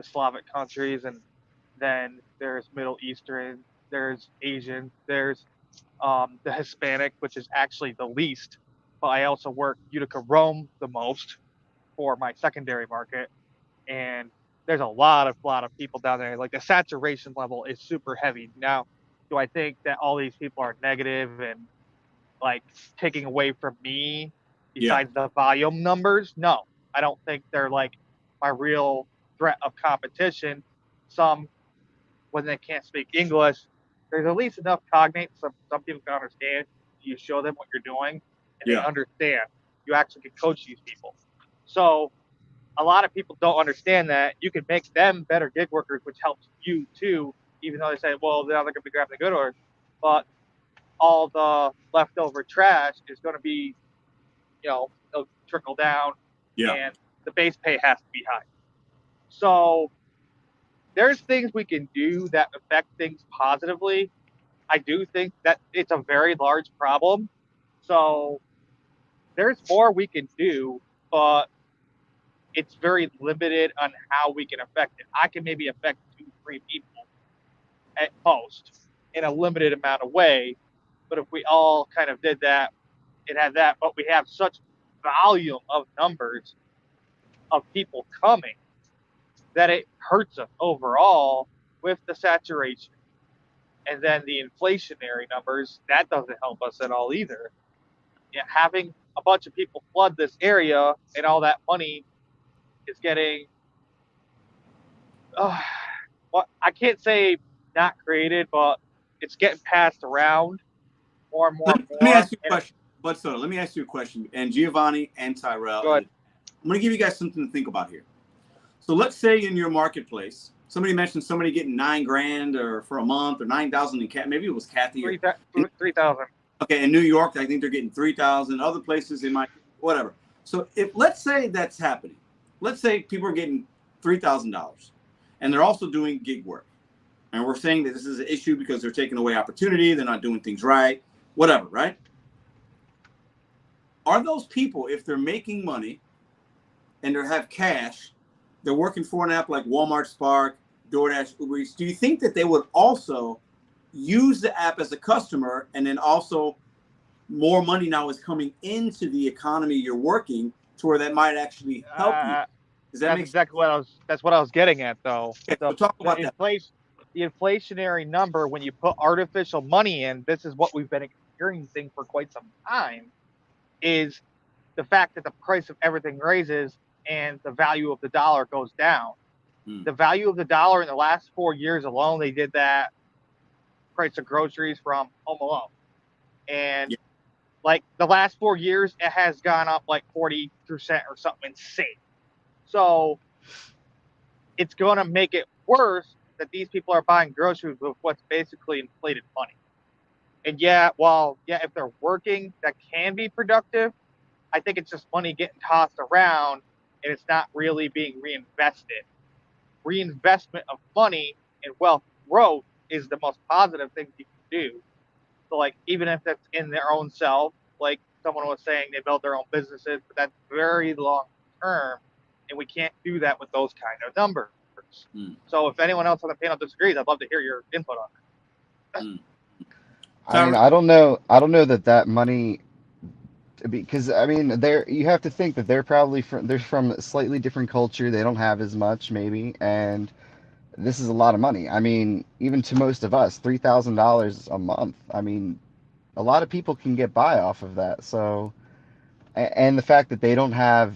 Slavic countries, and then there's Middle Eastern, there's Asian, there's the Hispanic, which is actually the least. But I also work Utica Rome the most for my secondary market, and there's a lot of people down there. Like, the saturation level is super heavy. Now, do I think that all these people are negative and taking away from me besides the volume numbers? No, I don't think they're my real threat of competition. Some, when they can't speak English, there's at least enough cognate some people can understand. You show them what you're doing, and they understand. You actually can coach these people. So a lot of people don't understand that you can make them better gig workers, which helps you too, even though they say, well, now they're going to be grabbing the good orders, but all the leftover trash is going to be, it'll trickle down, and the base pay has to be high. So there's things we can do that affect things positively. I do think that it's a very large problem. So there's more we can do, but it's very limited on how we can affect it. I can maybe affect 2-3 people at most in a limited amount of way. But if we all kind of did that, it had that, but we have such volume of numbers of people coming that it hurts us overall with the saturation. And then the inflationary numbers, that doesn't help us at all either. Yeah, having a bunch of people flood this area and all that money is getting, well, I can't say not created, but it's getting passed around more and more. Let me ask you a question. Let me ask you a question. And Giovanni and Tyrell, Go ahead. I'm going to give you guys something to think about here. So let's say in your marketplace, somebody mentioned somebody getting $9,000 or for a month or 9,000 in cat. Maybe it was Kathy. 3,000. Okay, in New York, I think they're getting 3,000. Other places, they might, whatever. So if let's say that's happening, let's say people are getting $3,000, and they're also doing gig work, and we're saying that this is an issue because they're taking away opportunity, they're not doing things right, whatever, right? Are those people, if they're making money and they have cash, they're working for an app like Walmart, Spark, DoorDash, Uber Eats, do you think that they would also use the app as a customer, and then also more money now is coming into the economy you're working to where that might actually help you? Does that That's make exactly that's what I was getting at, though. Okay, so talk about that. The inflationary number, when you put artificial money in, this is what we've been experiencing for quite some time, is the fact that the price of everything raises and the value of the dollar goes down. The value of the dollar in the last 4 years alone, they did that price of groceries from Home Alone. And like the last 4 years, it has gone up like 40% or something insane. So it's going to make it worse that these people are buying groceries with what's basically inflated money. And if they're working, that can be productive. I think it's just money getting tossed around and it's not really being reinvested. Reinvestment of money and wealth growth is the most positive thing you can do. So like, even if that's in their own self, like someone was saying, they build their own businesses, but that's very long term. And we can't do that with those kind of numbers. So if anyone else on the panel disagrees, I'd love to hear your input on it. I mean, I don't know that money, because I mean, you have to think that they're probably from a slightly different culture. They don't have as much maybe, and this is a lot of money. I mean, even to most of us, $3,000 a month. I mean, a lot of people can get by off of that. So, and the fact that they don't have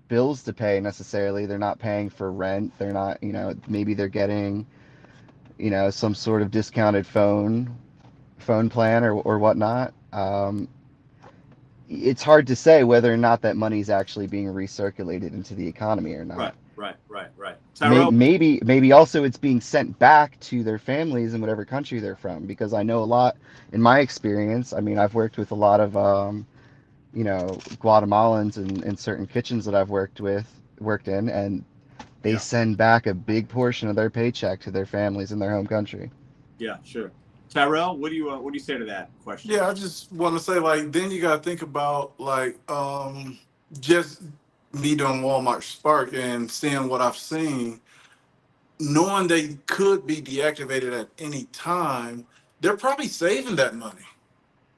bills to pay necessarily, they're not paying for rent, they're not, maybe they're getting, some sort of discounted phone plan or whatnot. It's hard to say whether or not that money is actually being recirculated into the economy or not. Right. Maybe also it's being sent back to their families in whatever country they're from, because I know a lot, in my experience, I mean, I've worked with a lot of Guatemalans in certain kitchens that I've worked in, and they send back a big portion of their paycheck to their families in their home country. Yeah, sure. Tyrell, what do you say to that question? Yeah, I just want to say, like, then you got to think about, like, just me doing Walmart Spark and seeing what I've seen, knowing they could be deactivated at any time, they're probably saving that money,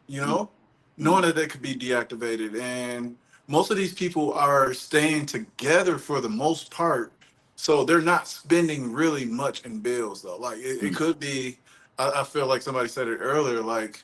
knowing that they could be deactivated. And most of these people are staying together for the most part, so they're not spending really much in bills, though. Like, it could be, I feel like somebody said it earlier, like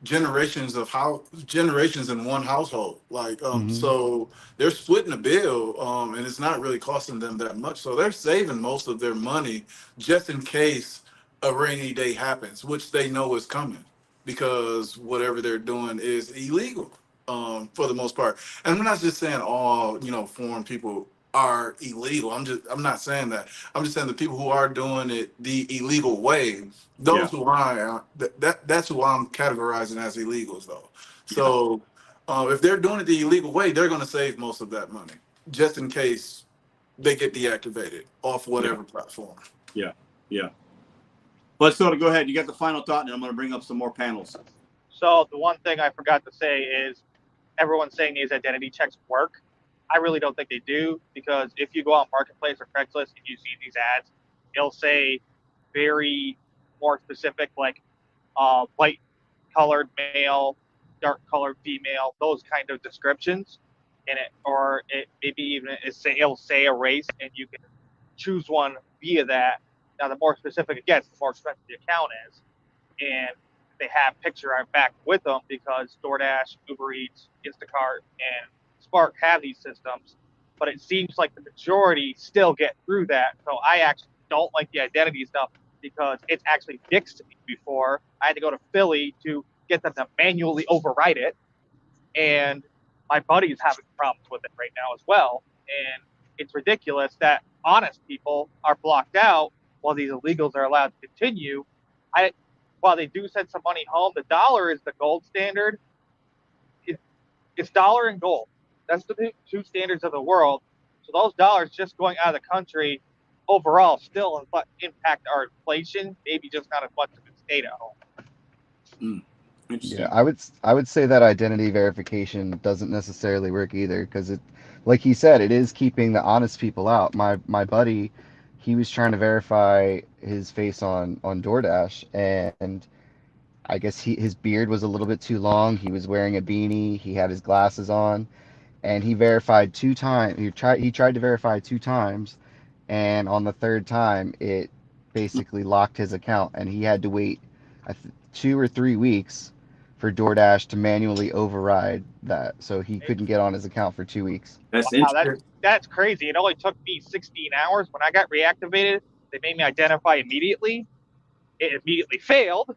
generations in one household. Like, so they're splitting a bill, and it's not really costing them that much. So they're saving most of their money just in case a rainy day happens, which they know is coming, because whatever they're doing is illegal, for the most part. And I'm not just saying all, foreign people are illegal. I'm not saying that. I'm just saying the people who are doing it the illegal way, those who that's who I'm categorizing as illegals though. So if they're doing it the illegal way, they're going to save most of that money just in case they get deactivated off whatever platform. Yeah. Let's sort of go ahead. You got the final thought, and I'm going to bring up some more panels. So the one thing I forgot to say is everyone's saying these identity checks work. I really don't think they do, because if you go on Marketplace or Craigslist and you see these ads, it'll say very more specific, like light colored male, dark colored female, those kind of descriptions in it, or it maybe even it'll say a race, and you can choose one via that. Now, the more specific it gets, the more expensive the account is, and they have picture art back with them because DoorDash, Uber Eats, Instacart, and Spark have these systems, but it seems like the majority still get through that. So I actually don't like the identity stuff because it's actually fixed me before. I had to go to Philly to get them to manually override it, and my buddy's having problems with it right now as well. And it's ridiculous that honest people are blocked out while these illegals are allowed to continue. While they do send some money home, the dollar is the gold standard. It's dollar and gold. That's the two standards of the world. So those dollars just going out of the country overall still impact our inflation, maybe just not as much as it stayed at home. Yeah, I would say that identity verification doesn't necessarily work either, because it, like he said, it is keeping the honest people out. My buddy, he was trying to verify his face on DoorDash, and I guess his beard was a little bit too long. He was wearing a beanie. He had his glasses on, and he verified 2 times. He tried to verify 2 times, and on the 3rd time, it basically locked his account, and he had to wait 2 or 3 weeks for DoorDash to manually override that, so he couldn't get on his account for 2 weeks. That's crazy. It only took me 16 hours. When I got reactivated, they made me identify immediately. It immediately failed,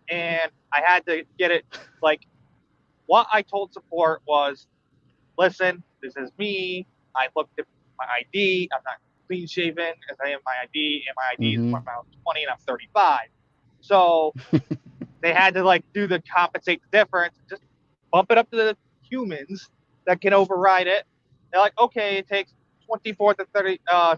and I had to get it. Like, what I told support was, listen, this is me. I looked at my ID. I'm not clean shaven as I am my ID, and my ID is when I'm 20 and I'm 35. So they had to do the compensate the difference, just bump it up to the humans that can override it. They're like, okay, it takes 24 to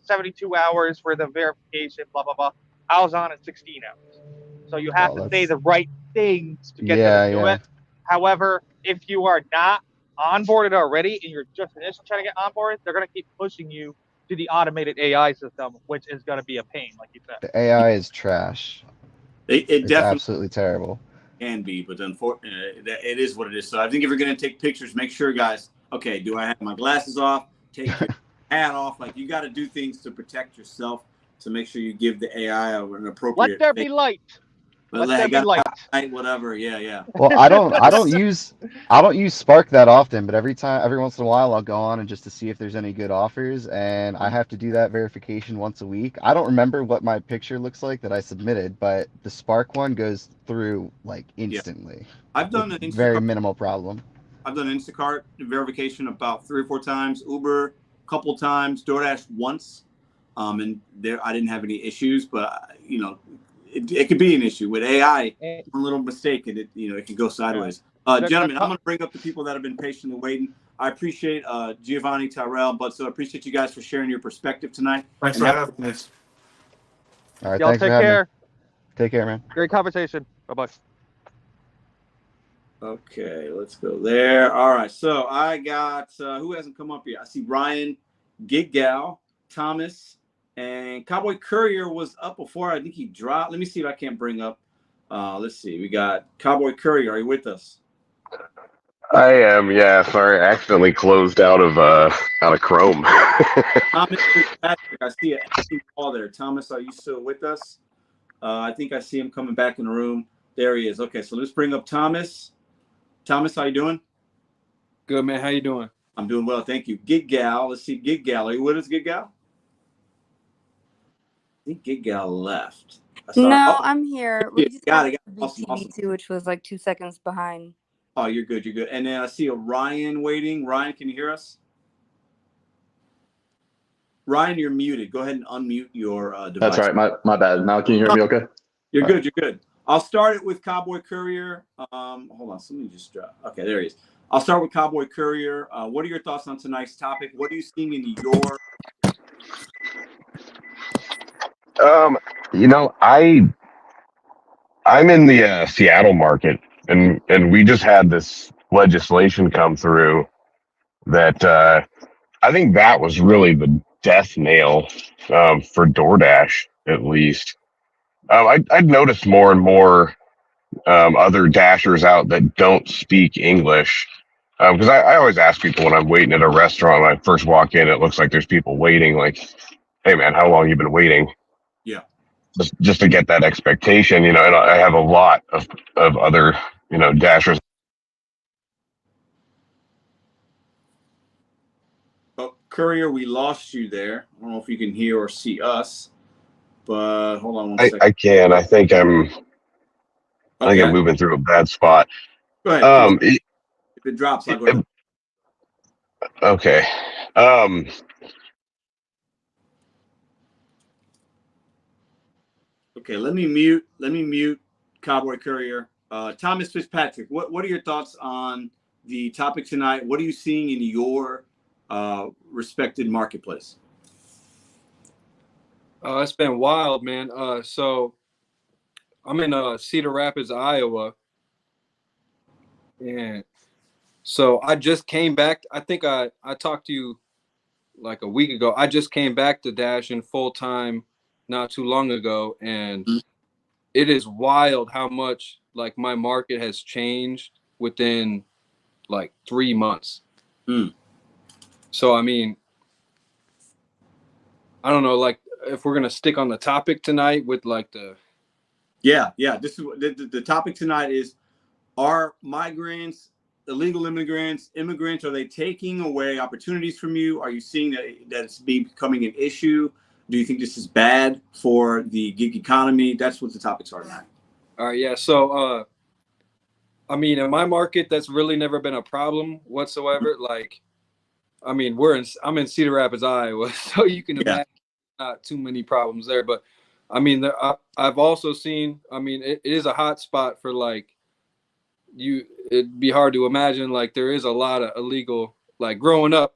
72 hours for the verification, blah, blah, blah. I was on in 16 hours. So you have to say the right things to get them to do it. However, if you are not onboarded already and you're just initially trying to get onboarded, they're going to keep pushing you to the automated AI system, which is going to be a pain, like you said. The AI is trash. It's definitely absolutely terrible. Can be, but unfortunately, it is what it is. So I think if you're going to take pictures, make sure, guys, okay, do I have my glasses off? Take your hat off. Like, you got to do things to protect yourself, to make sure you give the AI an appropriate. Let there be light. Let there be light. Whatever. Yeah. Well, I don't use Spark that often, but every once in a while I'll go on and just to see if there's any good offers, and I have to do that verification once a week. I don't remember what my picture looks like that I submitted, but the Spark one goes through instantly. Yeah. I've done an very minimal problem. I've done Instacart verification about 3 or 4 times, Uber a couple times, DoorDash once, and there I didn't have any issues, but it could be an issue with AI. One little mistake, and it can go sideways. Gentlemen, I'm going to bring up the people that have been patiently waiting. I appreciate Giovanni, Tyrell, but I appreciate you guys for sharing your perspective tonight. Thanks for having us. All right, y'all thanks take for having care. Me. Take care, man. Great conversation. Bye-bye. Okay, let's go there. All right, so I got who hasn't come up yet? I see Ryan, Gig Gal, Thomas, and Cowboy Courier was up before. I think he dropped. Let me see if I can't bring up. Let's see. We got Cowboy Courier. Are you with us? I am. Yeah. Sorry, I accidentally closed out of Chrome. Thomas, Patrick, I see it. Call there. Thomas, are you still with us? I think I see him coming back in the room. There he is. Okay, so let's bring up Thomas. Thomas, how you doing? Good, man. How you doing? I'm doing well, thank you. Gig Gal. Let's see. Gig Gal. Are you with us, Gig Gal? I think Gig Gal left. No, I'm here. We just got it. Awesome. Which was 2 seconds behind. Oh, you're good. You're good. And then I see a Ryan waiting. Ryan, can you hear us? Ryan, you're muted. Go ahead and unmute your device. That's right. My bad. Now can you hear me okay? You're good. You're good. I'll start it with Cowboy Courier. Hold on. Somebody just dropped. Okay, there he is. I'll start with Cowboy Courier. What are your thoughts on tonight's topic? What are you seeing in your? You know, I'm in the Seattle market, and we just had this legislation come through that I think that was really the death nail for DoorDash, at least. I'd noticed more and more other dashers out that don't speak English. Because I always ask people when I'm waiting at a restaurant, when I first walk in, it looks like there's people waiting, like, hey, man, how long you been waiting? Yeah. Just to get that expectation, you know, and I have a lot of other, you know, dashers. Oh, Courier, we lost you there. I don't know if you can hear or see us, but hold on one second. I can. I think I'm moving through a bad spot. Go ahead. If it drops, I'll go ahead. Okay. Okay, let me mute Cowboy Courier. Thomas Fitzpatrick, what are your thoughts on the topic tonight? What are you seeing in your respected marketplace? It's been wild, man. So I'm in Cedar Rapids, Iowa, and so I just came back. I think I talked to you like a week ago. I just came back to Dashing full time not too long ago, and it is wild how much like my market has changed within like 3 months. So I mean, I don't know, like if we're gonna stick on the topic tonight with like the this is the topic tonight is, are migrants, illegal immigrants, are they taking away opportunities from you? Are you seeing that it's becoming an issue? Do you think this is bad for the gig economy? That's what the topics are tonight. All right, yeah. So I mean, in my market, that's really never been a problem whatsoever. Like, I mean, I'm in Cedar Rapids, Iowa, so you can imagine not too many problems there. But I mean, I've also seen, I mean, it is a hot spot for like it'd be hard to imagine, like there is a lot of illegal, like growing up,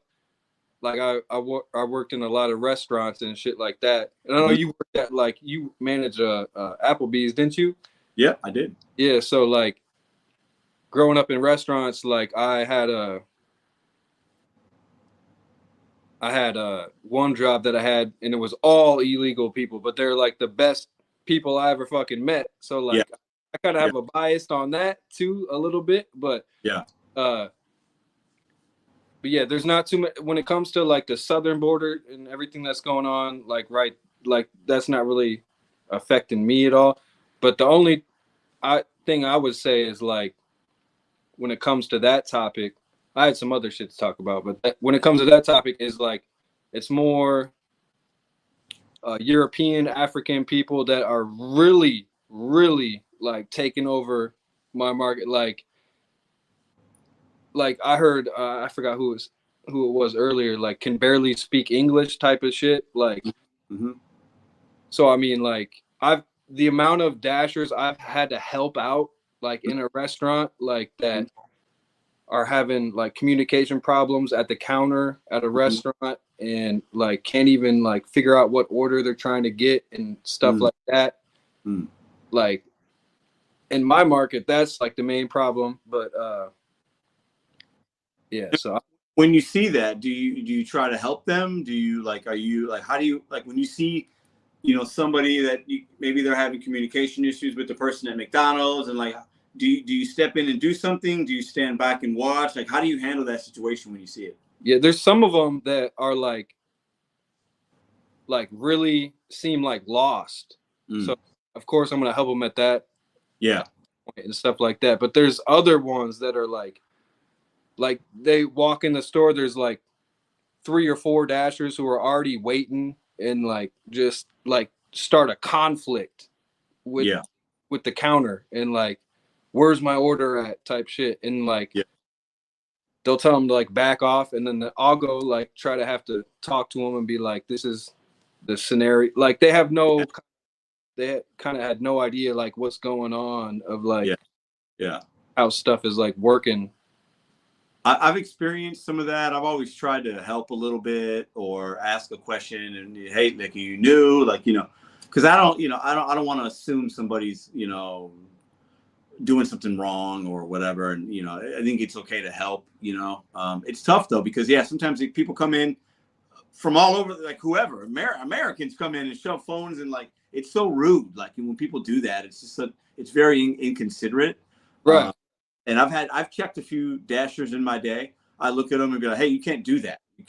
like I worked in a lot of restaurants and shit like that. And I know you worked at, like, you managed Applebee's, didn't you? Yeah, I did. Yeah, so like growing up in restaurants, like I had one job that I had, and it was all illegal people, but they're like the best people I ever fucking met. So like I kind of have a bias on that too, a little bit, but yeah, there's not too much when it comes to like the southern border and everything that's going on, like like that's not really affecting me at all. But the only thing I would say is, like, when it comes to that topic, I had some other shit to talk about, but when it comes to that topic is like, it's more European, African people that are really, really like taking over my market. Like I heard, I forgot who it was earlier, like can barely speak English type of shit. Like, so I mean, like the amount of dashers I've had to help out, like in a restaurant, like that are having like communication problems at the counter at a restaurant, and like can't even like figure out what order they're trying to get and stuff like that. Like in my market, that's like the main problem. But yeah, so when you see that, do you try to help them? Do you like, are you like, how do you, like, when you see, you know, somebody that maybe they're having communication issues with the person at McDonald's, and like, do you step in and do something? Do you stand back and watch? Like, how do you handle that situation when you see it? Yeah, there's some of them that are like really seem like lost. So of course I'm gonna help them at that. Yeah. And stuff like that. But there's other ones that are like they walk in the store, there's like 3 or 4 dashers who are already waiting and like just like start a conflict with the counter and like, where's my order at type shit. And like they'll tell them to like back off, and then I'll go like try to have to talk to them and be like, this is the scenario. Like they kind of had no idea like what's going on of like how stuff is like working. I've experienced some of that. I've always tried to help a little bit or ask a question and, hey, like you knew, like, because I don't want to assume somebody's, doing something wrong or whatever. And, I think it's okay to help, it's tough though, because sometimes people come in from all over, like whoever, Americans come in and shove phones and like, it's so rude. Like when people do that, it's just, it's very inconsiderate. Right. And I've checked a few Dashers in my day. I look at them and be like, hey, you can't do that. You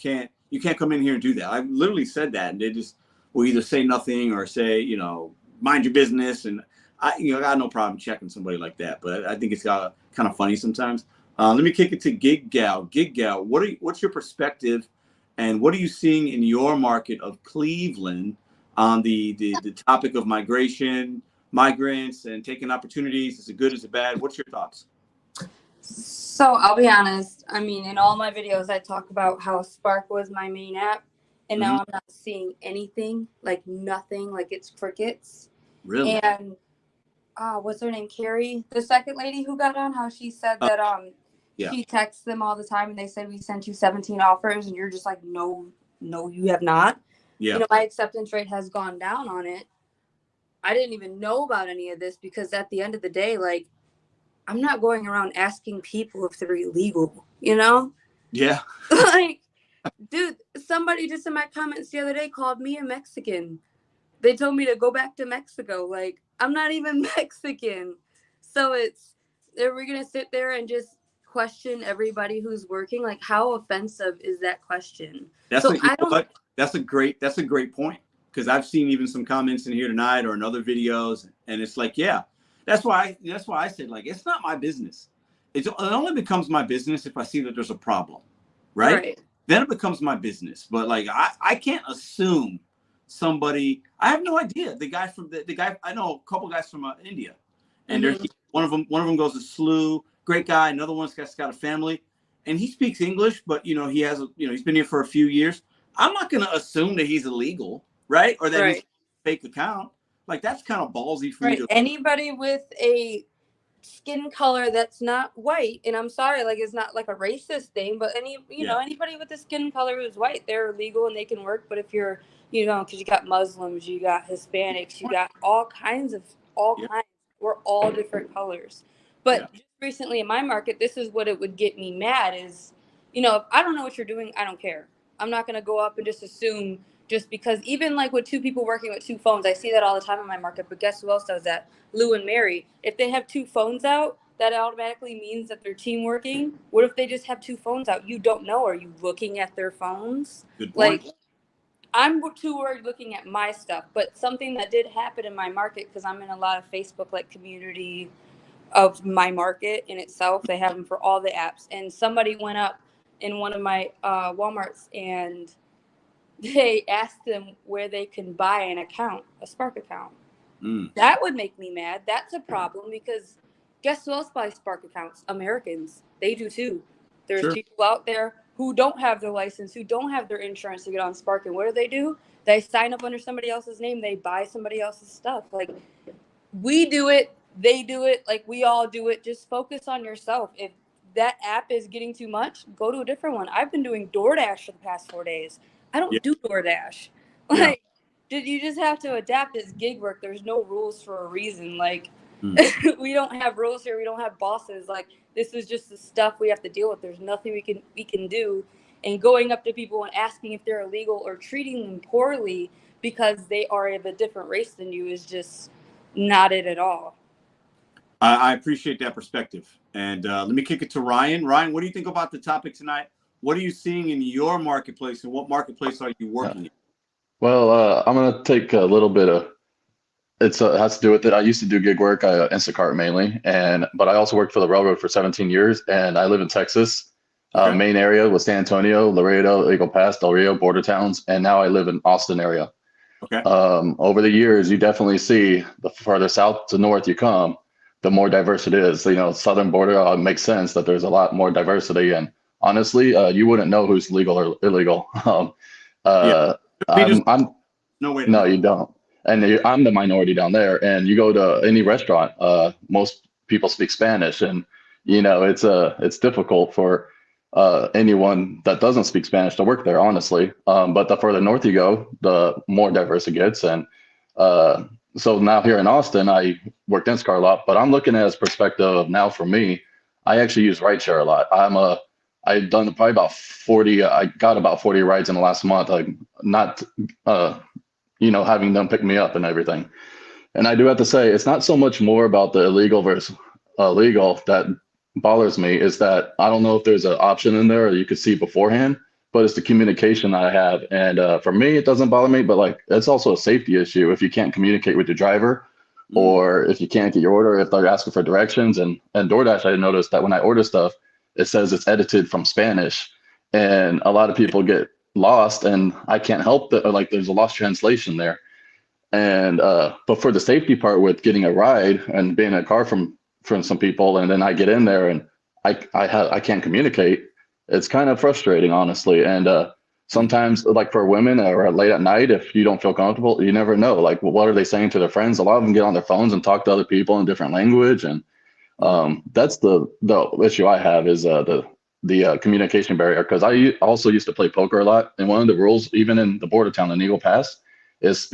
can't come in here and do that. I've literally said that, and they just will either say nothing or say, mind your business. And I got no problem checking somebody like that. But I think it's kind of funny sometimes. Let me kick it to Gig Gal. Gig Gal, what's your perspective, and what are you seeing in your market of Cleveland on the topic of migration, migrants, and taking opportunities? Is it good? Is it bad? What's your thoughts? So I'll be honest. I mean, in all my videos, I talk about how Spark was my main app, and now I'm not seeing anything, like nothing, like it's crickets. Really? And what's her name? Carrie, the second lady who got on, how she said that she texts them all the time, and they said we sent you 17 offers, and you're just like, no, you have not. Yeah. My acceptance rate has gone down on it. I didn't even know about any of this because at the end of the day, like, I'm not going around asking people if they're illegal, Yeah. Like, dude, somebody just in my comments the other day called me a Mexican. They told me to go back to Mexico. Like, I'm not even Mexican. So we're going to sit there and just question everybody who's working. Like, how offensive is that question? That's a great point. Because I've seen even some comments in here tonight or in other videos, and it's like, that's why I said, like, it's not my business. It only becomes my business if I see that there's a problem, right? Then it becomes my business. But like, I can't assume somebody. I have no idea. The guy I know a couple guys from India, and one of them goes to SLU. Great guy. Another one's got a family, and he speaks English, but he has he's been here for a few years. I'm not going to assume that he's illegal, right? Or that he's a fake account. Like, that's kind of ballsy for me to. Anybody with a skin color that's not white, and I'm sorry, like, it's not like a racist thing, but anybody with a skin color who's white, they're legal and they can work. But if you're, because you got Muslims, you got Hispanics, you got all kinds. We're all different colors. But just recently in my market, this is what it would get me mad is, if I don't know what you're doing, I don't care. I'm not going to go up and just assume. Just because even like with two people working with two phones, I see that all the time in my market. But guess who else does that? Lou and Mary. If they have two phones out, that automatically means that they're team working. What if they just have two phones out? You don't know. Are you looking at their phones? Good point. Like, I'm too worried looking at my stuff. But something that did happen in my market, because I'm in a lot of Facebook like community of my market in itself. They have them for all the apps. And somebody went up in one of my Walmarts and they asked them where they can buy an account, a Spark account. That would make me mad. That's a problem because guess who else buys Spark accounts? Americans. They do too. There's people out there who don't have their license, who don't have their insurance to get on Spark. And what do? They sign up under somebody else's name. They buy somebody else's stuff. Like, we do it. They do it. Like, we all do it. Just focus on yourself. If that app is getting too much, go to a different one. I've been doing DoorDash for the past 4 days. I don't do DoorDash. Like, did you just have to adapt as gig work? There's no rules for a reason. Like, we don't have rules here. We don't have bosses. Like, this is just the stuff we have to deal with. There's nothing we can do. And going up to people and asking if they're illegal or treating them poorly because they are of a different race than you is just not it at all. I appreciate that perspective. And let me kick it to Ryan. Ryan, what do you think about the topic tonight? What are you seeing in your marketplace, and what marketplace are you working in? Well, I'm going to take a little bit of it has to do with it. I used to do gig work, Instacart mainly, but I also worked for the railroad for 17 years, and I live in Texas. Main area was San Antonio, Laredo, Eagle Pass, Del Rio, border towns, and now I live in Austin area. Okay. Over the years, you definitely see the further south to north you come, the more diverse it is. Southern border makes sense that there's a lot more diversity, and honestly, you wouldn't know who's legal or illegal. I'm No way to no, know. you don't. And I'm the minority down there. And you go to any restaurant, most people speak Spanish, and it's difficult for anyone that doesn't speak Spanish to work there, honestly. But the further north you go, the more diverse it gets. And so now here in Austin, I worked Instacart a lot, but I'm looking at it as perspective of now for me, I actually use rideshare a lot. I've done probably about 40. I got about 40 rides in the last month. I'm not, having them pick me up and everything. And I do have to say, it's not so much more about the illegal versus legal that bothers me. Is that I don't know if there's an option in there or you could see beforehand, but it's the communication I have. And for me, it doesn't bother me, but like it's also a safety issue if you can't communicate with your driver, or if you can't get your order, if they're asking for directions. And DoorDash, I noticed that when I order stuff, it says it's edited from Spanish, and a lot of people get lost, and I can't help that. Like there's a lost translation there. And but for the safety part with getting a ride and being in a car from some people, and then I get in there and I can't communicate, it's kind of frustrating, honestly. And sometimes, like for women or late at night, if you don't feel comfortable, you never know. Like, what are they saying to their friends? A lot of them get on their phones and talk to other people in different language, and that's the issue I have is the communication barrier. Because I also used to play poker a lot, and one of the rules, even in the border town in Eagle Pass, is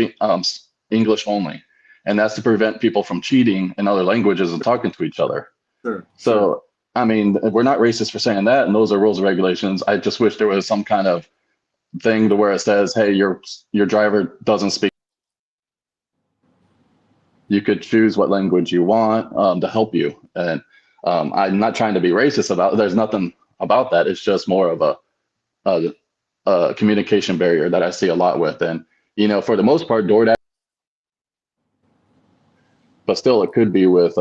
English only, and that's to prevent people from cheating in other languages and talking to each other. Sure. So, I mean, we're not racist for saying that, and those are rules and regulations. I just wish there was some kind of thing to where it says, hey, your driver doesn't speak. You could choose what language you want to help you. And I'm not trying to be racist about it. There's nothing about that. It's just more of a communication barrier that I see a lot with. And, for the most part, DoorDash, but still it could be with,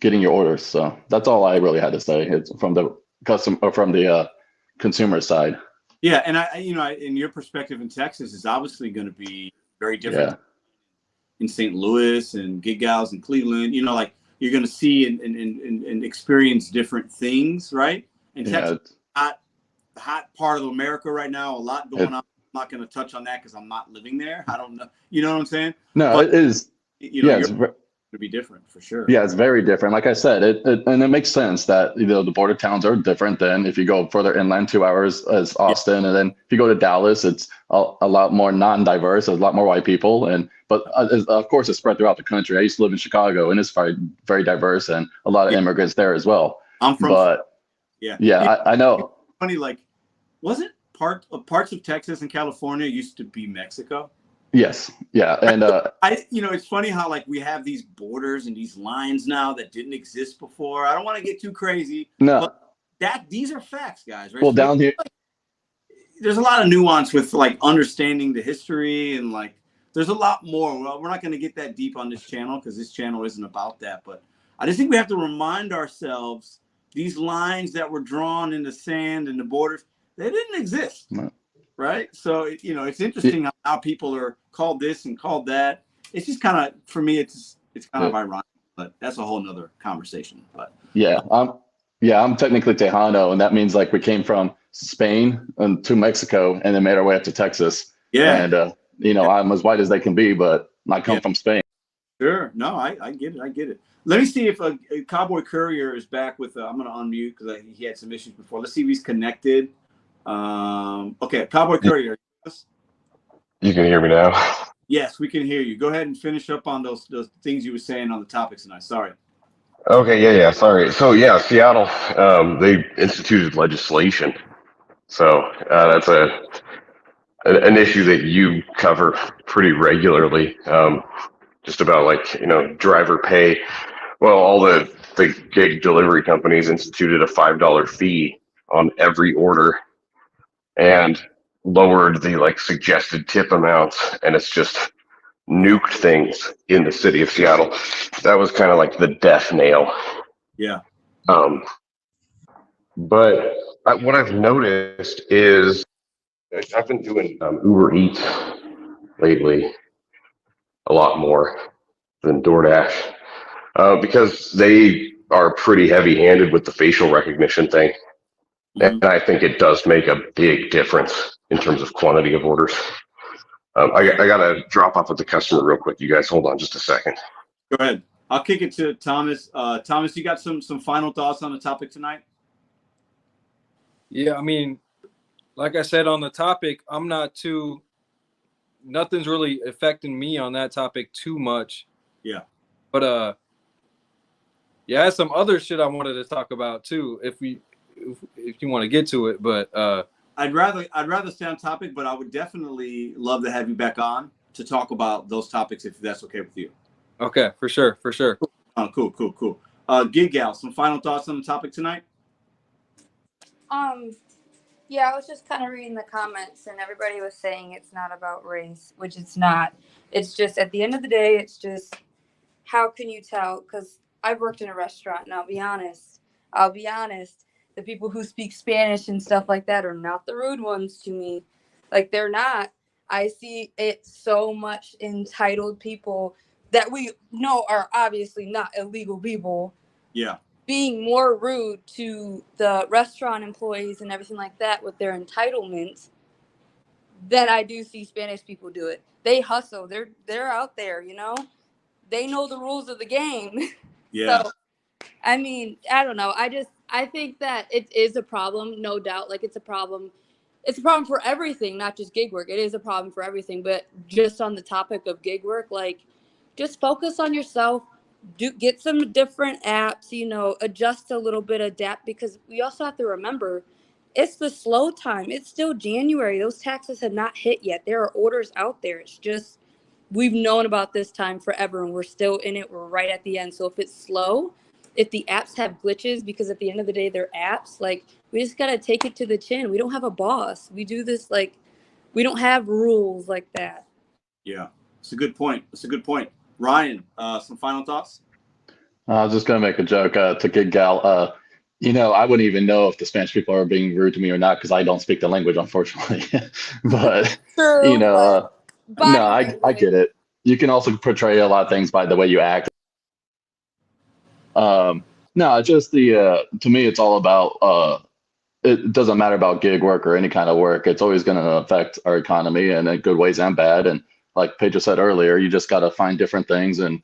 getting your orders. So that's all I really had to say. It's from the consumer side. Yeah. And in your perspective in Texas is obviously going to be very different. Yeah. In St. Louis and Gig Gals in Cleveland, like you're going to see and experience different things, right? And Texas, hot part of America right now, a lot going on. I'm not going to touch on that because I'm not living there. I don't know. You know what I'm saying? No, but it is. It's going to be different for sure. Yeah, it's very different. Like I said, and it makes sense that the border towns are different than if you go further inland 2 hours as Austin, and then if you go to Dallas, it's a lot more non-diverse. There's a lot more white people, but of course it's spread throughout the country. I used to live in Chicago, and it's very, very diverse, and a lot of immigrants there as well. I'm from, I know. Funny, like, wasn't parts of Texas and California used to be Mexico? Yes. Yeah. And it's funny how like we have these borders and these lines now that didn't exist before. I don't want to get too crazy. No. But these are facts, guys. Right? Well, so down here, there's a lot of nuance with like understanding the history, and like there's a lot more. Well, we're not going to get that deep on this channel because this channel isn't about that. But I just think we have to remind ourselves these lines that were drawn in the sand and the borders, they didn't exist. No. Right. So, it's interesting how people are called this and called that. It's just kind of, for me, it's kind of ironic, but that's a whole nother conversation. But I'm technically Tejano, and that means like we came from Spain and to Mexico and then made our way up to Texas. Yeah. And, I'm as white as they can be, but I come from Spain. Sure. No, I get it. Let me see if a Cowboy Courier is back with, I'm going to unmute because he had some issues before. Let's see if he's connected. Okay, Cowboy Courier. You can hear me now. Yes, we can hear you. Go ahead and finish up on those things you were saying on the topics tonight. Sorry. Okay, yeah, sorry. So Seattle, they instituted legislation. So that's an issue that you cover pretty regularly. Just about like driver pay. Well, all the gig delivery companies instituted a $5 fee on every order, and lowered the suggested tip amounts, and it's just nuked things in the city of Seattle. That was kind of like the death nail. Yeah. But what I've noticed is I've been doing Uber Eats lately a lot more than DoorDash because they are pretty heavy-handed with the facial recognition thing. And I think it does make a big difference in terms of quantity of orders. I got to drop off with the customer real quick. You guys hold on just a second. Go ahead. I'll kick it to Thomas. Thomas, you got some final thoughts on the topic tonight? Yeah, I mean, like I said on the topic, nothing's really affecting me on that topic too much. Yeah. But yeah, I had some other shit I wanted to talk about too, if you want to get to it. But I'd rather stay on topic, but I would definitely love to have you back on to talk about those topics if that's okay with you. Okay, for sure. Cool. Gig Gal, some final thoughts on the topic tonight? Yeah, I was just kind of reading the comments, and everybody was saying it's not about race, which it's not. It's just, at the end of the day, it's just, how can you tell? Because I've worked in a restaurant, and I'll be honest, the people who speak Spanish and stuff like that are not the rude ones to me. Like, they're not. I see it so much entitled people that we know are obviously not illegal people. Yeah. Being more rude to the restaurant employees and everything like that with their entitlements than I do see Spanish people do it. They hustle. They're out there, you know? They know the rules of the game. Yeah. So, I mean, I don't know. I think that it is a problem, no doubt. Like, it's a problem. It's a problem for everything, not just gig work. It is a problem for everything. But just on the topic of gig work, like, just focus on yourself. Get some different apps, you know, adjust a little bit, adapt, because we also have to remember it's the slow time. It's still January. Those taxes have not hit yet. There are orders out there. It's just, we've known about this time forever and we're still in it. We're right at the end. So if it's slow, if the apps have glitches, because at the end of the day, they're apps, like, we just got to take it to the chin. We don't have a boss. We do this, like, we don't have rules like that. Yeah, it's a good point. Ryan, some final thoughts? I was just going to make a joke to Gig Gal. You know, I wouldn't even know if the Spanish people are being rude to me or not because I don't speak the language, unfortunately. But, True, you know, but no, I get it. You can also portray a lot of things by the way you act. No, just to me, it's all about, it doesn't matter about gig work or any kind of work. It's always going to affect our economy and in good ways and bad. And like Pedro said earlier, you just got to find different things and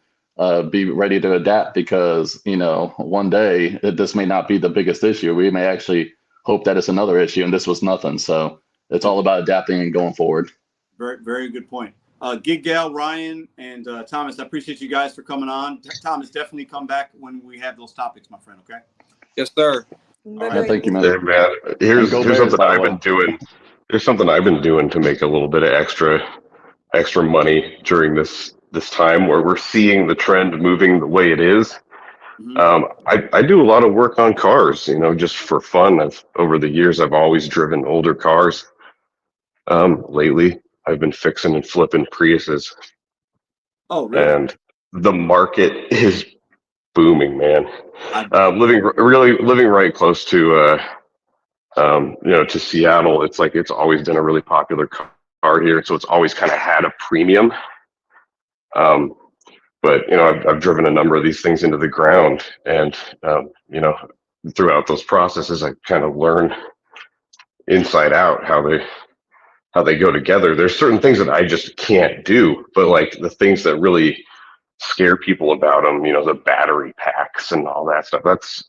be ready to adapt because, you know, one day this may not be the biggest issue. We may actually hope that it's another issue and this was nothing. So it's all about adapting and going forward. Very, very good point. Gig Gal, Ryan, and Thomas, I appreciate you guys for coming on. Thomas, definitely come back when we have those topics, my friend, okay? Yes, sir. Yeah, thank you, man. Hey, man, here's something I've been doing. There's something I've been doing to make a little bit of extra money during this time where we're seeing the trend moving the way it is. I do a lot of work on cars, you know, just for fun. Over the years, I've always driven older cars. Lately, I've been fixing and flipping Priuses. Oh, really? And the market is booming, man. Living right close to you know, to Seattle, it's like it's always been a really popular car here, so it's always kind of had a premium. But you know, I've driven a number of these things into the ground, and you know, throughout those processes, I kind of learn inside out how they go together. There's certain things that I just can't do, but like the things that really scare people about them, you know, the battery packs and all that stuff. It's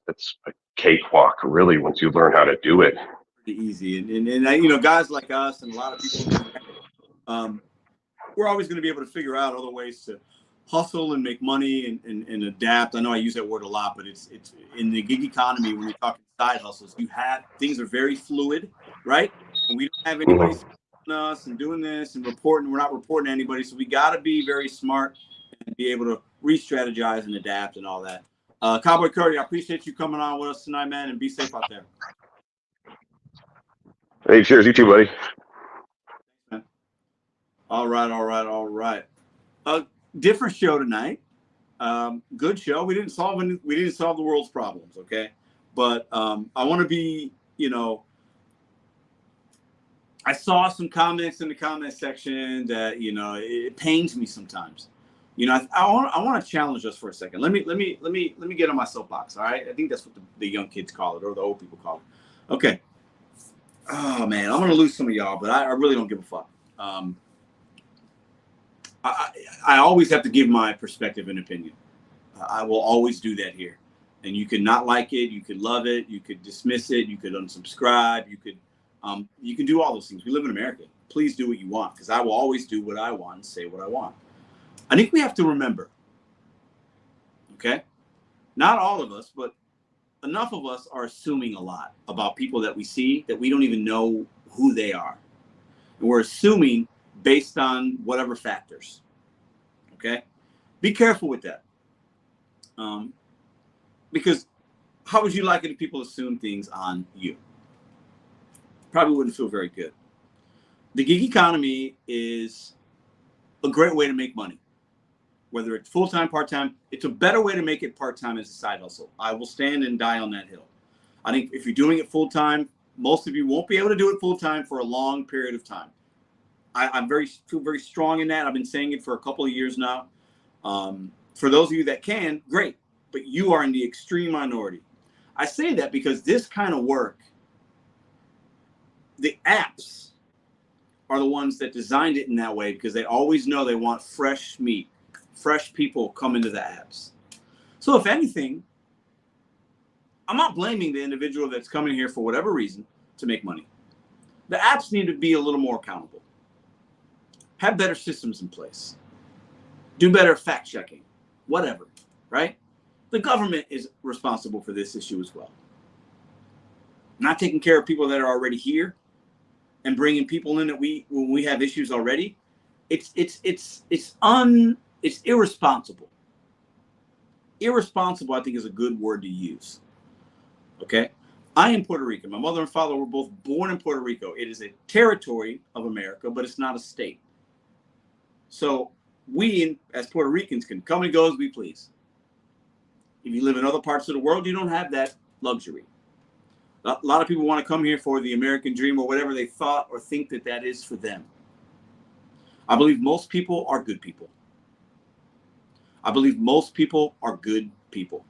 a cakewalk, really, once you learn how to do it. Pretty easy, and you know, guys like us and a lot of people, we're always going to be able to figure out other ways to hustle and make money and adapt. I know I use that word a lot, but it's in the gig economy when you're talking side hustles, things are very fluid, right? And we don't have anybody on us and doing this and reporting. We're not reporting to anybody, so we got to be very smart and be able to re-strategize and adapt and all that. Cowboy Curry, I appreciate you coming on with us tonight, man, and be safe out there. Hey, cheers, you too, buddy. All right. Different show tonight. Good show. We didn't solve the world's problems, okay? But I want to be, you know, I saw some comments in the comment section that, you know, it pains me sometimes You know, I want to challenge us for a second. Let me get on my soapbox. All right, I think that's what the young kids call it, or the old people call it. Okay. Oh man, I'm gonna lose some of y'all, but I really don't give a fuck. I always have to give my perspective and opinion. I will always do that here. And you could not like it, you could love it, you could dismiss it, you could unsubscribe, you can do all those things. We live in America. Please do what you want, because I will always do what I want and say what I want. I think we have to remember, okay? Not all of us, but enough of us are assuming a lot about people that we see that we don't even know who they are. And we're assuming based on whatever factors, okay? Be careful with that. Because how would you like it if people assume things on you? Probably wouldn't feel very good. The gig economy is a great way to make money. Whether it's full-time, part-time, it's a better way to make it part-time as a side hustle. I will stand and die on that hill. I think if you're doing it full-time, most of you won't be able to do it full-time for a long period of time. I feel very strong in that. I've been saying it for a couple of years now. For those of you that can, great, but you are in the extreme minority. I say that because this kind of work, the apps are the ones that designed it in that way, because they always know they want fresh meat, fresh people come into the apps. So if anything, I'm not blaming the individual that's coming here for whatever reason to make money. The apps need to be a little more accountable. Have better systems in place. Do better fact checking, whatever, right? The government is responsible for this issue as well. Not taking care of people that are already here and bringing people in that when we have issues already. It's irresponsible. Irresponsible, I think, is a good word to use. Okay? I am Puerto Rican. My mother and father were both born in Puerto Rico. It is a territory of America, but it's not a state. So we, as Puerto Ricans, can come and go as we please. If you live in other parts of the world, you don't have that luxury. A lot of people want to come here for the American dream or whatever they thought or think that that is for them. I believe most people are good people. I believe most people are good people.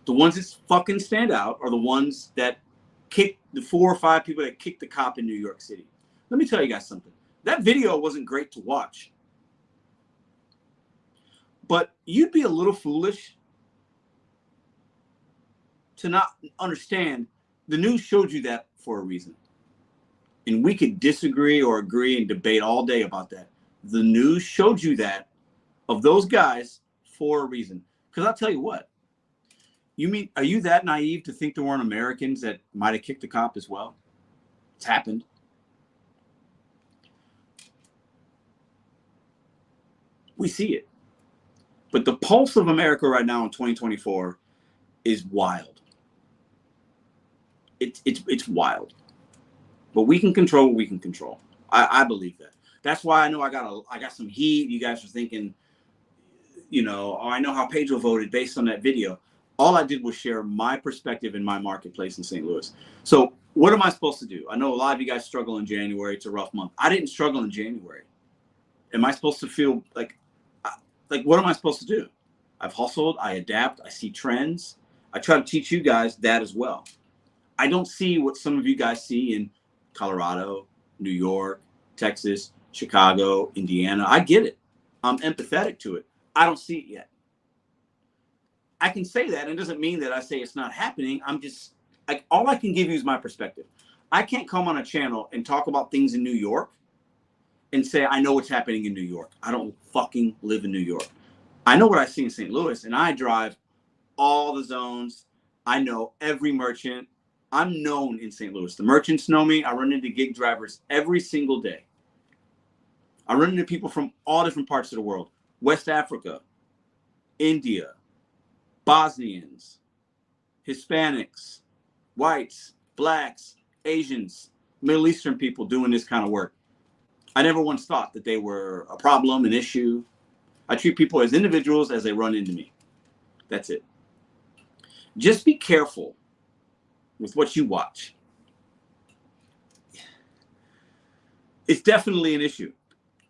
The ones that fucking stand out are the ones that kick the 4 or 5 people that kicked the cop in New York City. Let me tell you guys something. That video wasn't great to watch. But you'd be a little foolish to not understand the news showed you that for a reason. And we could disagree or agree and debate all day about that. The news showed you that of those guys for a reason. Because I'll tell you what, are you that naive to think there weren't Americans that might have kicked the cop as well? It's happened. We see it. But the pulse of America right now in 2024 is wild. It's wild. But we can control what we can control. I believe that. That's why I know I got some heat. You guys are thinking, oh, I know how Pedro voted based on that video. All I did was share my perspective in my marketplace in St. Louis. So what am I supposed to do? I know a lot of you guys struggle in January. It's a rough month. I didn't struggle in January. Am I supposed to feel like what am I supposed to do? I've hustled. I adapt. I see trends. I try to teach you guys that as well. I don't see what some of you guys see in Colorado, New York, Texas, Chicago, Indiana. I get it. I'm empathetic to it. I don't see it yet. I can say that, and it doesn't mean that I say it's not happening. I'm just, all I can give you is my perspective. I can't come on a channel and talk about things in New York and say, I know what's happening in New York. I don't fucking live in New York. I know what I see in St. Louis, and I drive all the zones. I know every merchant. I'm known in St. Louis. The merchants know me. I run into gig drivers every single day. I run into people from all different parts of the world. West Africa, India, Bosnians, Hispanics, whites, blacks, Asians, Middle Eastern people doing this kind of work. I never once thought that they were a problem, an issue. I treat people as individuals as they run into me. That's it. Just be careful with what you watch. It's definitely an issue.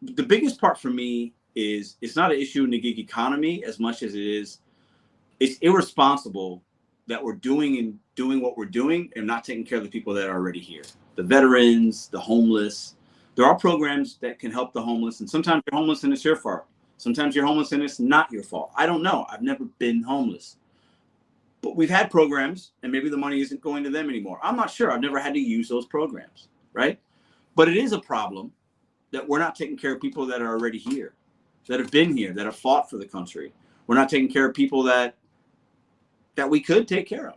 The biggest part for me is it's not an issue in the gig economy as much as it's irresponsible that we're doing what we're doing and not taking care of the people that are already here. The veterans, the homeless. There are programs that can help the homeless, and sometimes you're homeless and it's your fault. Sometimes you're homeless and it's not your fault. I don't know. I've never been homeless. But we've had programs, and maybe the money isn't going to them anymore. I'm not sure. I've never had to use those programs, right? But it is a problem that we're not taking care of people that are already here, that have been here, that have fought for the country. We're not taking care of people that we could take care of.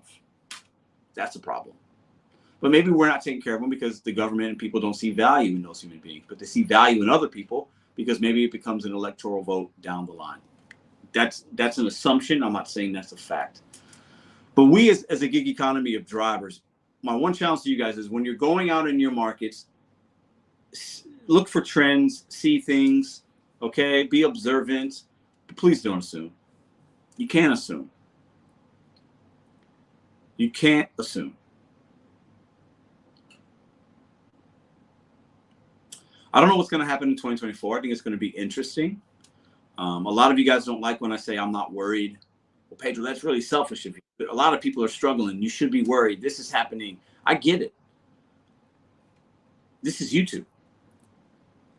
That's a problem. But maybe we're not taking care of them because the government and people don't see value in those human beings, but they see value in other people because maybe it becomes an electoral vote down the line. That's an assumption. I'm not saying that's a fact. But we as a gig economy of drivers, my one challenge to you guys is when you're going out in your markets, look for trends, see things, okay? Be observant. But please don't assume. You can't assume. You can't assume. I don't know what's going to happen in 2024. I think it's going to be interesting. A lot of you guys don't like when I say I'm not worried. Well, Pedro, that's really selfish of you. But a lot of people are struggling. You should be worried. This is happening. I get it. This is YouTube.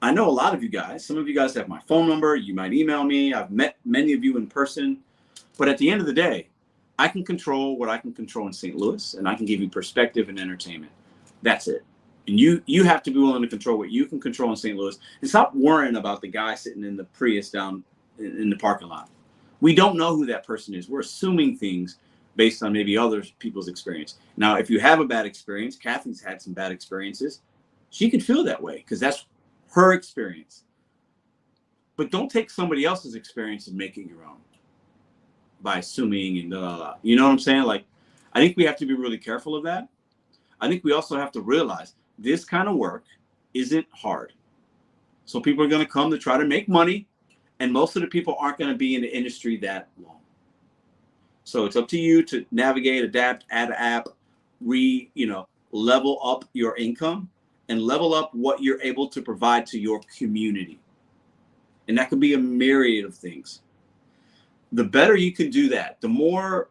I know a lot of you guys. Some of you guys have my phone number. You might email me. I've met many of you in person. But at the end of the day, I can control what I can control in St. Louis, and I can give you perspective and entertainment. That's it. And you have to be willing to control what you can control in St. Louis and stop worrying about the guy sitting in the Prius down in the parking lot. We don't know who that person is. We're assuming things based on maybe other people's experience. Now, if you have a bad experience, Kathy's had some bad experiences, she can feel that way because that's her experience. But don't take somebody else's experience and make it your own by assuming and you know what I'm saying? Like, I think we have to be really careful of that. I think we also have to realize this kind of work isn't hard. So people are going to come to try to make money, and most of the people aren't going to be in the industry that long. So it's up to you to navigate, adapt, add an app, level up your income and level up what you're able to provide to your community. And that could be a myriad of things. The better you can do that, the more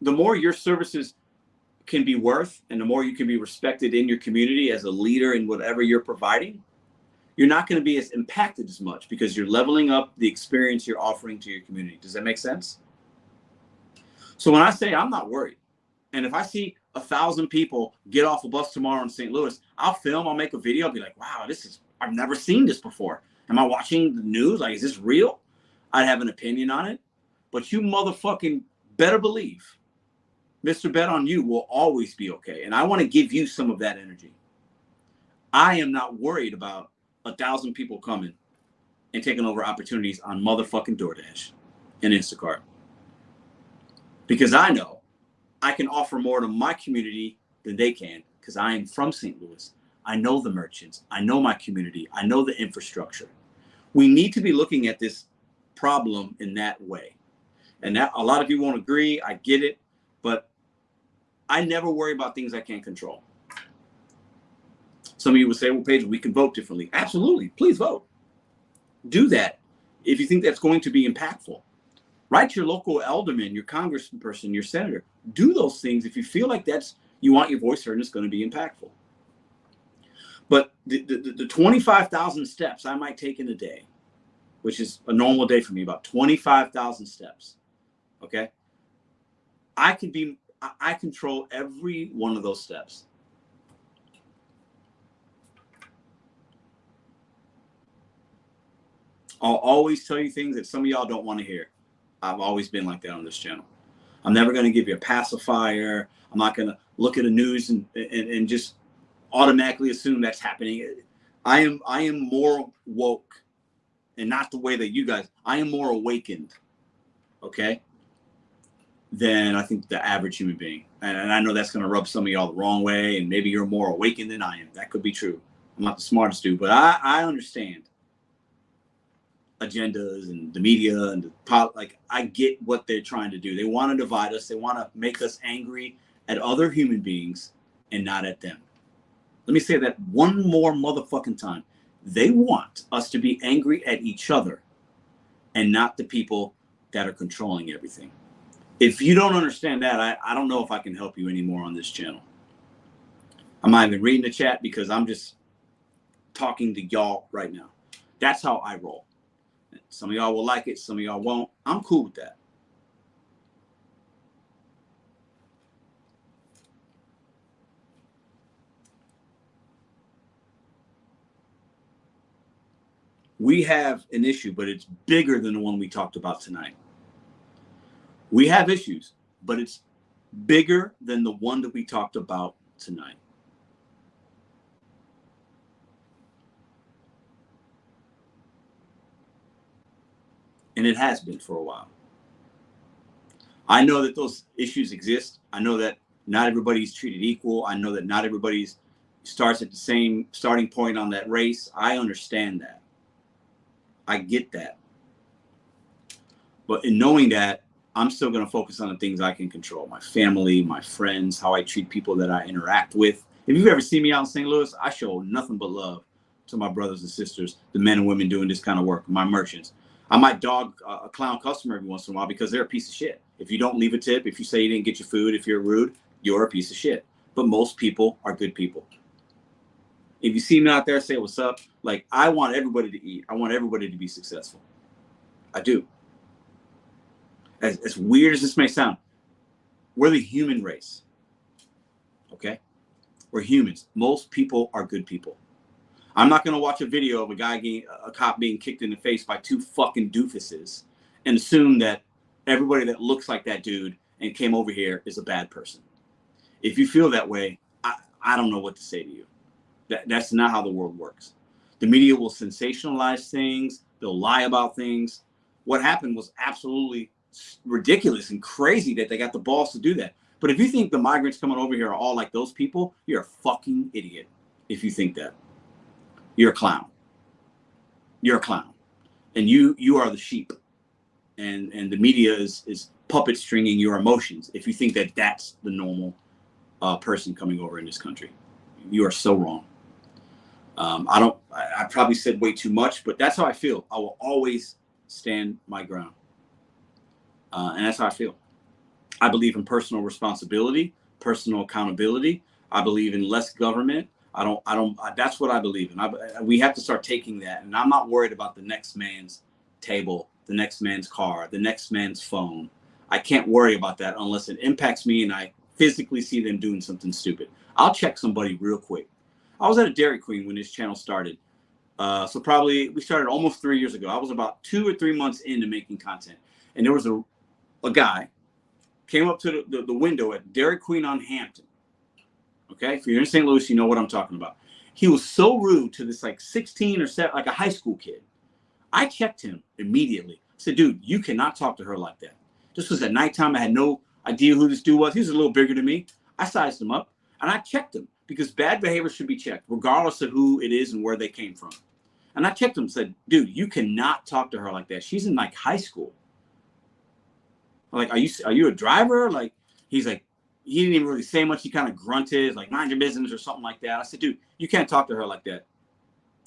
your services can be worth, and the more you can be respected in your community as a leader in whatever you're providing, you're not going to be as impacted as much because you're leveling up the experience you're offering to your community. Does that make sense? So when I say I'm not worried, and if I see 1,000 people get off a bus tomorrow in St. Louis, I'll film, I'll make a video, I'll be like, wow, I've never seen this before. Am I watching the news? Like, is this real? I'd have an opinion on it, but you motherfucking better believe Mr.BetonYou will always be okay. And I want to give you some of that energy. I am not worried about 1,000 people coming and taking over opportunities on motherfucking DoorDash and Instacart. Because I know I can offer more to my community than they can because I am from St. Louis. I know the merchants. I know my community. I know the infrastructure. We need to be looking at this problem in that way. And that a lot of you won't agree. I get it. But I never worry about things I can't control. Some of you would say, well, Pedro, we can vote differently. Absolutely. Please vote. Do that if you think that's going to be impactful. Write to your local alderman, your congressperson, your senator. Do those things if you feel like you want your voice heard and it's going to be impactful. But the 25,000 steps I might take in a day, which is a normal day for me, about 25,000 steps. Okay. I control every one of those steps. I'll always tell you things that some of y'all don't want to hear. I've always been like that on this channel. I'm never going to give you a pacifier. I'm not going to look at the news and just automatically assume that's happening. I am more woke, and not the way that you guys. I am more awakened, okay, than I think the average human being. And I know that's going to rub some of y'all the wrong way, and maybe you're more awakened than I am. That could be true. I'm not the smartest dude, but I understand agendas and the media and I get what they're trying to do. They want to divide us. They want to make us angry at other human beings and not at them. Let me say that one more motherfucking time. They want us to be angry at each other and not the people that are controlling everything. If you don't understand that, I don't know if I can help you anymore on this channel. I'm not even reading the chat because I'm just talking to y'all right now. That's how I roll. Some of y'all will like it, some of y'all won't. I'm cool with that. We have an issue, but it's bigger than the one we talked about tonight. We have issues, but it's bigger than the one that we talked about tonight. And it has been for a while. I know that those issues exist. I know that not everybody's treated equal. I know that not everybody's starts at the same starting point on that race. I understand that. I get that. But in knowing that, I'm still going to focus on the things I can control. My family, my friends, how I treat people that I interact with. If you've ever seen me out in St. Louis, I show nothing but love to my brothers and sisters, the men and women doing this kind of work, my merchants. I might dog a clown customer every once in a while because they're a piece of shit. If you don't leave a tip, if you say you didn't get your food, if you're rude, you're a piece of shit. But most people are good people. If you see me out there, say what's up. Like, I want everybody to eat. I want everybody to be successful. I do. As weird as this may sound, we're the human race. Okay? We're humans. Most people are good people. I'm not going to watch a video of a cop being kicked in the face by two fucking doofuses and assume that everybody that looks like that dude and came over here is a bad person. If you feel that way, I don't know what to say to you. That's not how the world works. The media will sensationalize things. They'll lie about things. What happened was absolutely ridiculous and crazy that they got the balls to do that. But if you think the migrants coming over here are all like those people, you're a fucking idiot. If you think that, you're a clown. You're a clown, and you are the sheep, and the media is puppet stringing your emotions. If you think that that's the normal person coming over in this country, you are so wrong. I probably said way too much, but that's how I feel. I will always stand my ground. And that's how I feel. I believe in personal responsibility, personal accountability. I believe in less government. That's what I believe in. We have to start taking that. And I'm not worried about the next man's table, the next man's car, the next man's phone. I can't worry about that unless it impacts me and I physically see them doing something stupid. I'll check somebody real quick. I was at a Dairy Queen when this channel started. So probably we started almost 3 years ago. I was about 2 or 3 months into making content. And there was a guy came up to the window at Dairy Queen on Hampton. Okay, if you're in St. Louis, you know what I'm talking about. He was so rude to this like 16 or 7, like a high school kid. I checked him immediately. I said, dude, you cannot talk to her like that. This was at nighttime. I had no idea who this dude was. He was a little bigger than me. I sized him up and I checked him because bad behavior should be checked regardless of who it is and where they came from. And I checked him and said, dude, you cannot talk to her like that. She's in like high school. I'm like, are you a driver? Like, he's like, he didn't even really say much. He kind of grunted, like, mind your business or something like that. I said, dude, you can't talk to her like that.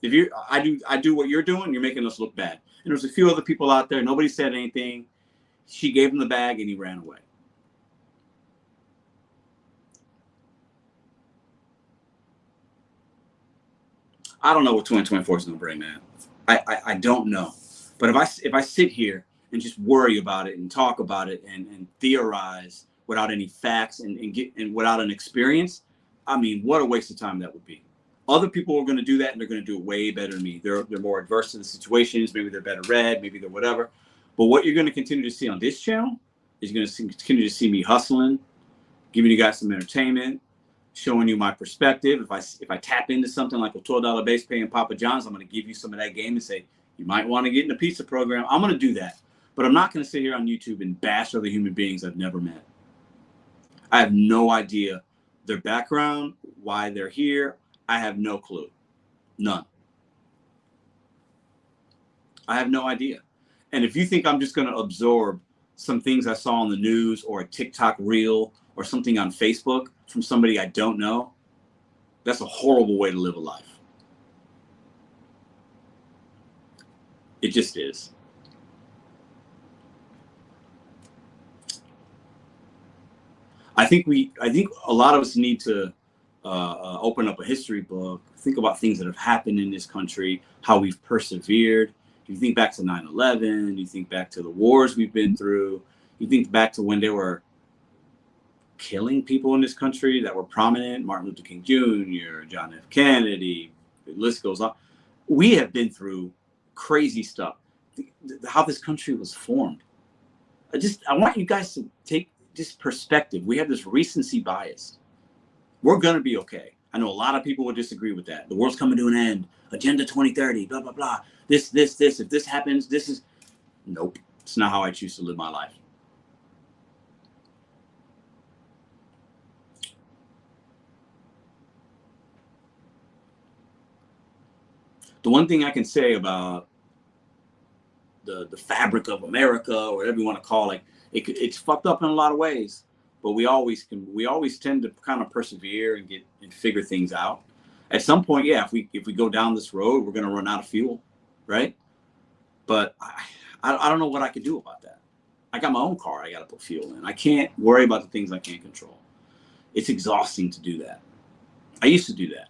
If I do what you're doing, you're making us look bad. And there's a few other people out there. Nobody said anything. She gave him the bag and he ran away. I don't know what 2024 is going to bring, man. I don't know. But if I sit here and just worry about it and talk about it and theorize without any facts and without an experience, I mean, what a waste of time that would be. Other people are going to do that and they're going to do it way better than me. They're more adverse to the situations. Maybe they're better read. Maybe they're whatever. But what you're going to continue to see on this channel is you're going to continue to see me hustling, giving you guys some entertainment, showing you my perspective. If I tap into something like a $12 base pay in Papa John's, I'm going to give you some of that game and say, you might want to get in the pizza program. I'm going to do that. But I'm not going to sit here on YouTube and bash other human beings I've never met. I have no idea their background, why they're here. I have no clue. None. I have no idea. And if you think I'm just going to absorb some things I saw on the news or a TikTok reel or something on Facebook from somebody I don't know, that's a horrible way to live a life. It just is. I think a lot of us need to open up a history book, think about things that have happened in this country, how we've persevered. You think back to 9/11, you think back to the wars we've been through, you think back to when they were killing people in this country that were prominent, Martin Luther King Jr., John F. Kennedy, the list goes on. We have been through crazy stuff. How this country was formed. I want you guys to take this perspective. We have this recency bias. We're going to be okay. I know a lot of people would disagree with that. The world's coming to an end. Agenda 2030, blah, blah, blah. This. If this happens, this is... Nope. It's not how I choose to live my life. The one thing I can say about the fabric of America, or whatever you want to call it, it's fucked up in a lot of ways. But we always tend to kind of persevere and figure things out. At some point, yeah, if we go down this road, we're going to run out of fuel, right? But I don't know what I can do about that. I got my own car I got to put fuel in. I can't worry about the things I can't control. It's exhausting to do that. I used to do that.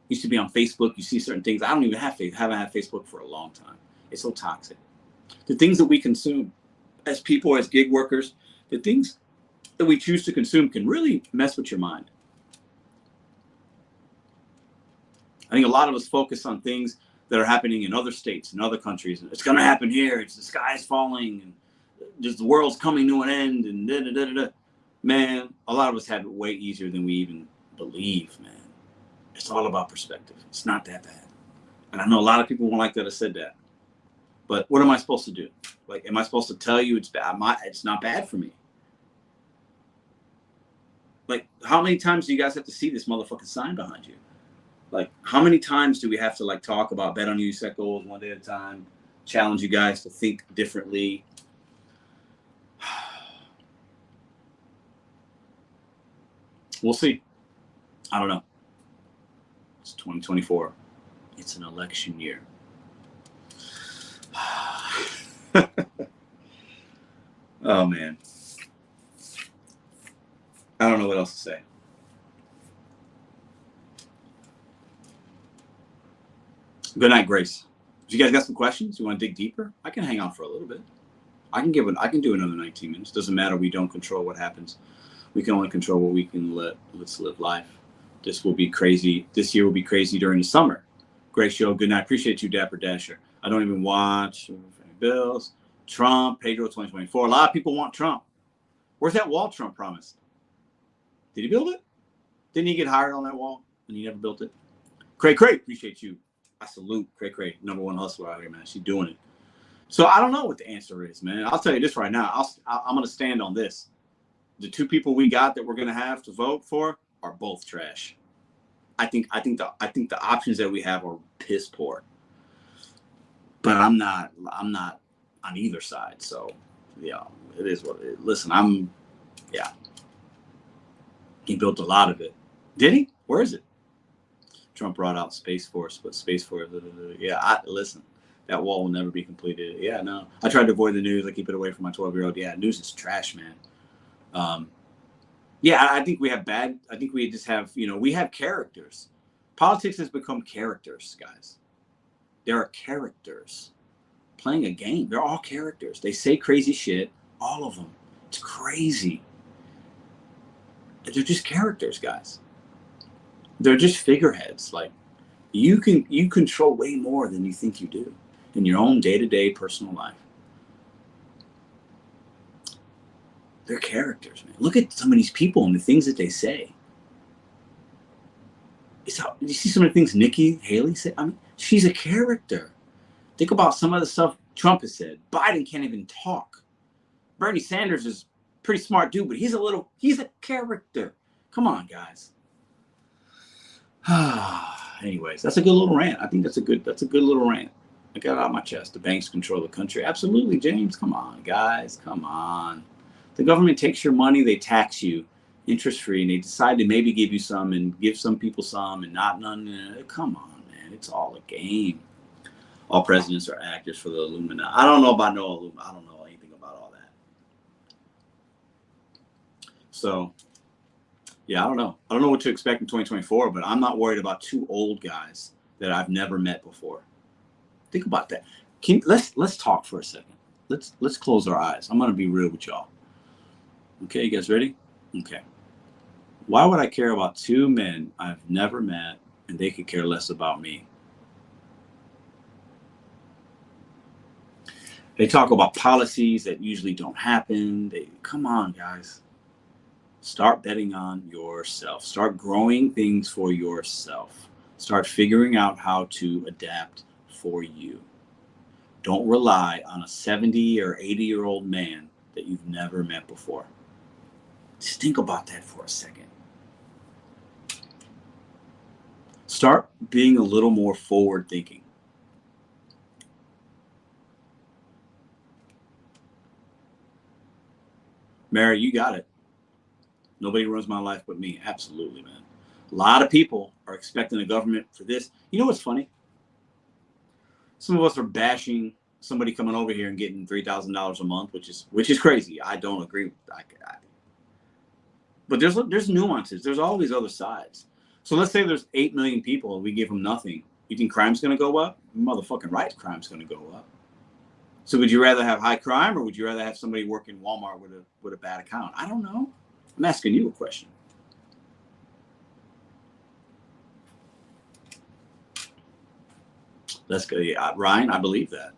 Used to be on Facebook. You see certain things. I don't even haven't had Facebook for a long time. It's so toxic. The things that we consume as people, as gig workers, the things that we choose to consume can really mess with your mind. I think a lot of us focus on things that are happening in other states and other countries. It's going to happen here. It's the sky's falling, and just the world's coming to an end, and da da da da. Man, a lot of us have it way easier than we even believe, man. It's all about perspective. It's not that bad. And I know a lot of people won't like that I said that. But what am I supposed to do? Like, am I supposed to tell you it's bad? It's not bad for me. Like, how many times do you guys have to see this motherfucking sign behind you? Like, how many times do we have to like talk about bet on you, set goals one day at a time, challenge you guys to think differently? We'll see. I don't know. It's 2024. It's an election year. Oh, man. I don't know what else to say. Good night, Grace. If you guys got some questions, you want to dig deeper, I can hang on for a little bit. I can do another 19 minutes. Doesn't matter. We don't control what happens. We can only control what we can let's live life. This will be crazy. This year will be crazy during the summer. Great show. Good night. Appreciate you, Dapper Dasher. I don't even watch Bills. Trump, Pedro 2024. A lot of people want Trump. Where's that wall Trump promised? Did he build it? Didn't he get hired on that wall and he never built it? Cray, appreciate you. I salute Cray, number one hustler out here, man. She's doing it. So I don't know what the answer is, man. I'll tell you this right now. I'm going to stand on this. The two people we got that we're going to have to vote for are both trash. I think the options that we have are piss poor. But I'm not on either side. So yeah, it is what it is. Listen, he built a lot of it. Did he? Where is it? Trump brought out Space Force, but Space Force, listen, that wall will never be completed. Yeah, no. I tried to avoid the news. I keep it away from my 12-year-old. Yeah, news is trash, man. I think we just have, we have characters. Politics has become characters, guys. There are characters playing a game. They're all characters. They say crazy shit, all of them. It's crazy. They're just characters, guys. They're just figureheads. Like, you control way more than you think you do in your own day-to-day personal life. They're characters, man. Look at some of these people and the things that they say. You see some of the things Nikki Haley said? I mean, she's a character. Think about some of the stuff Trump has said. Biden can't even talk. Bernie Sanders is a pretty smart dude, but he's a character. Come on, guys. Anyways, that's a good little rant. I think that's a good little rant. I got it out of my chest. The banks control the country. Absolutely, James. Come on, guys. Come on. The government takes your money, they tax you interest-free, and they decide to maybe give you some and give some people some and not none. Come on, man. It's all a game. All presidents are actors for the Illuminati. I don't know about no Illuminati. I don't know anything about all that. So, yeah, I don't know. I don't know what to expect in 2024, but I'm not worried about two old guys that I've never met before. Think about that. Let's talk for a second. Let's close our eyes. I'm gonna be real with y'all. Okay, you guys ready? Okay. Why would I care about two men I've never met and they could care less about me? They talk about policies that usually don't happen. Come on, guys. Start betting on yourself. Start growing things for yourself. Start figuring out how to adapt for you. Don't rely on a 70 or 80-year-old man that you've never met before. Just think about that for a second. Start being a little more forward thinking. Mary, you got it. Nobody runs my life but me. Absolutely, man. A lot of people are expecting the government for this. You know what's funny? Some of us are bashing somebody coming over here and getting $3,000 a month, which is crazy. I don't agree with that. But there's nuances. There's always other sides. So let's say there's 8 million people and we give them nothing. You think crime's going to go up? Motherfucking right, crime's going to go up. So would you rather have high crime or would you rather have somebody work in Walmart with a bad account? I don't know. I'm asking you a question. Let's go. Yeah, Ryan, I believe that.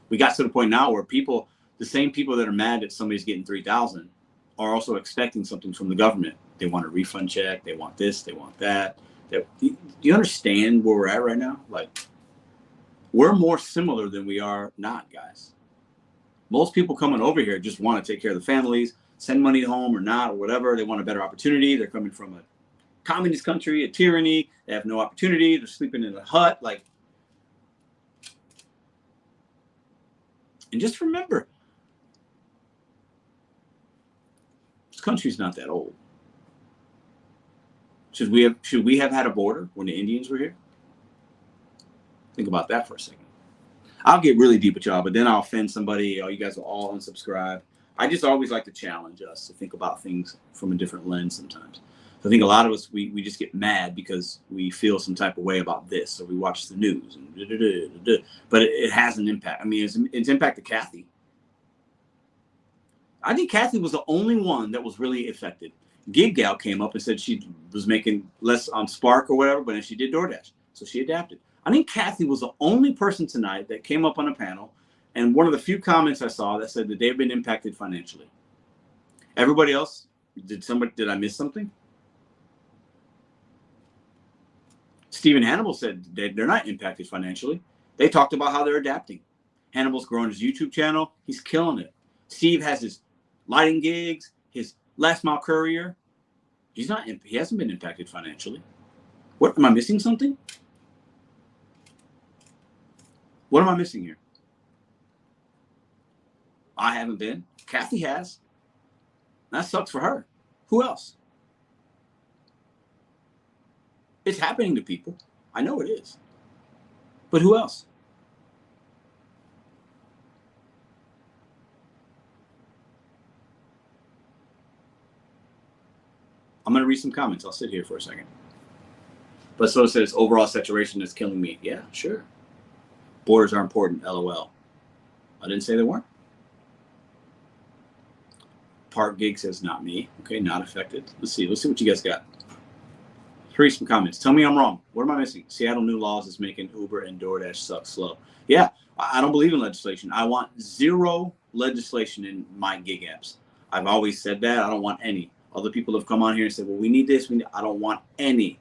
We got to the point now where the same people that are mad that somebody's getting 3,000 are also expecting something from the government. They want a refund check. They want this. They want that. Do you understand where we're at right now? Like, we're more similar than we are not, guys. Most people coming over here just want to take care of the families, send money home or not, or whatever. They want a better opportunity. They're coming from a communist country, a tyranny. They have no opportunity. They're sleeping in a hut. Like, and just remember, this country's not that old. Should we have had a border when the Indians were here? Think about that for a second. I'll get really deep with y'all, but then I'll offend somebody. Oh, you guys will all unsubscribe. I just always like to challenge us to think about things from a different lens sometimes. So I think a lot of us, we just get mad because we feel some type of way about this, or we watch the news, and but it has an impact. I mean, it's impacted Kathy. I think Kathy was the only one that was really affected. Gig Gal came up and said she was making less on Spark or whatever, but then she did DoorDash, so she adapted. I think Kathy was the only person tonight that came up on a panel, and one of the few comments I saw that said that they've been impacted financially. Everybody else, did I miss something? Stephen Hannibal said they're not impacted financially. They talked about how they're adapting. Hannibal's growing his YouTube channel. He's killing it. Steve has his lighting gigs, his last mile courier. He hasn't been impacted financially. What, am I missing something? What am I missing here? I haven't been. Kathy has. That sucks for her. Who else? It's happening to people. I know it is. But who else? I'm going to read some comments. I'll sit here for a second. But so it says, overall saturation is killing me. Yeah, sure. Borders are important, LOL. I didn't say they weren't. Park Gig says, not me. Okay, not affected. Let's see what you guys got. Read some comments. Tell me I'm wrong. What am I missing? Seattle new laws is making Uber and DoorDash suck slow. Yeah, I don't believe in legislation. I want zero legislation in my gig apps. I've always said that. I don't want any. Other people have come on here and said, well, we need this. I don't want any.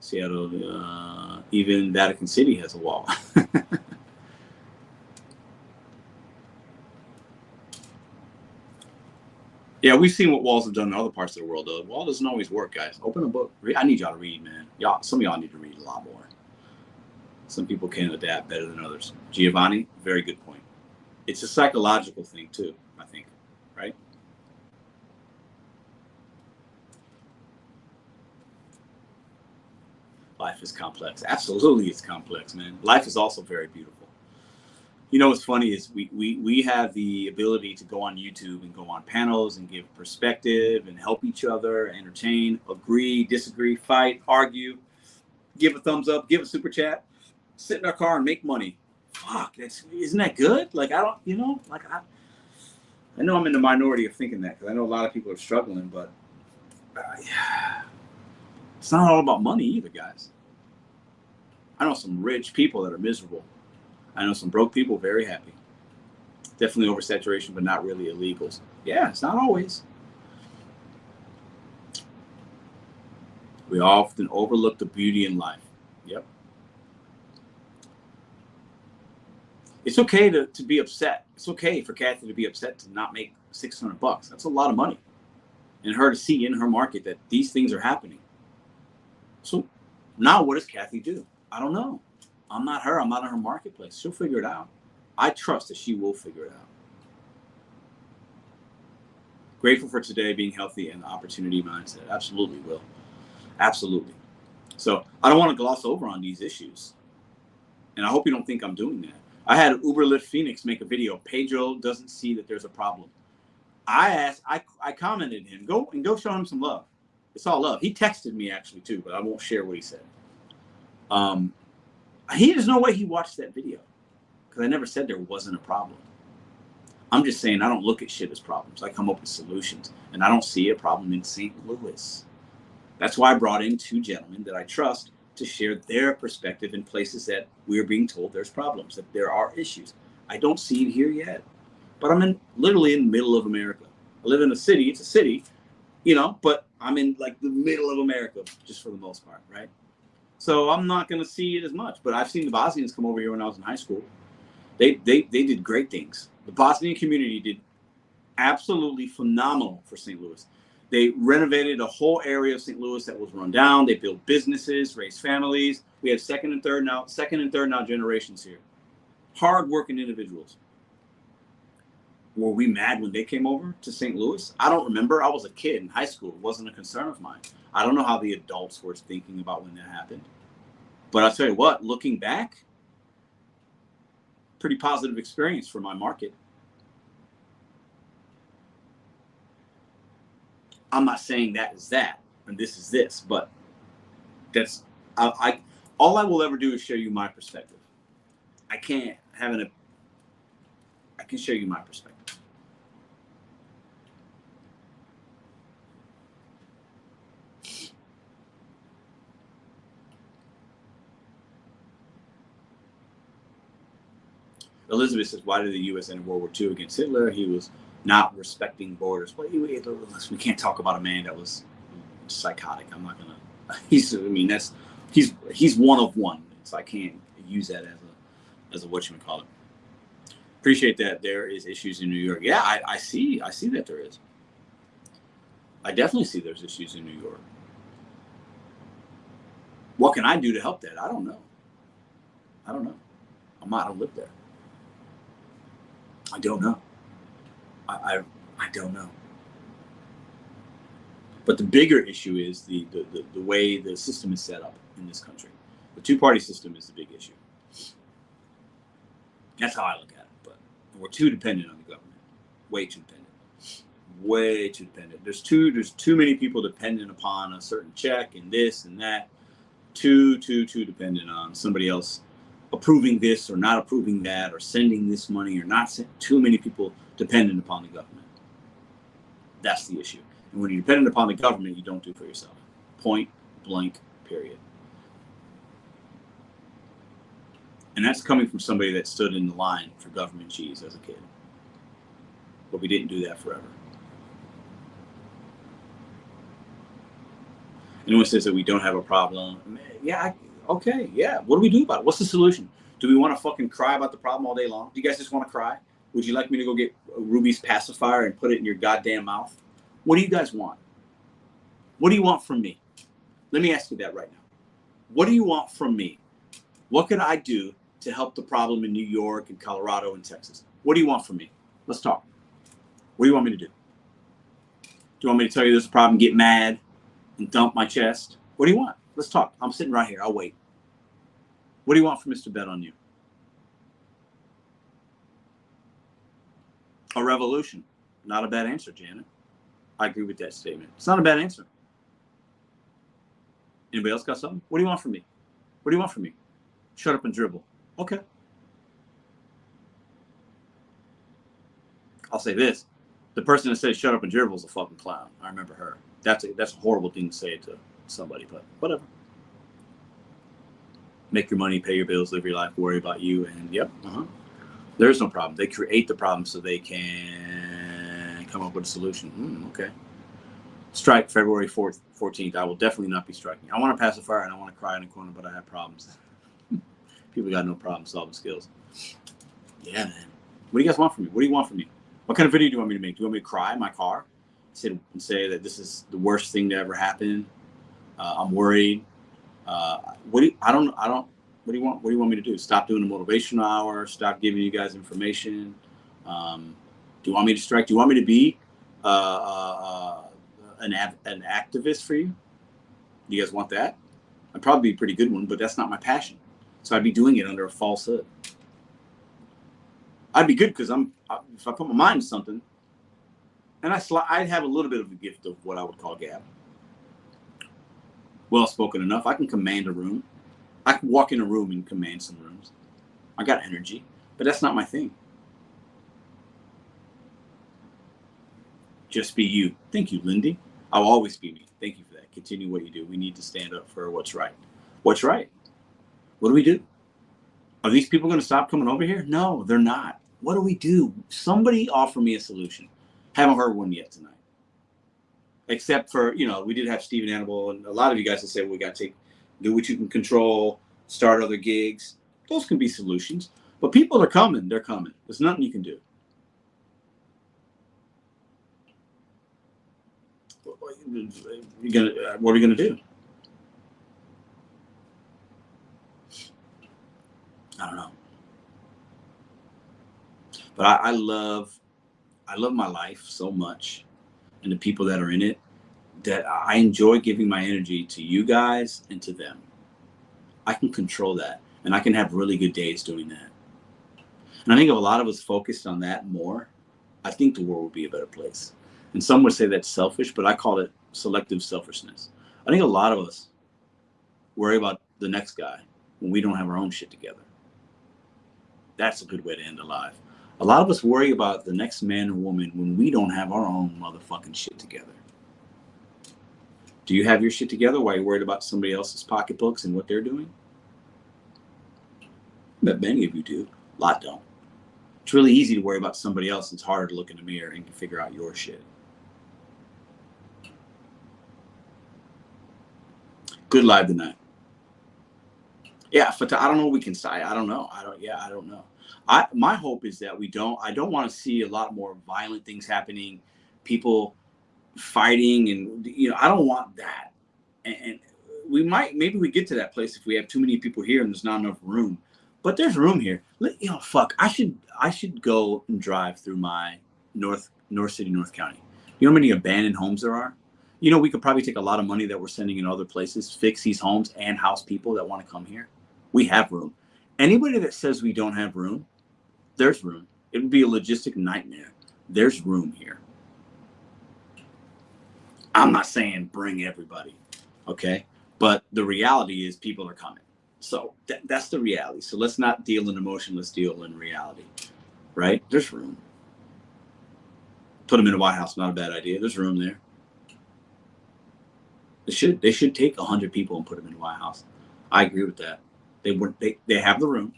Seattle, even Vatican City has a wall. Yeah, we've seen what walls have done in other parts of the world, though. Wall doesn't always work, guys. Open a book. I need y'all to read, man. Some of y'all need to read a lot more. Some people can adapt better than others. Giovanni, very good point. It's a psychological thing, too, I think, right? Life is complex. Absolutely, it's complex, man. Life is also very beautiful. You know what's funny is we have the ability to go on YouTube and go on panels and give perspective and help each other, entertain, agree, disagree, fight, argue, give a thumbs up, give a super chat, sit in our car and make money. Fuck, isn't that good? Like, I don't, you know, like I know I'm in the minority of thinking that, because I know a lot of people are struggling, but it's not all about money either, guys. I know some rich people that are miserable. I know some broke people very happy. Definitely oversaturation, but not really illegals. Yeah, it's not always. We often overlook the beauty in life. Yep. It's okay to be upset. It's okay for Kathy to be upset to not make $600. That's a lot of money. And her to see in her market that these things are happening. So now what does Kathy do? I don't know. I'm not her. I'm not in her marketplace. She'll figure it out. I trust that she will figure it out. Grateful for today, being healthy and the opportunity mindset. Absolutely will. Absolutely. So I don't want to gloss over on these issues. And I hope you don't think I'm doing that. I had Uber Lyft Phoenix make a video. Pedro doesn't see that there's a problem. I commented him, go show him some love. It's all love. He texted me actually too, but I won't share what he said. There's no way he watched that video, because I never said there wasn't a problem. I'm just saying I don't look at shit as problems. I come up with solutions, and I don't see a problem in St. Louis. That's why I brought in two gentlemen that I trust to share their perspective in places that we're being told there's problems, that there are issues. I don't see it here yet, but I'm literally in the middle of America. I live in a city. It's a city, you know, but I'm in like the middle of America, just for the most part, right? So I'm not going to see it as much. But I've seen the Bosnians come over here when I was in high school. They did great things. The Bosnian community did absolutely phenomenal for St. Louis. They renovated a whole area of St. Louis that was run down. They built businesses, raised families. We have second and third now generations here. Hard-working individuals. Were we mad when they came over to St. Louis? I don't remember. I was a kid in high school. It wasn't a concern of mine. I don't know how the adults were thinking about when that happened. But I'll tell you what, looking back, pretty positive experience for my market. I'm not saying that is that, and this is this, but that's, all I will ever do is show you my perspective. I can show you my perspective. Elizabeth says, why did the U.S. enter World War II against Hitler? He was not respecting borders. Well, we can't talk about a man that was psychotic. I'm not gonna. He's one of one. So I can't use that as a what you would call it. Appreciate that there is issues in New York. Yeah, I see that there is. I definitely see there's issues in New York. What can I do to help that? I don't know. I don't live there. I don't know. I don't know. But the bigger issue is the way the system is set up in this country. The two-party system is the big issue. That's how I look at it. But we're too dependent on the government. Way too dependent. Way too dependent. There's too many people dependent upon a certain check and this and that. Too dependent on somebody else approving this or not approving that, or sending this money or not. Too many people dependent upon the government. That's the issue. And when you're dependent upon the government, you don't do for yourself. Point blank, period. And that's coming from somebody that stood in the line for government cheese as a kid. But we didn't do that forever. Anyone says that we don't have a problem, yeah, okay, yeah. What do we do about it? What's the solution? Do we want to fucking cry about the problem all day long? Do you guys just want to cry? Would you like me to go get Ruby's pacifier and put it in your goddamn mouth? What do you guys want? What do you want from me? Let me ask you that right now. What do you want from me? What can I do to help the problem in New York and Colorado and Texas? What do you want from me? Let's talk. What do you want me to do? Do you want me to tell you there's a problem, get mad, and dump my chest? What do you want? Let's talk. I'm sitting right here. I'll wait. What do you want from Mr.BetonYou? A revolution. Not a bad answer, Janet. I agree with that statement. It's not a bad answer. Anybody else got something? What do you want from me? What do you want from me? Shut up and dribble. Okay. I'll say this. The person that says shut up and dribble is a fucking clown. I remember her. That's a horrible thing to say to somebody, but whatever. Make your money, pay your bills, live your life, worry about you, and yep. There's no problem. They create the problem so they can come up with a solution. Okay. Strike February 14th. I will definitely not be striking. I want to pacify and I want to cry in the corner, but I have problems. People got no problem solving skills. Yeah, man. What do you guys want from me? What do you want from me? What kind of video do you want me to make? Do you want me to cry in my car? Say that this is the worst thing to ever happen. I'm worried. What do you want? What do you want me to do? Stop doing the motivational hour? Stop giving you guys information? Do you want me to strike? Do you want me to be an activist for you? Do you guys want that? I'd probably be a pretty good one, but that's not my passion. So I'd be doing it under a falsehood. I'd be good because if I put my mind to something, and I'd have a little bit of a gift of what I would call gab. Well spoken enough. I can command a room. I can walk in a room and command some rooms. I got energy, but that's not my thing. Just be you. Thank you, Lindy. I'll always be me. Thank you for that. Continue what you do. We need to stand up for what's right. What's right? What do we do? Are these people going to stop coming over here? No, they're not. What do we do? Somebody offer me a solution. Haven't heard one yet tonight. Except for, we did have Stephen Annable, and a lot of you guys have said, we got to do what you can control, start other gigs. Those can be solutions. But people are coming. They're coming. There's nothing you can do. What are you going to do? I don't know. But I love my life so much and the people that are in it that I enjoy giving my energy to you guys and to them. I can control that, and I can have really good days doing that. And I think if a lot of us focused on that more, I think the world would be a better place. And some would say that's selfish, but I call it selective selfishness. I think a lot of us worry about the next guy when we don't have our own shit together. That's a good way to end a life. A lot of us worry about the next man or woman when we don't have our own motherfucking shit together. Do you have your shit together while you're worried about somebody else's pocketbooks and what they're doing? I bet many of you do. A lot don't. It's really easy to worry about somebody else. It's harder to look in the mirror and figure out your shit. Good live tonight. Yeah, I don't know what we can say. I don't know. I don't know. My hope is that I don't want to see a lot more violent things happening, people fighting, and I don't want that. And maybe we get to that place if we have too many people here and there's not enough room. But there's room here. Fuck. I should go and drive through my North City, North County. You know how many abandoned homes there are? We could probably take a lot of money that we're sending in other places, fix these homes, and house people that want to come here. We have room. Anybody that says we don't have room, there's room. It would be a logistic nightmare. There's room here. I'm not saying bring everybody, okay? But the reality is people are coming. So that's the reality. So let's not deal in emotion. Let's deal in reality, right? There's room. Put them in a White House, not a bad idea. There's room there. They should take 100 people and put them in the White House. I agree with that. They have the room.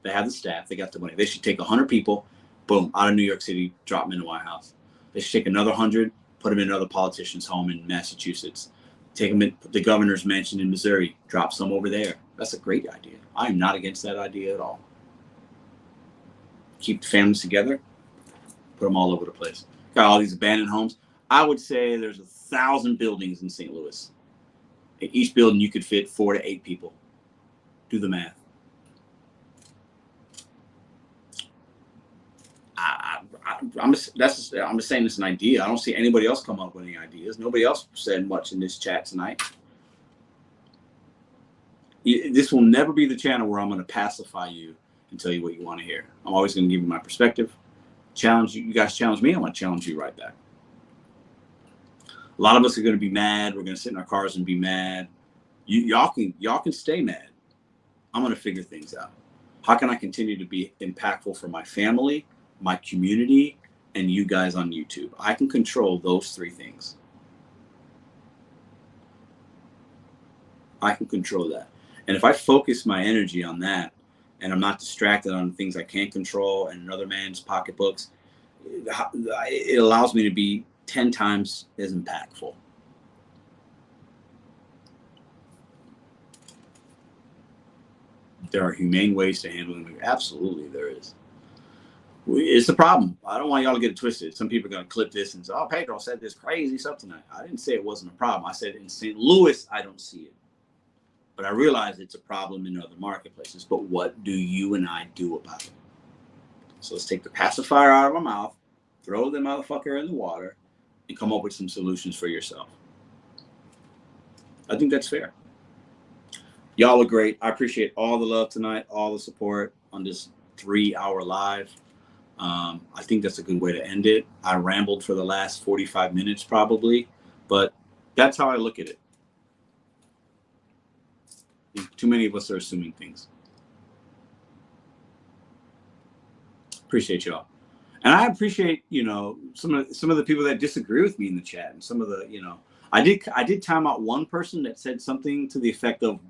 They have the staff. They got the money. They should take 100 people, boom, out of New York City, drop them in the White House. They should take another 100, put them in another politician's home in Massachusetts. Take them in the governor's mansion in Missouri, drop some over there. That's a great idea. I am not against that idea at all. Keep the families together, put them all over the place. Got all these abandoned homes. I would say there's 1,000 buildings in St. Louis. In each building, you could fit 4 to 8 people. Do the math. I'm just saying it's an idea. I don't see anybody else come up with any ideas. Nobody else said much in this chat tonight. This will never be the channel where I'm going to pacify you and tell you what you want to hear. I'm always going to give you my perspective. Challenge you. You guys challenge me. I want to challenge you right back. A lot of us are going to be mad. We're going to sit in our cars and be mad. Y'all can stay mad. I'm going to figure things out. How can I continue to be impactful for my family, my community, and you guys on YouTube? I can control those three things. I can control that. And if I focus my energy on that, and I'm not distracted on things I can't control and another man's pocketbooks, it allows me to be 10 times as impactful. There are humane ways to handle it. Absolutely, there is. It's a problem. I don't want y'all to get it twisted. Some people are going to clip this and say, oh, Pedro said this crazy stuff tonight. I didn't say it wasn't a problem. I said in St. Louis, I don't see it. But I realize it's a problem in other marketplaces. But what do you and I do about it? So let's take the pacifier out of our mouth, throw the motherfucker in the water, and come up with some solutions for yourself. I think that's fair. Y'all are great. I appreciate all the love tonight, all the support on this 3-hour live. I think that's a good way to end it. I rambled for the last 45 minutes probably, but that's how I look at it. Too many of us are assuming things. Appreciate y'all. And I appreciate, some of the people that disagree with me in the chat, and some of the, I did time out one person that said something to the effect of,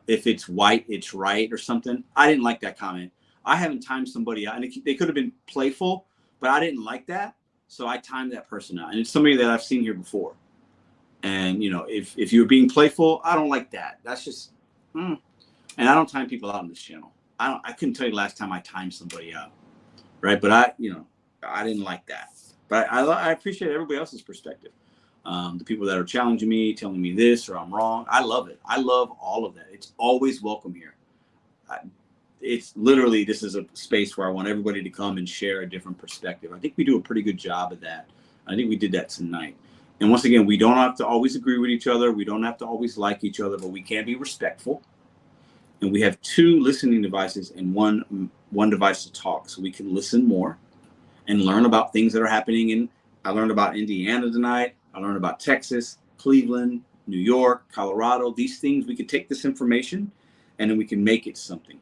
if it's white, it's right or something. I didn't like that comment. I haven't timed somebody out, and they could have been playful, but I didn't like that. So I timed that person out, and it's somebody that I've seen here before. And, if you're being playful, I don't like that. That's just, and I don't time people out on this channel. I couldn't tell you last time I timed somebody out. Right. But I didn't like that. But I appreciate everybody else's perspective. The people that are challenging me, telling me this or I'm wrong. I love it. I love all of that. It's always welcome here. It's literally, this is a space where I want everybody to come and share a different perspective. I think we do a pretty good job of that. I think we did that tonight. And once again, we don't have to always agree with each other. We don't have to always like each other, but we can be respectful. And we have 2 listening devices and one device to talk, so we can listen more and learn about things that are happening. I learned about Indiana tonight. I learned about Texas, Cleveland, New York, Colorado. These things, we can take this information and then we can make it something.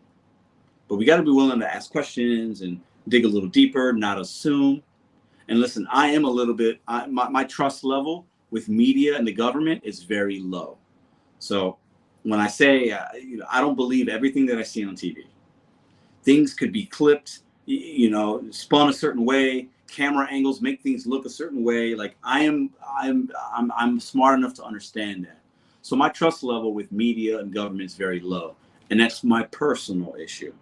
But we got to be willing to ask questions and dig a little deeper, not assume. And listen, I am a little bit, my trust level with media and the government is very low. So when I say, I don't believe everything that I see on TV. Things could be clipped, spun a certain way, camera angles make things look a certain way. Like I'm smart enough to understand that. So my trust level with media and government is very low. And that's my personal issue.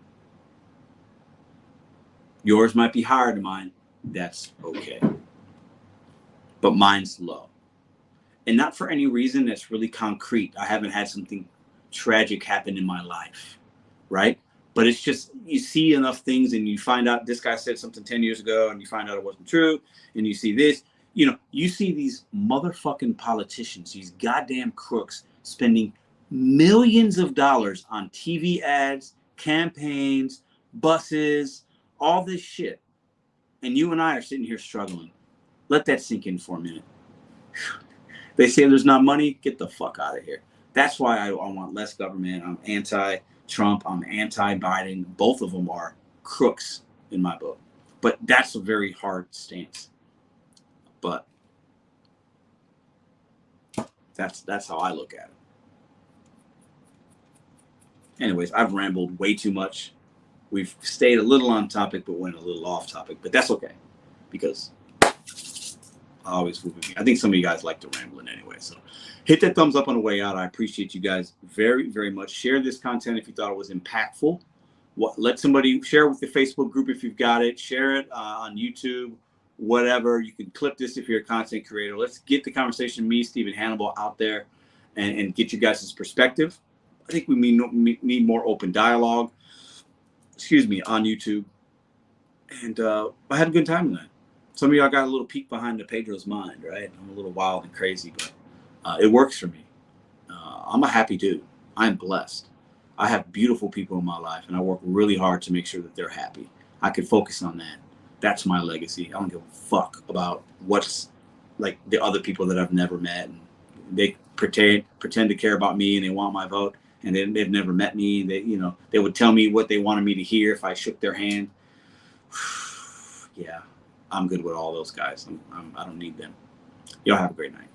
Yours might be higher than mine. That's okay. But mine's low. And not for any reason that's really concrete. I haven't had something tragic happen in my life, right? But it's just, you see enough things and you find out this guy said something 10 years ago and you find out it wasn't true. And you see this, you see these motherfucking politicians, these goddamn crooks spending millions of dollars on TV ads, campaigns, buses, all this shit. And you and I are sitting here struggling. Let that sink in for a minute. They say there's not money, get the fuck out of here. That's why I want less government. I'm anti-Trump. I'm anti-Biden. Both of them are crooks in my book. But that's a very hard stance. But that's how I look at it. Anyways, I've rambled way too much. We've stayed a little on topic, but went a little off topic. But that's okay, because I think some of you guys like to rambling anyway. So hit that thumbs up on the way out. I appreciate you guys very, very much. Share this content if you thought it was impactful. Let somebody share it with the Facebook group if you've got it. Share it on YouTube, whatever. You can clip this if you're a content creator. Let's get the conversation, me, Stephen Hannibal, out there and get you guys' perspective. I think we need more open dialogue. On YouTube. And I had a good time tonight. Some of y'all got a little peek behind the Pedro's mind, right? I'm a little wild and crazy, but it works for me. I'm a happy dude. I'm blessed. I have beautiful people in my life, and I work really hard to make sure that they're happy. I can focus on that. That's my legacy. I don't give a fuck about what's like the other people that I've never met. And they pretend to care about me and they want my vote, and they've never met me. They would tell me what they wanted me to hear if I shook their hand. Yeah, I'm good with all those guys. I don't need them. Y'all have a great night.